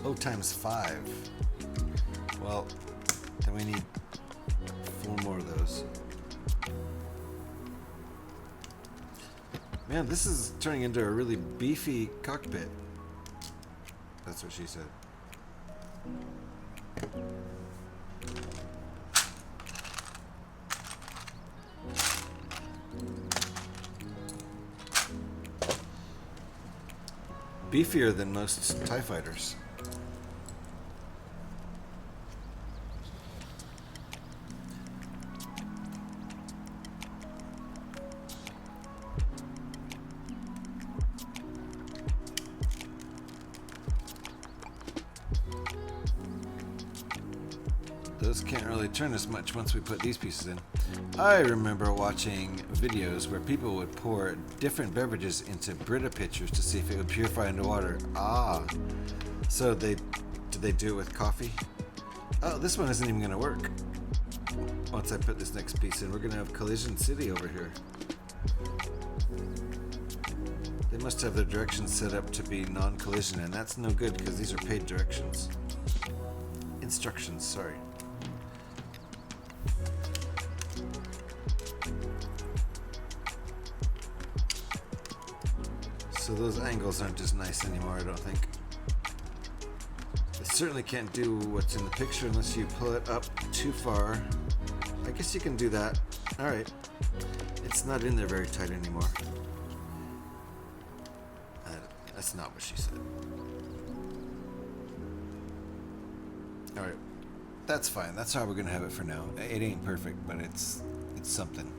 Oh, times 5. Well, then we need 4 more of those. Man, this is turning into a really beefy cockpit. That's what she said. beefier than most TIE fighters. Those can't really turn as much once we put these pieces in. I remember watching videos where people would pour different beverages into Brita pitchers to see if it would purify into water. Ah, so did they do it with coffee? Oh, this one isn't even going to work. Once I put this next piece in, we're going to have Collision City over here. They must have their directions set up to be non-collision, and that's no good because these are paid directions. Instructions, sorry. So those angles aren't as nice anymore, I don't think. It certainly can't do what's in the picture unless you pull it up too far. I guess you can do that. Alright. It's not in there very tight anymore. That's not what she said. Alright. That's fine. That's how we're going to have it for now. It ain't perfect, but it's something.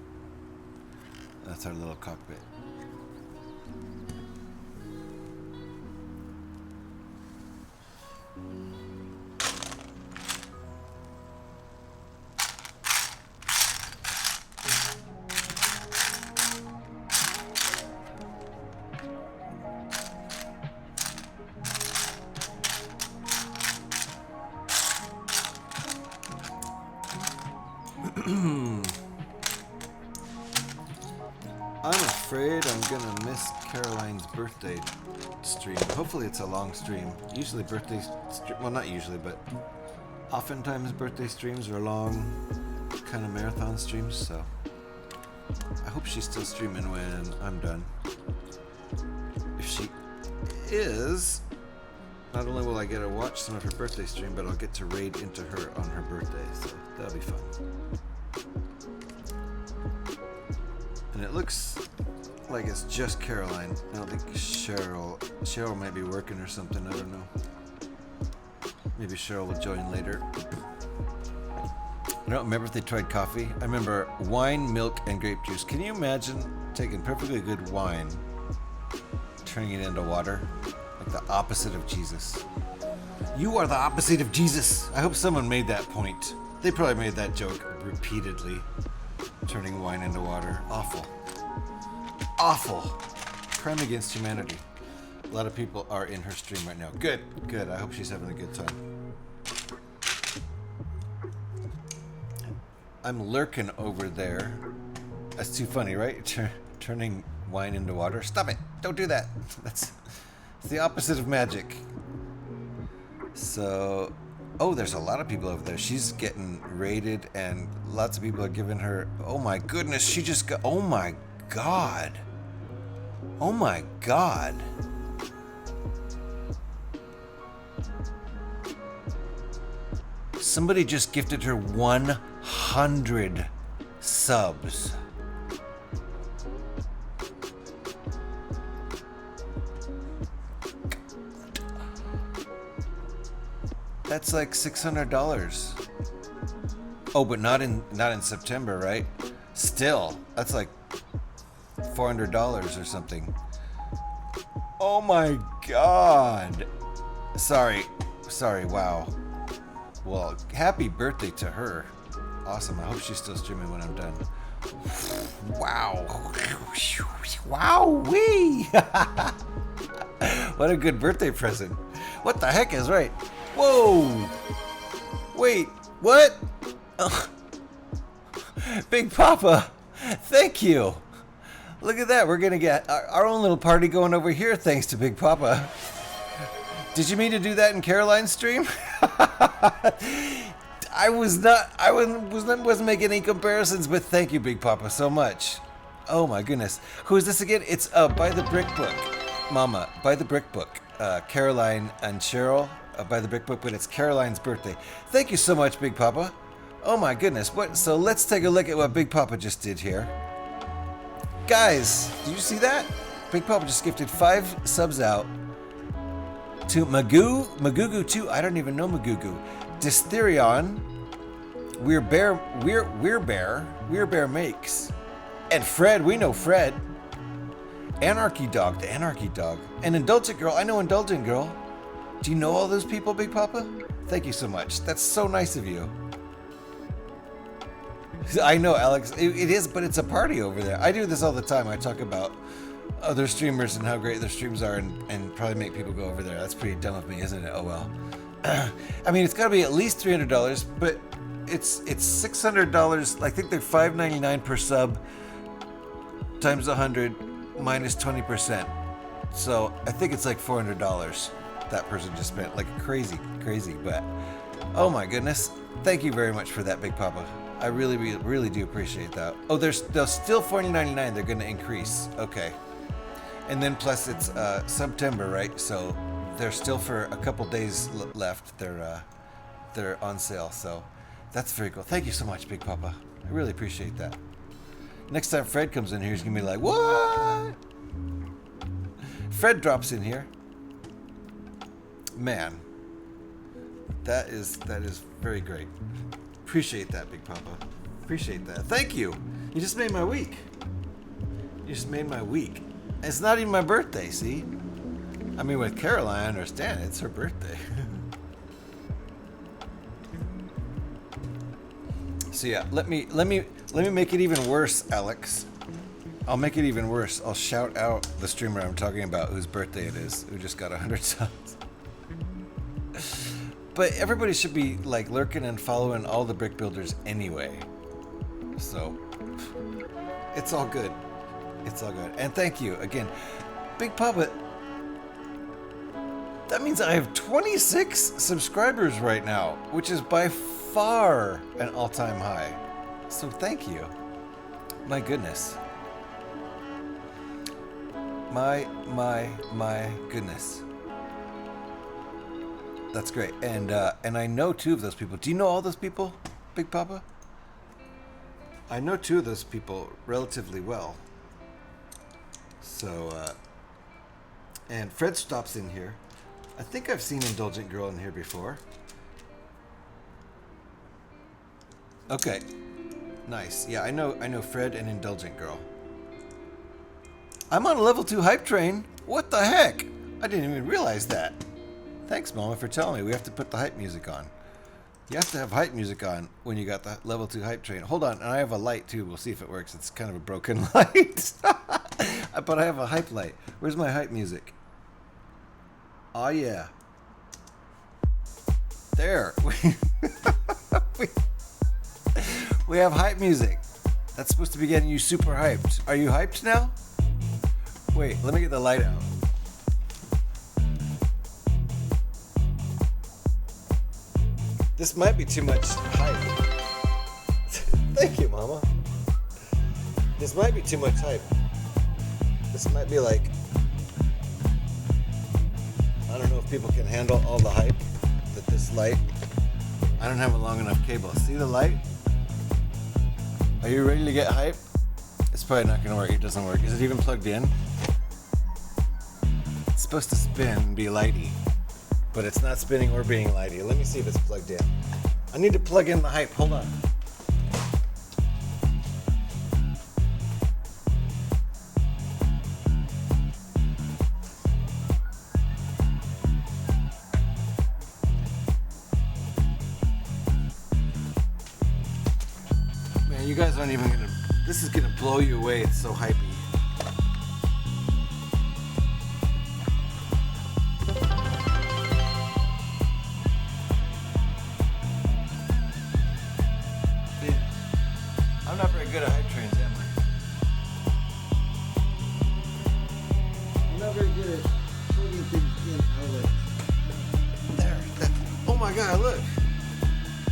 That's our little cockpit. I'm afraid I'm gonna miss Caroline's birthday stream. Hopefully it's a long stream. Usually well, not usually, but oftentimes birthday streams are long kind of marathon streams, so I hope she's still streaming when I'm done. If she is, not only will I get to watch some of her birthday stream, but I'll get to raid into her on her birthday, so that'll be fun. And it looks like it's just Caroline. I don't think Cheryl might be working or something, I don't know. Maybe Cheryl will join later. I don't remember if they tried coffee. I remember wine, milk, and grape juice. Can you imagine taking perfectly good wine, turning it into water? Like the opposite of Jesus. You are the opposite of Jesus. I hope someone made that point. They probably made that joke repeatedly. Turning wine into water. Awful. Awful. Crime against humanity. A lot of people are in her stream right now. Good, good. I hope she's having a good time. I'm lurking over there. That's too funny, right? Turning wine into water. Stop it. Don't do that. It's the opposite of magic. So, oh, there's a lot of people over there. She's getting raided and lots of people are giving her, oh my goodness, she just got, oh my God. Oh my God. Somebody just gifted her 100 subs. That's like $600. Oh, but not in September, right? Still, that's like $400 or something. Oh my God. Sorry, wow. Well, happy birthday to her. Awesome. I hope she's still streaming when I'm done. Wow. Wow-wee. What a good birthday present. What the heck is right? Whoa. Wait, what? Big Papa, thank you. Look at that. We're going to get our own little party going over here thanks to Big Papa. Did you mean to do that in Caroline's stream? I wasn't making any comparisons, but thank you, Big Papa, so much. Oh my goodness. Who is this again? It's By the Brick Book. Mama, By the Brick Book. Caroline and Cheryl, By the Brick Book, but it's Caroline's birthday. Thank you so much, Big Papa. Oh my goodness. So let's take a look at what Big Papa just did here. Guys, did you see that? Big Papa just gifted 5 subs out. 2, Magugu 2, I don't even know Magugu. Dystherion, We're Bear Makes. And Fred, we know Fred. Anarchy Dog, the Anarchy Dog. And Indulgent Girl, I know Indulgent Girl. Do you know all those people, Big Papa? Thank you so much. That's so nice of you. I know, Alex. It is, but it's a party over there. I do this all the time. I talk about other streamers and how great their streams are and probably make people go over there. That's pretty dumb of me, isn't it? Oh, well. I mean, it's got to be at least $300, but it's $600. I think they're $5.99 per sub times 100 minus 20%. So I think it's like $400 that person just spent. Like crazy. But oh my goodness. Thank you very much for that, Big Papa. I really do appreciate that. Oh, they're still $40.99. They're going to increase. Okay. And then plus it's September, right? So they're still for a couple days left. They're on sale. So that's very cool. Thank you so much, Big Papa. I really appreciate that. Next time Fred comes in here, he's going to be like, what? Fred drops in here. Man, that is very great. Appreciate that, Big Papa. Appreciate that. Thank you. You just made my week. It's not even my birthday, see? I mean, with Caroline, I understand it's her birthday. So yeah, let me make it even worse, Alex. I'll make it even worse. I'll shout out the streamer I'm talking about whose birthday it is, who just got 100 subs. But everybody should be like lurking and following all the brick builders anyway. So it's all good. And thank you again, Big Papa. That means I have 26 subscribers right now, which is by far an all-time high. So thank you. My goodness. My goodness. That's great. And I know 2 of those people. Do you know all those people, Big Papa? I know 2 of those people relatively well. So, and Fred stops in here. I think I've seen Indulgent Girl in here before. Okay. Nice. Yeah, I know Fred and Indulgent Girl. I'm on a level 2 hype train. What the heck? I didn't even realize that. Thanks, Mama, for telling me we have to put the hype music on. You have to have hype music on when you got the level 2 hype train. Hold on, and I have a light too. We'll see if it works. It's kind of a broken light. But I have a hype light. Where's my hype music? Oh, yeah. There. We have hype music. That's supposed to be getting you super hyped. Are you hyped now? Wait, let me get the light out. This might be too much hype. Thank you, Mama. This might be too much hype. This might be like, I don't know if people can handle all the hype that this light. I don't have a long enough cable. See the light? Are you ready to get hype? It's probably not going to work. It doesn't work. Is it even plugged in? It's supposed to spin and be lighty, but it's not spinning or being lighty. Let me see if it's plugged in. I need to plug in the hype. Hold on. Man, you guys aren't even gonna. This is gonna blow you away. It's so hypey. I'm not very good at hype trains, am I? I'm not very good at plugging things in outlets. There. Oh my god, look.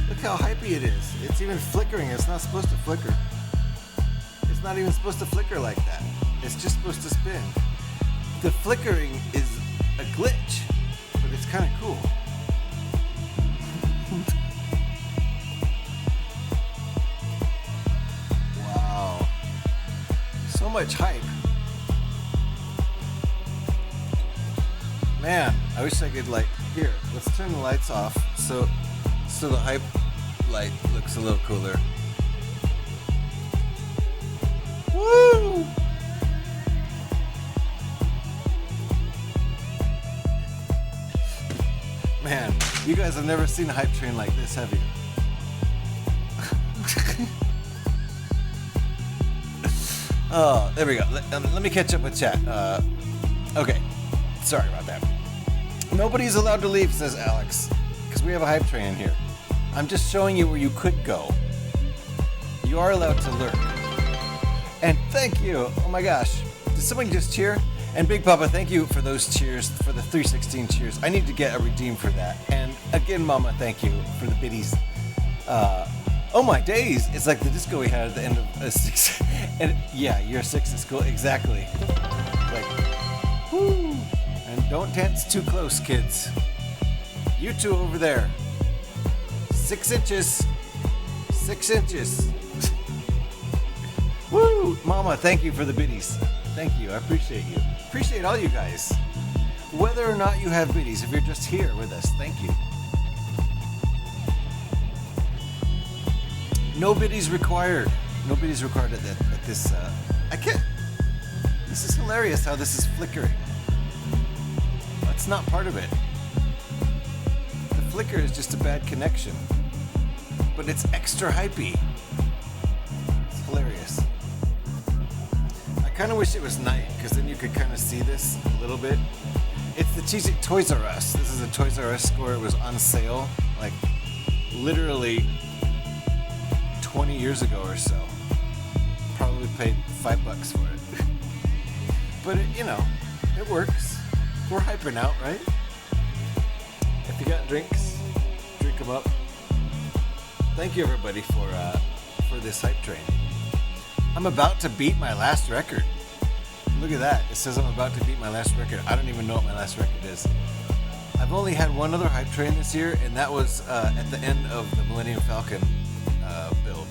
Look how hypey it is. It's even flickering. It's not supposed to flicker. It's not even supposed to flicker like that. It's just supposed to spin. The flickering is a glitch, but it's kind of cool. Wow. So much hype. Man, I wish I could like here. Let's turn the lights off so the hype light looks a little cooler. Woo! Man, you guys have never seen a hype train like this, have you? Oh, there we go. Let me catch up with chat. Okay. Sorry about that. Nobody's allowed to leave, says Alex, because we have a hype train in here. I'm just showing you where you could go. You are allowed to lurk. And thank you. Oh my gosh. Did someone just cheer? And Big Papa, thank you for those cheers, for the 316 cheers. I need to get a redeem for that. And again, Mama, thank you for the biddies. Oh my days. It's like the disco we had at the end of 6. And yeah, year 6 is cool. Exactly. Like, whoo. And don't dance too close, kids. You two over there. 6 inches. 6 inches. Woo! Mama, thank you for the biddies. Thank you. I appreciate you. Appreciate all you guys. Whether or not you have biddies, if you're just here with us, thank you. No biddies required. No biddies required at this. I can't. This is hilarious how this is flickering. That's not part of it. The flicker is just a bad connection. But it's extra hypey. It's hilarious. I kind of wish it was night, because then you could kind of see this a little bit. It's the cheesy Toys R Us. This is a Toys R Us score. It was on sale, like, literally 20 years ago or so. Probably paid $5 for it. But it, you know, it works. We're hyping out, right? If you got drinks, drink them up. Thank you everybody for this hype train. I'm about to beat my last record. Look at that. It says I'm about to beat my last record. I don't even know what my last record is. I've only had one other hype train this year, and that was at the end of the Millennium Falcon build.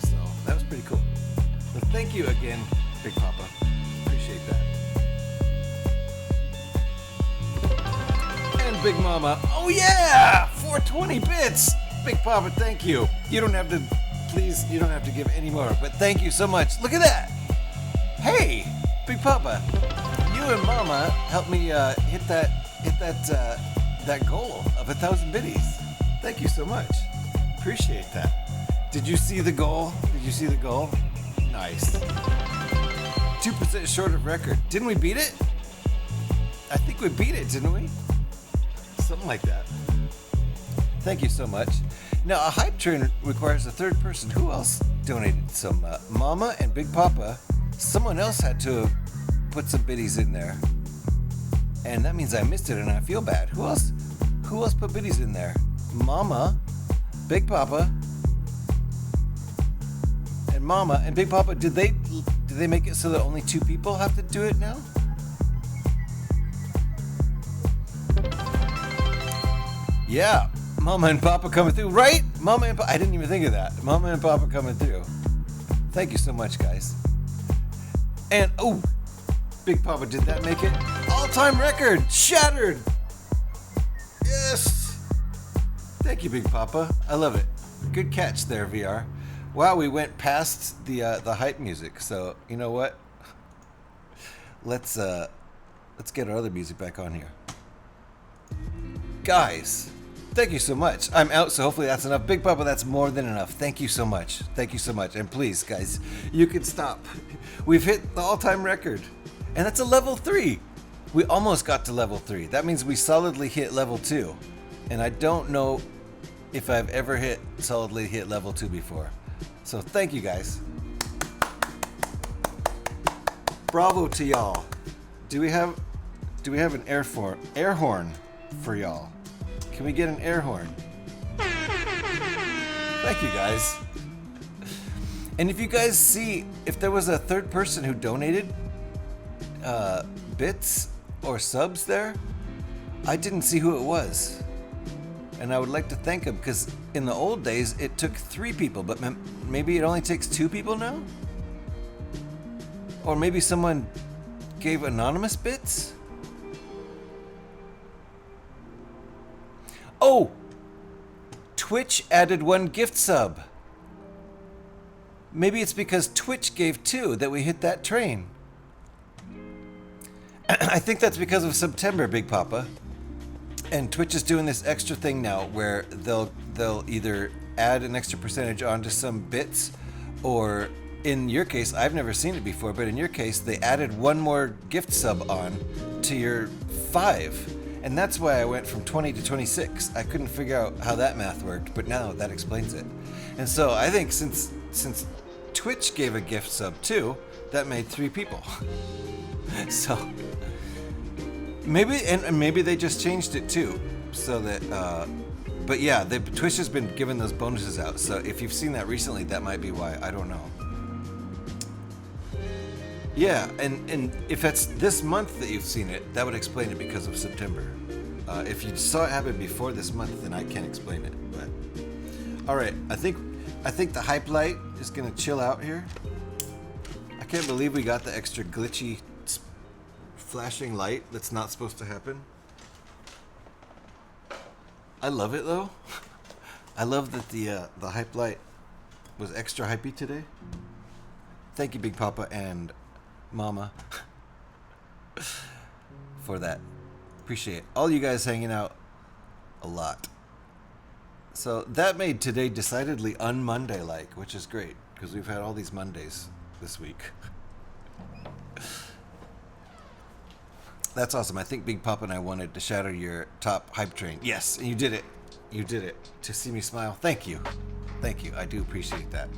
So that was pretty cool. But thank you again, Big Papa. Appreciate that. And Big Mama. Oh yeah! 420 bits! Big Papa, thank you. You don't have to, please, you don't have to give any more, but thank you so much. Look at that! Hey, Big Papa, you and Mama helped me hit that goal of 1,000 biddies. Thank you so much. Appreciate that. Did you see the goal? Did you see the goal? Nice. 2% short of record. Didn't we beat it? I think we beat it, didn't we? Something like that. Thank you so much. Now, a hype train requires a third person. Who else donated some? Mama and Big Papa. Someone else had to put some biddies in there. And that means I missed it and I feel bad. Who else put biddies in there? Mama, Big Papa, and Mama and Big Papa. Did they make it so that only 2 people have to do it now? Yeah. Mama and Papa coming through, right? Mama and Papa, I didn't even think of that. Mama and Papa coming through. Thank you so much, guys. And, oh, Big Papa, did that make it? All-time record, shattered. Yes. Thank you, Big Papa. I love it. Good catch there, VR. Wow, we went past the hype music. So, you know what? Let's get our other music back on here. Guys, thank you so much. I'm out, so hopefully that's enough. Big Papa, that's more than enough. Thank you so much. Thank you so much. And please, guys, you can stop. We've hit the all-time record. And that's a level 3. We almost got to level 3. That means we solidly hit level 2. And I don't know if I've ever solidly hit level 2 before. So thank you, guys. Bravo to y'all. Do we have an air horn for y'all? Can we get an air horn? Thank you, guys. And if you guys see, if there was a third person who donated bits or subs there, I didn't see who it was. And I would like to thank him, because in the old days, it took 3 people, but maybe it only takes 2 people now? Or maybe someone gave anonymous bits? Oh! Twitch added 1 gift sub. Maybe it's because Twitch gave 2 that we hit that train. I think that's because of September, Big Papa. And Twitch is doing this extra thing now where they'll either add an extra percentage onto some bits, or in your case, I've never seen it before, but in your case, they added 1 more gift sub on to your 5. And that's why I went from 20 to 26. I couldn't figure out how that math worked, but now that explains it. And so I think since Twitch gave a gift sub too, that made 3 people. So maybe they just changed it too, so that. But yeah, Twitch has been giving those bonuses out. So if you've seen that recently, that might be why. I don't know. Yeah, and if that's this month that you've seen it, that would explain it because of September. If you saw it happen before this month, then I can't explain it. But all right, I think the hype light is gonna chill out here. I can't believe we got the extra glitchy flashing light that's not supposed to happen. I love it though. I love that the hype light was extra hypey today. Thank you, Big Papa and Mama, for that. Appreciate all you guys hanging out a lot. So that made today decidedly un-Monday-like, which is great because we've had all these Mondays this week. That's awesome. I think Big Papa and I wanted to shatter your top hype train. Yes, and you did it. You did it. To see me smile. Thank you. Thank you. I do appreciate that.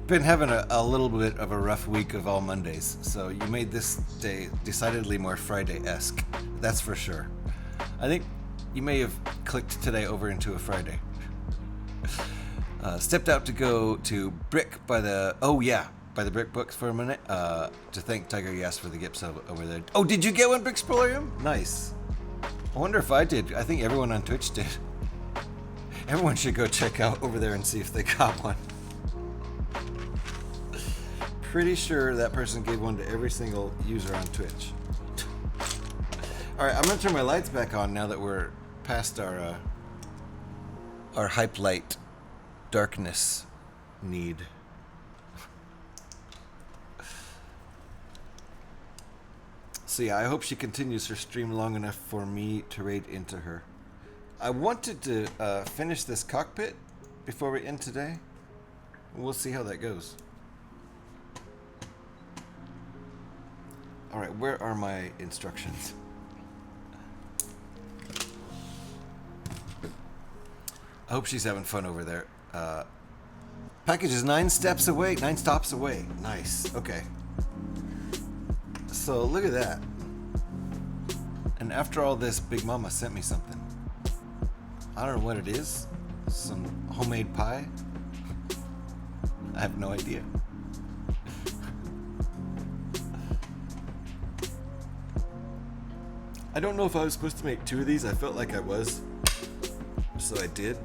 Been having a little bit of a rough week of all Mondays, so you made this day decidedly more Friday-esque. That's for sure. I think you may have clicked today over into a Friday. Stepped out to go to Brick by the Brick Books for a minute to thank Tiger Yes for the gifts over there. Oh, did you get one, Brick Spolium? Nice. I wonder if I did. I think everyone on Twitch did. Everyone should go check out over there and see if they got one. Pretty sure that person gave one to every single user on Twitch. Alright, I'm gonna turn my lights back on now that we're past our hype light darkness need. So yeah, I hope she continues her stream long enough for me to raid into her. I wanted to finish this cockpit before we end today. We'll see how that goes. Alright, where are my instructions? I hope she's having fun over there. Package is 9 stops away. Nice. Okay. So look at that. And after all this, Big Mama sent me something. I don't know what it is. Some homemade pie? I have no idea. I don't know if I was supposed to make 2 of these. I felt like I was. So I did.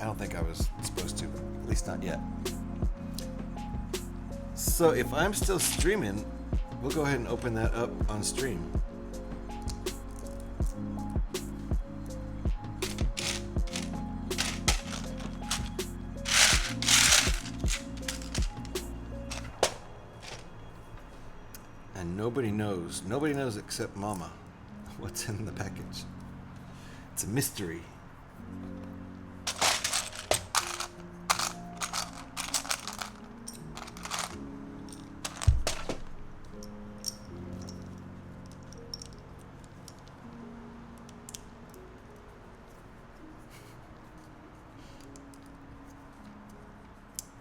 I don't think I was supposed to. At least not yet. So if I'm still streaming, we'll go ahead and open that up on stream. And nobody knows except Mama what's in the package. It's a mystery.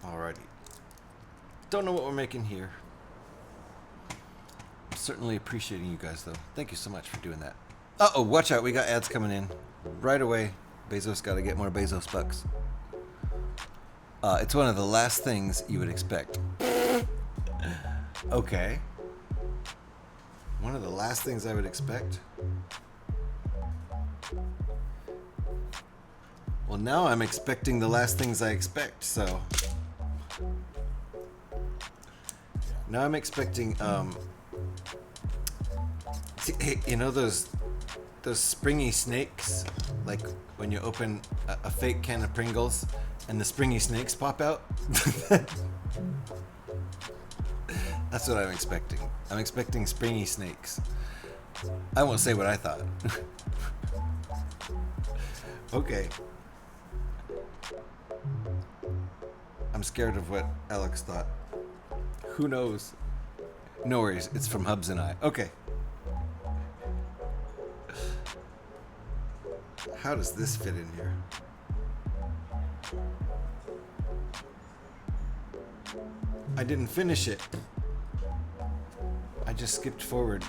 Alrighty. Don't know what we're making here. Certainly appreciating you guys though. Thank you so much for doing that. Uh-oh, watch out, we got ads coming in. Right away. Bezos gotta get more Bezos bucks. It's one of the last things you would expect. Okay. One of the last things I would expect? Well, now I'm expecting the last things I expect, so. Now I'm expecting, you know those those springy snakes, like when you open a fake can of Pringles and the springy snakes pop out. That's what I'm expecting. I'm expecting springy snakes. I won't say what I thought. Okay. I'm scared of what Alex thought. Who knows? No worries, it's from Hubs and I. Okay. How does this fit in here? I didn't finish it. I just skipped forward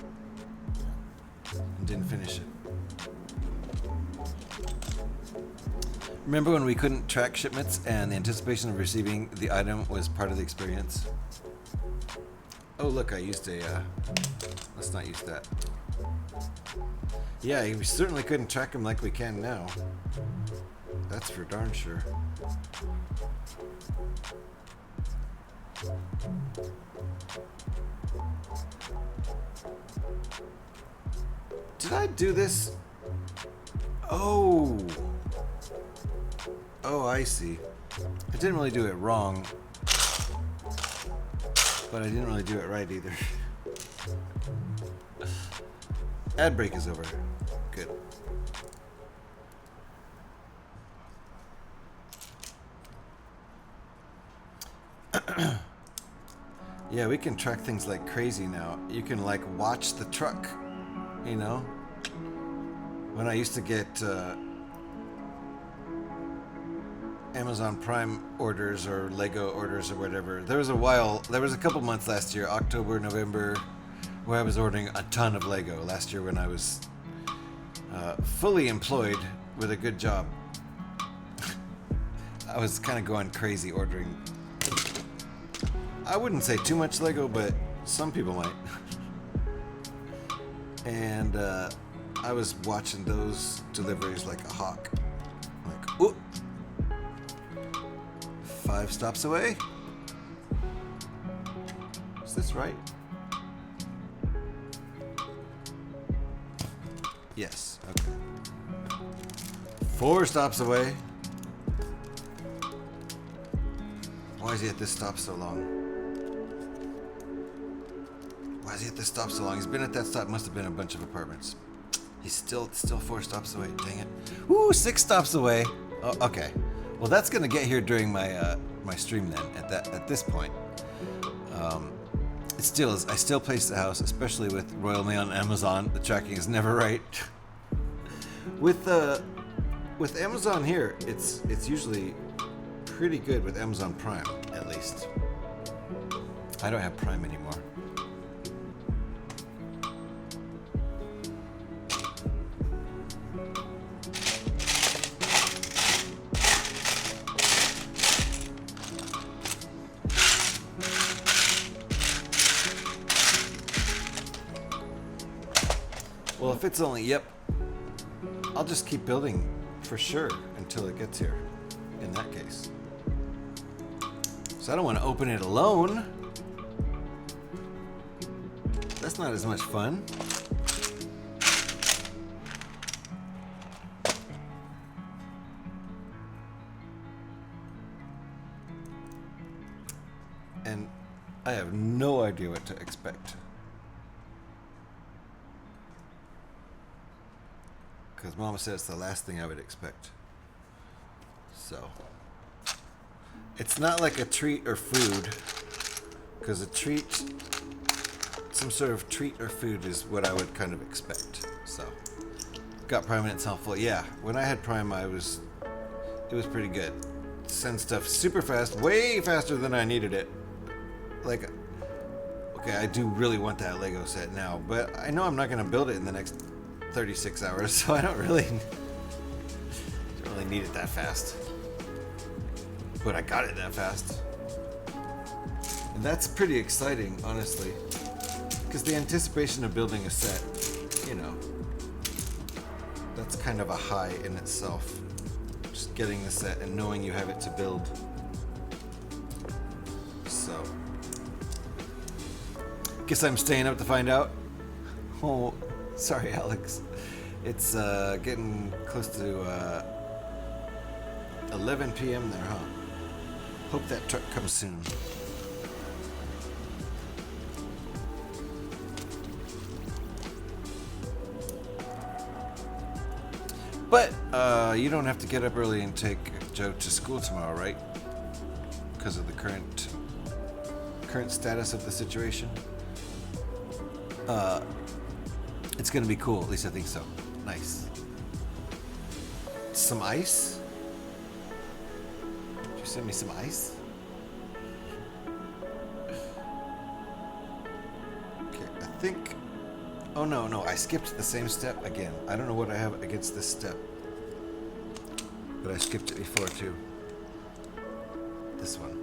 and didn't finish it. Remember when we couldn't track shipments and the anticipation of receiving the item was part of the experience? Oh look, I used a, let's not use that. Yeah, we certainly couldn't track them like we can now. That's for darn sure. Did I do this? Oh. Oh, I see. I didn't really do it wrong, but I didn't really do it right either. Ad break is over. Good. Yeah, we can track things like crazy now. You can like watch the truck, you know? When I used to get Amazon Prime orders or Lego orders or whatever, there was a couple months last year, October, November, where I was ordering a ton of Lego. Last year when I was fully employed with a good job. I was kind of going crazy ordering. I wouldn't say too much Lego, but some people might. And I was watching those deliveries like a hawk. Like, ooh, 5 stops away. Is this right? Yes, okay. 4 stops away. Why is he at this stop so long? Why is he at this stop so long? He's been at that stop, must have been a bunch of apartments. He's still 4 stops away, dang it. Ooh, 6 stops away. Oh, okay. Well, that's gonna get here during my my stream then, at this point. It still is, I still place the house, especially with Royal Mail and Amazon. The tracking is never right. With Amazon here, it's usually pretty good with Amazon Prime, at least. I don't have Prime anymore. Well, if it's only, yep, I'll just keep building for sure until it gets here, in that case. So I don't want to open it alone. That's not as much fun. And I have no idea what to expect. Because Mama said it's the last thing I would expect. So. It's not like a treat or food. Because a treat, some sort of treat or food is what I would kind of expect. So. Got Prime and it's helpful. Yeah, when I had Prime, it was pretty good. Send stuff super fast, way faster than I needed it. Like, okay, I do really want that Lego set now, but I know I'm not going to build it in the next 36 hours, so I don't really need it that fast. But I got it that fast. And that's pretty exciting, honestly. Because the anticipation of building a set, you know, that's kind of a high in itself. Just getting the set and knowing you have it to build. So. Guess I'm staying up to find out. Oh, sorry, Alex. It's getting close to 11 p.m. there, huh? Hope that truck comes soon. But you don't have to get up early and take Joe to school tomorrow, right? Because of the current status of the situation. It's gonna be cool. At least I think so. Nice. Some ice? Did you send me some ice? Okay, I think. Oh no, I skipped the same step again. I don't know what I have against this step. But I skipped it before too. This one.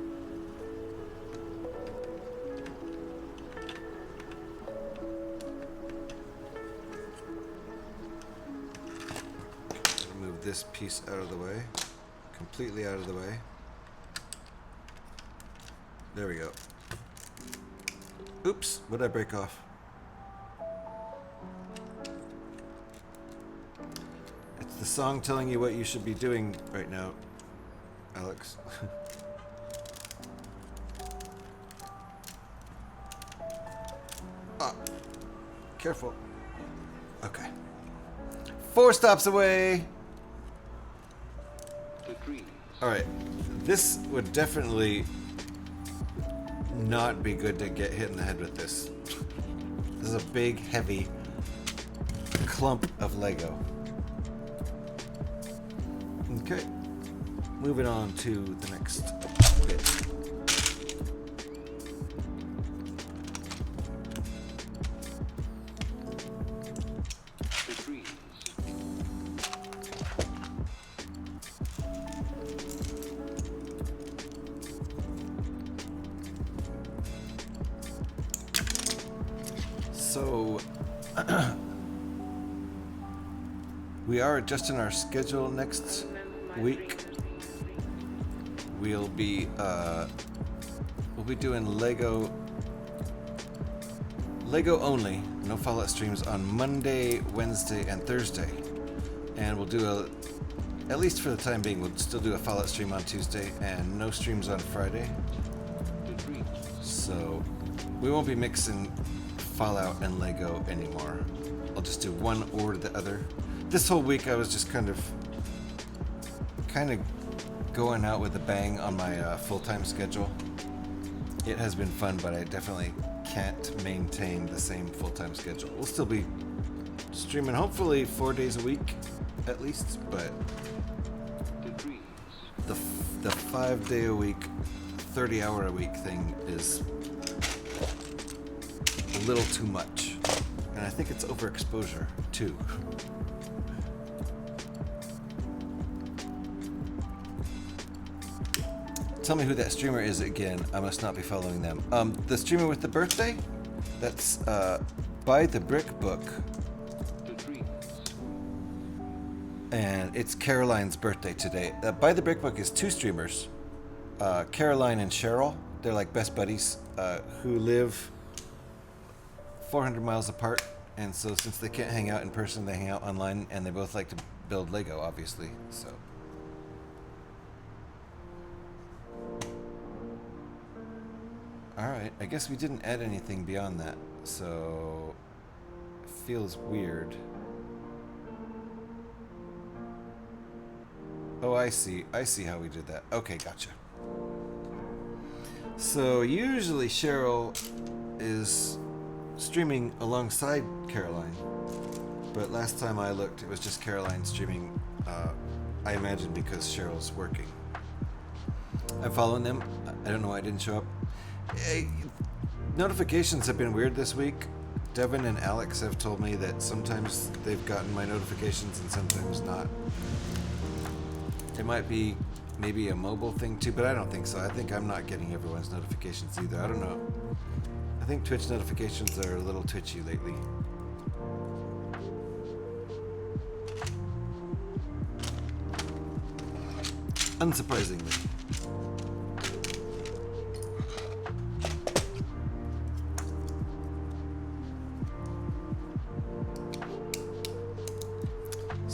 Move this piece out of the way. Completely out of the way. There we go. Oops, what did I break off? It's the song telling you what you should be doing right now, Alex. Ah, careful. Okay. 4 stops away. Alright, this would definitely not be good to get hit in the head with this. This is a big, heavy clump of Lego. Okay, moving on to the next bit. So we are adjusting our schedule next week. We'll be doing Lego only, no Fallout streams on Monday, Wednesday, and Thursday, and we'll do at least for the time being, we'll still do a Fallout stream on Tuesday and no streams on Friday. So we won't be mixing Fallout and Lego anymore. I'll just do one or the other. This whole week I was just kind of going out with a bang on my full-time schedule. It has been fun, but I definitely can't maintain the same full-time schedule. We'll still be streaming hopefully 4 days a week at least, but the 5 day a week, 30 hour a week thing is a little too much. And I think it's overexposure too. Tell me who that streamer is again. I must not be following them. The streamer with the birthday? That's By the Brick Book. And it's Caroline's birthday today. By the Brick Book is 2 streamers. Caroline and Cheryl. They're like best buddies who live 400 miles apart. And so since they can't hang out in person, they hang out online. And they both like to build Lego, obviously. So. Alright, I guess we didn't add anything beyond that, so it feels weird. Oh, I see how we did that. Okay, gotcha. So usually Cheryl is streaming alongside Caroline, but last time I looked it was just Caroline streaming, I imagine because Cheryl's working. I'm following them. I don't know why I didn't show up. Notifications have been weird this week. Devin and Alex have told me that sometimes they've gotten my notifications and sometimes not. It might be maybe a mobile thing too, but I don't think so. I think I'm not getting everyone's notifications either. I don't know. I think Twitch notifications are a little twitchy lately. Unsurprisingly.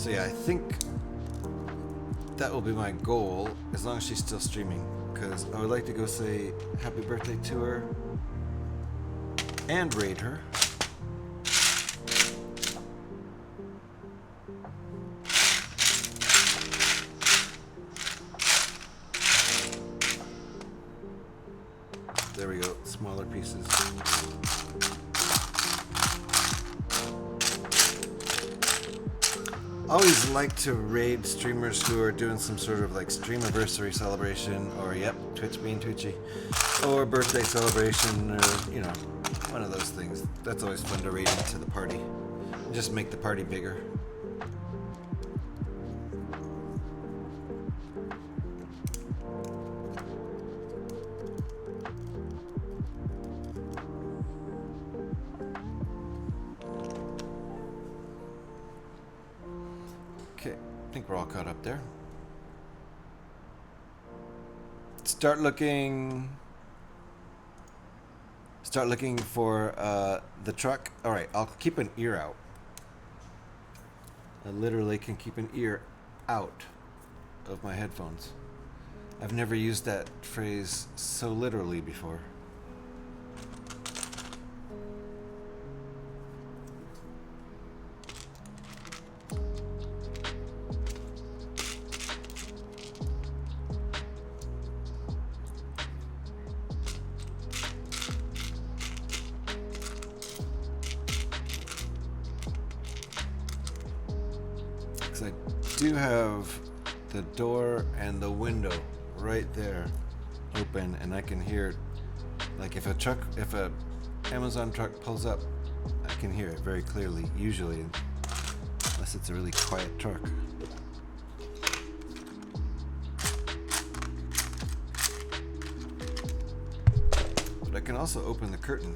So yeah, I think that will be my goal as long as she's still streaming, because I would like to go say happy birthday to her and raid her. There we go, smaller pieces. Always like to raid streamers who are doing some sort of like streamiversary celebration, or yep, Twitch being twitchy, or birthday celebration, or you know, one of those things. That's always fun to raid into the party. Just make the party bigger. Okay, I think we're all caught up there. Start looking for the truck. All right, I'll keep an ear out. I literally can keep an ear out of my headphones. I've never used that phrase so literally before. I do have the door and the window right there open, and I can hear, like if a Amazon truck pulls up, I can hear it very clearly, usually, unless it's a really quiet truck. But I can also open the curtain.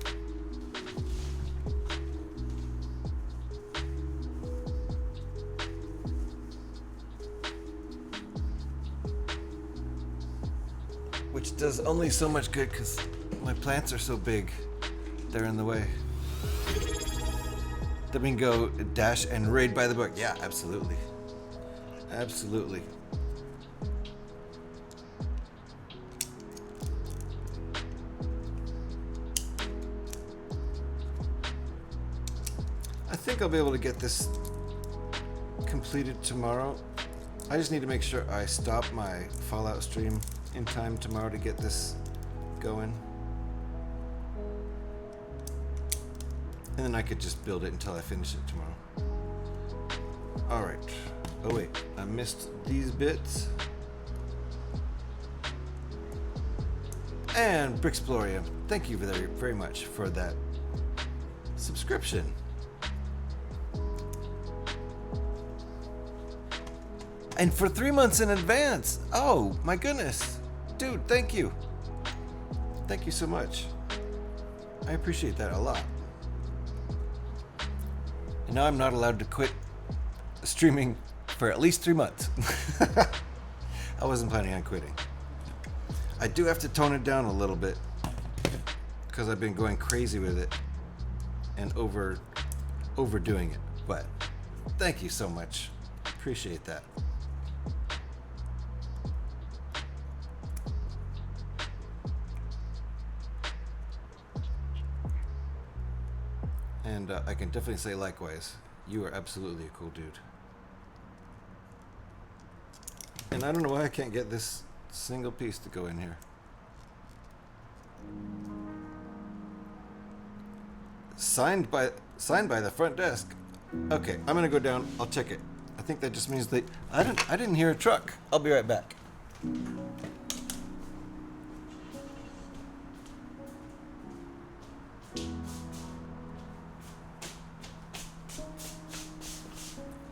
Which does only so much good because my plants are so big, they're in the way. Then we can go dash and raid by the book. Yeah, absolutely. Absolutely. I think I'll be able to get this completed tomorrow. I just need to make sure I stop my Fallout stream in time tomorrow to get this going. And then I could just build it until I finish it tomorrow. Alright. Oh wait, I missed these bits. And Brixploria, thank you very, very much for that subscription. And for 3 months in advance. Oh my goodness. Dude, thank you. Thank you so much. I appreciate that a lot. And now I'm not allowed to quit streaming for at least 3 months. I wasn't planning on quitting. I do have to tone it down a little bit because I've been going crazy with it and overdoing it. But thank you so much. Appreciate that. And I can definitely say likewise. You are absolutely a cool dude. And I don't know why I can't get this single piece to go in here. Signed by the front desk. Okay, I'm gonna go down. I'll check it. I think that just means I didn't hear a truck. I'll be right back.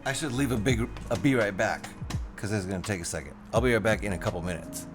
I should leave a be right back because it's gonna take a second. I'll be right back in a couple minutes.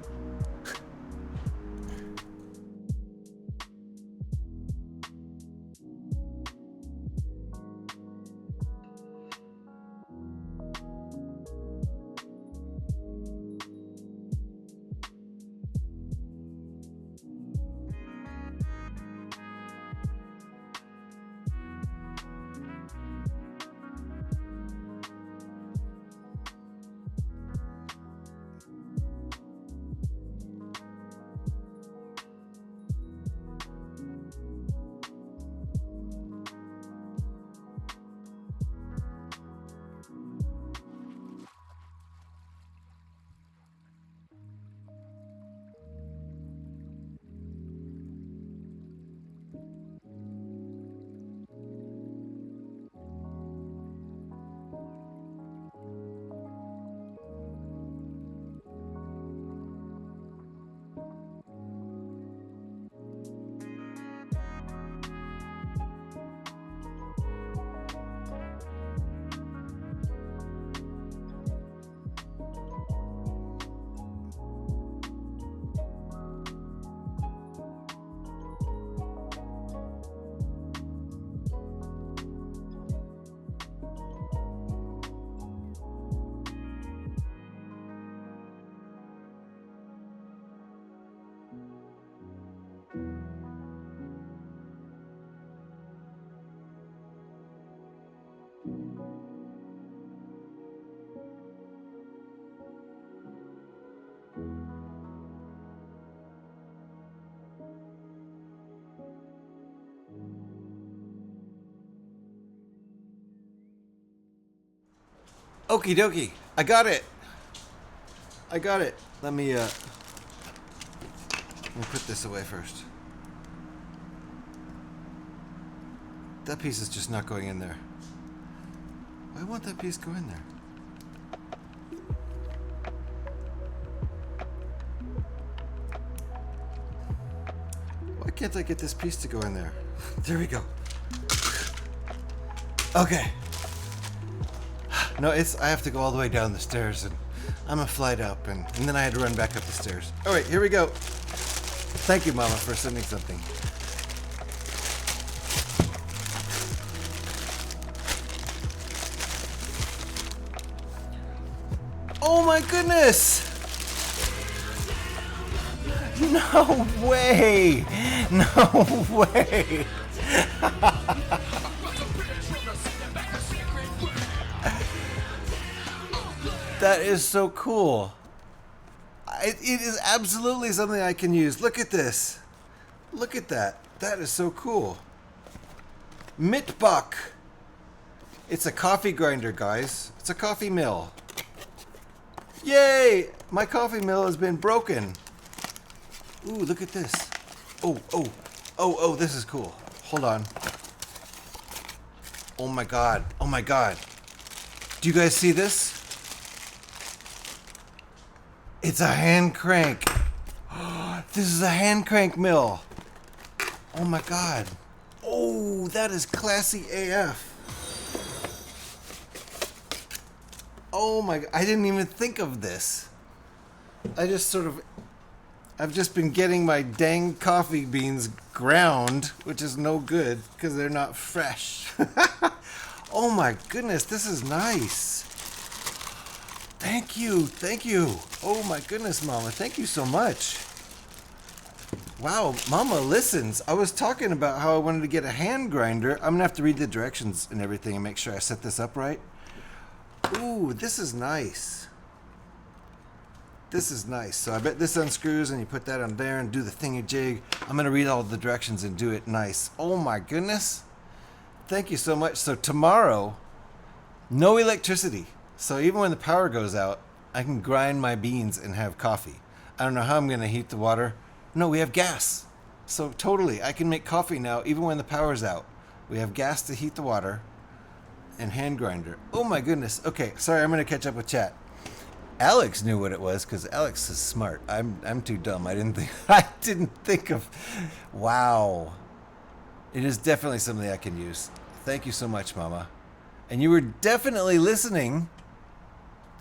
Okie dokie. I got it. I got it. Let me put this away first. That piece is just not going in there. Why won't that piece go in there? Why can't I get this piece to go in there? There we go. Okay. No, I have to go all the way down the stairs, and I'm a flight up, and then I had to run back up the stairs. All right, here we go. Thank you, Mama, for sending something. Oh my goodness! No way! No way! That is so cool. It is absolutely something I can use. Look at this. Look at that. That is so cool. Mitbach. It's a coffee grinder, guys. It's a coffee mill. Yay! My coffee mill has been broken. Ooh, look at this. Oh, this is cool. Hold on. Oh my god. Oh my god. Do you guys see this? It's a hand crank. This is a hand crank mill. Oh my god. Oh, that is classy AF. Oh my, I didn't even think of this. I've just been getting my dang coffee beans ground, which is no good because they're not fresh. Oh my goodness, this is nice. Thank you. Oh my goodness, Mama, thank you so much. Wow, Mama listens. I was talking about how I wanted to get a hand grinder. I'm gonna have to read the directions and everything and make sure I set this up right. Ooh, this is nice. This is nice. So I bet this unscrews and you put that on there and do the thingy-jig. I'm gonna read all the directions and do it nice. Oh my goodness. Thank you so much. So tomorrow, no electricity. So even when the power goes out, I can grind my beans and have coffee. I don't know how I'm gonna heat the water. No, we have gas. So totally, I can make coffee now even when the power's out. We have gas to heat the water and hand grinder. Oh my goodness. Okay, sorry, I'm gonna catch up with chat. Alex knew what it was because Alex is smart. I'm too dumb. I didn't think of. Wow. It is definitely something I can use. Thank you so much, Mama. And you were definitely listening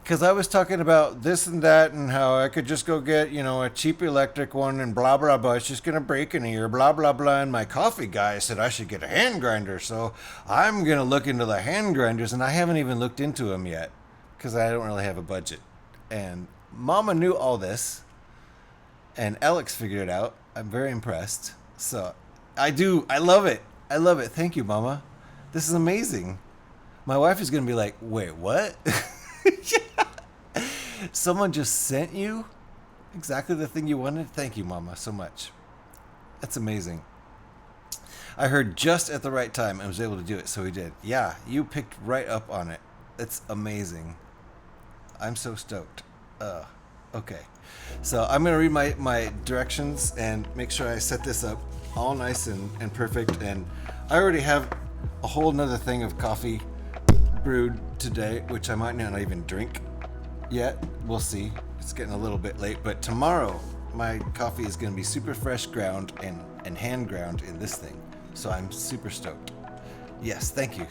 because I was talking about this and that and how I could just go get, a cheap electric one and blah, blah, blah. It's just going to break in a year, blah, blah, blah. And my coffee guy said I should get a hand grinder. So I'm going to look into the hand grinders, and I haven't even looked into them yet because I don't really have a budget. And Mama knew all this, and Alex figured it out. I'm very impressed. So I love it. I love it. Thank you, Mama. This is amazing. My wife is going to be like, wait, what? Someone just sent you exactly the thing you wanted? Thank you, Mama, so much. That's amazing. I heard just at the right time and was able to do it, so we did. Yeah, you picked right up on it. It's amazing. I'm so stoked. Okay. So I'm going to read my directions and make sure I set this up all nice and perfect. And I already have a whole nother thing of coffee brewed today, which I might not even drink yet. We'll see. It's getting a little bit late, but tomorrow my coffee is going to be super fresh ground and hand ground in this thing. So I'm super stoked. Yes, thank you.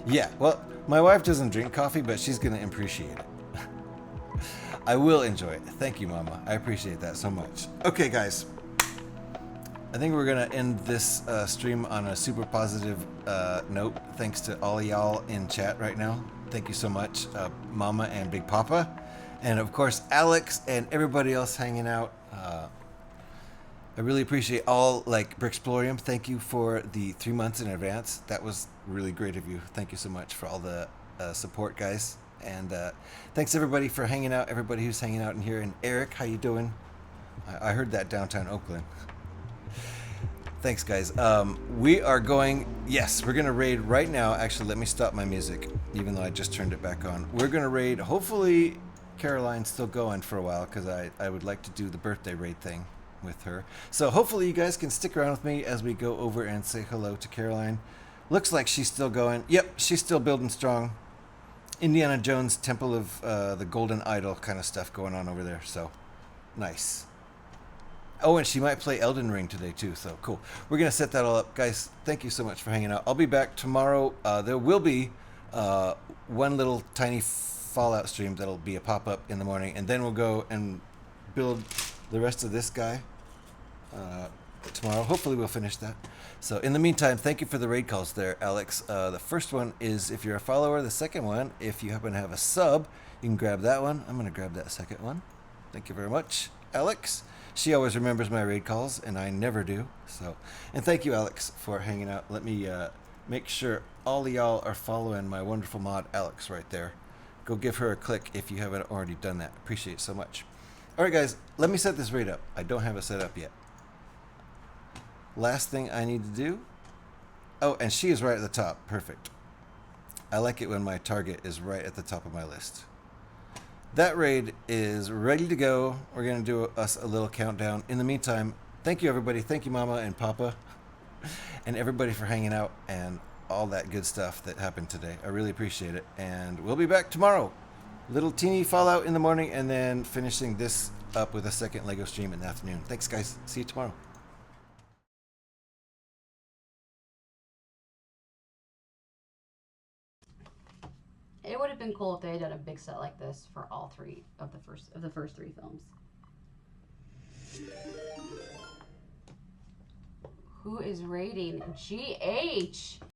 Yeah, well, my wife doesn't drink coffee, but she's going to appreciate it. I will enjoy it. Thank you, Mama. I appreciate that so much. Okay, guys. I think we're going to end this stream on a super positive note. Thanks to all y'all in chat right now. Thank you so much, Mama and Big Papa. And, of course, Alex and everybody else hanging out. I really appreciate all like Brixplorium. Thank you for the 3 months in advance. That was really great of you. Thank you so much for all the support, guys. And thanks everybody for hanging out. Everybody who's hanging out in here. And Eric, how you doing? I heard that downtown Oakland. Thanks, guys. We are going. Yes, we're gonna raid right now. Actually, let me stop my music, even though I just turned it back on. We're gonna raid. Hopefully, Caroline's still going for a while because I would like to do the birthday raid thing with her. So hopefully you guys can stick around with me as we go over and say hello to Caroline. Looks like she's still going. Yep, she's still building strong. Indiana Jones Temple of the Golden Idol kind of stuff going on over there. So nice. Oh, and she might play Elden Ring today too. So cool. We're gonna set that all up, guys. Thank you so much for hanging out. I'll be back tomorrow. There will be one little tiny Fallout stream that'll be a pop-up in the morning, and then we'll go and build the rest of this guy tomorrow. Hopefully we'll finish that. So in the meantime, thank you for the raid calls there, Alex. The first one is if you're a follower. The second one, if you happen to have a sub, you can grab that one. I'm going to grab that second one. Thank you very much, Alex. She always remembers my raid calls, and I never do. So, and thank you, Alex, for hanging out. Let me make sure all of y'all are following my wonderful mod, Alex, right there. Go give her a click if you haven't already done that. Appreciate it so much. All right, guys, let me set this raid up. I don't have it set up yet. Last thing I need to do. Oh, and she is right at the top. Perfect. I like it when my target is right at the top of my list. That raid is ready to go. We're going to do us a little countdown. In the meantime, thank you, everybody. Thank you, Mama and Papa, and everybody for hanging out and all that good stuff that happened today. I really appreciate it. And we'll be back tomorrow. Little teeny Fallout in the morning, and then finishing this up with a second Lego stream in the afternoon. Thanks, guys. See you tomorrow. It would have been cool if they had done a big set like this for all three of the first three films. Who is rating GH?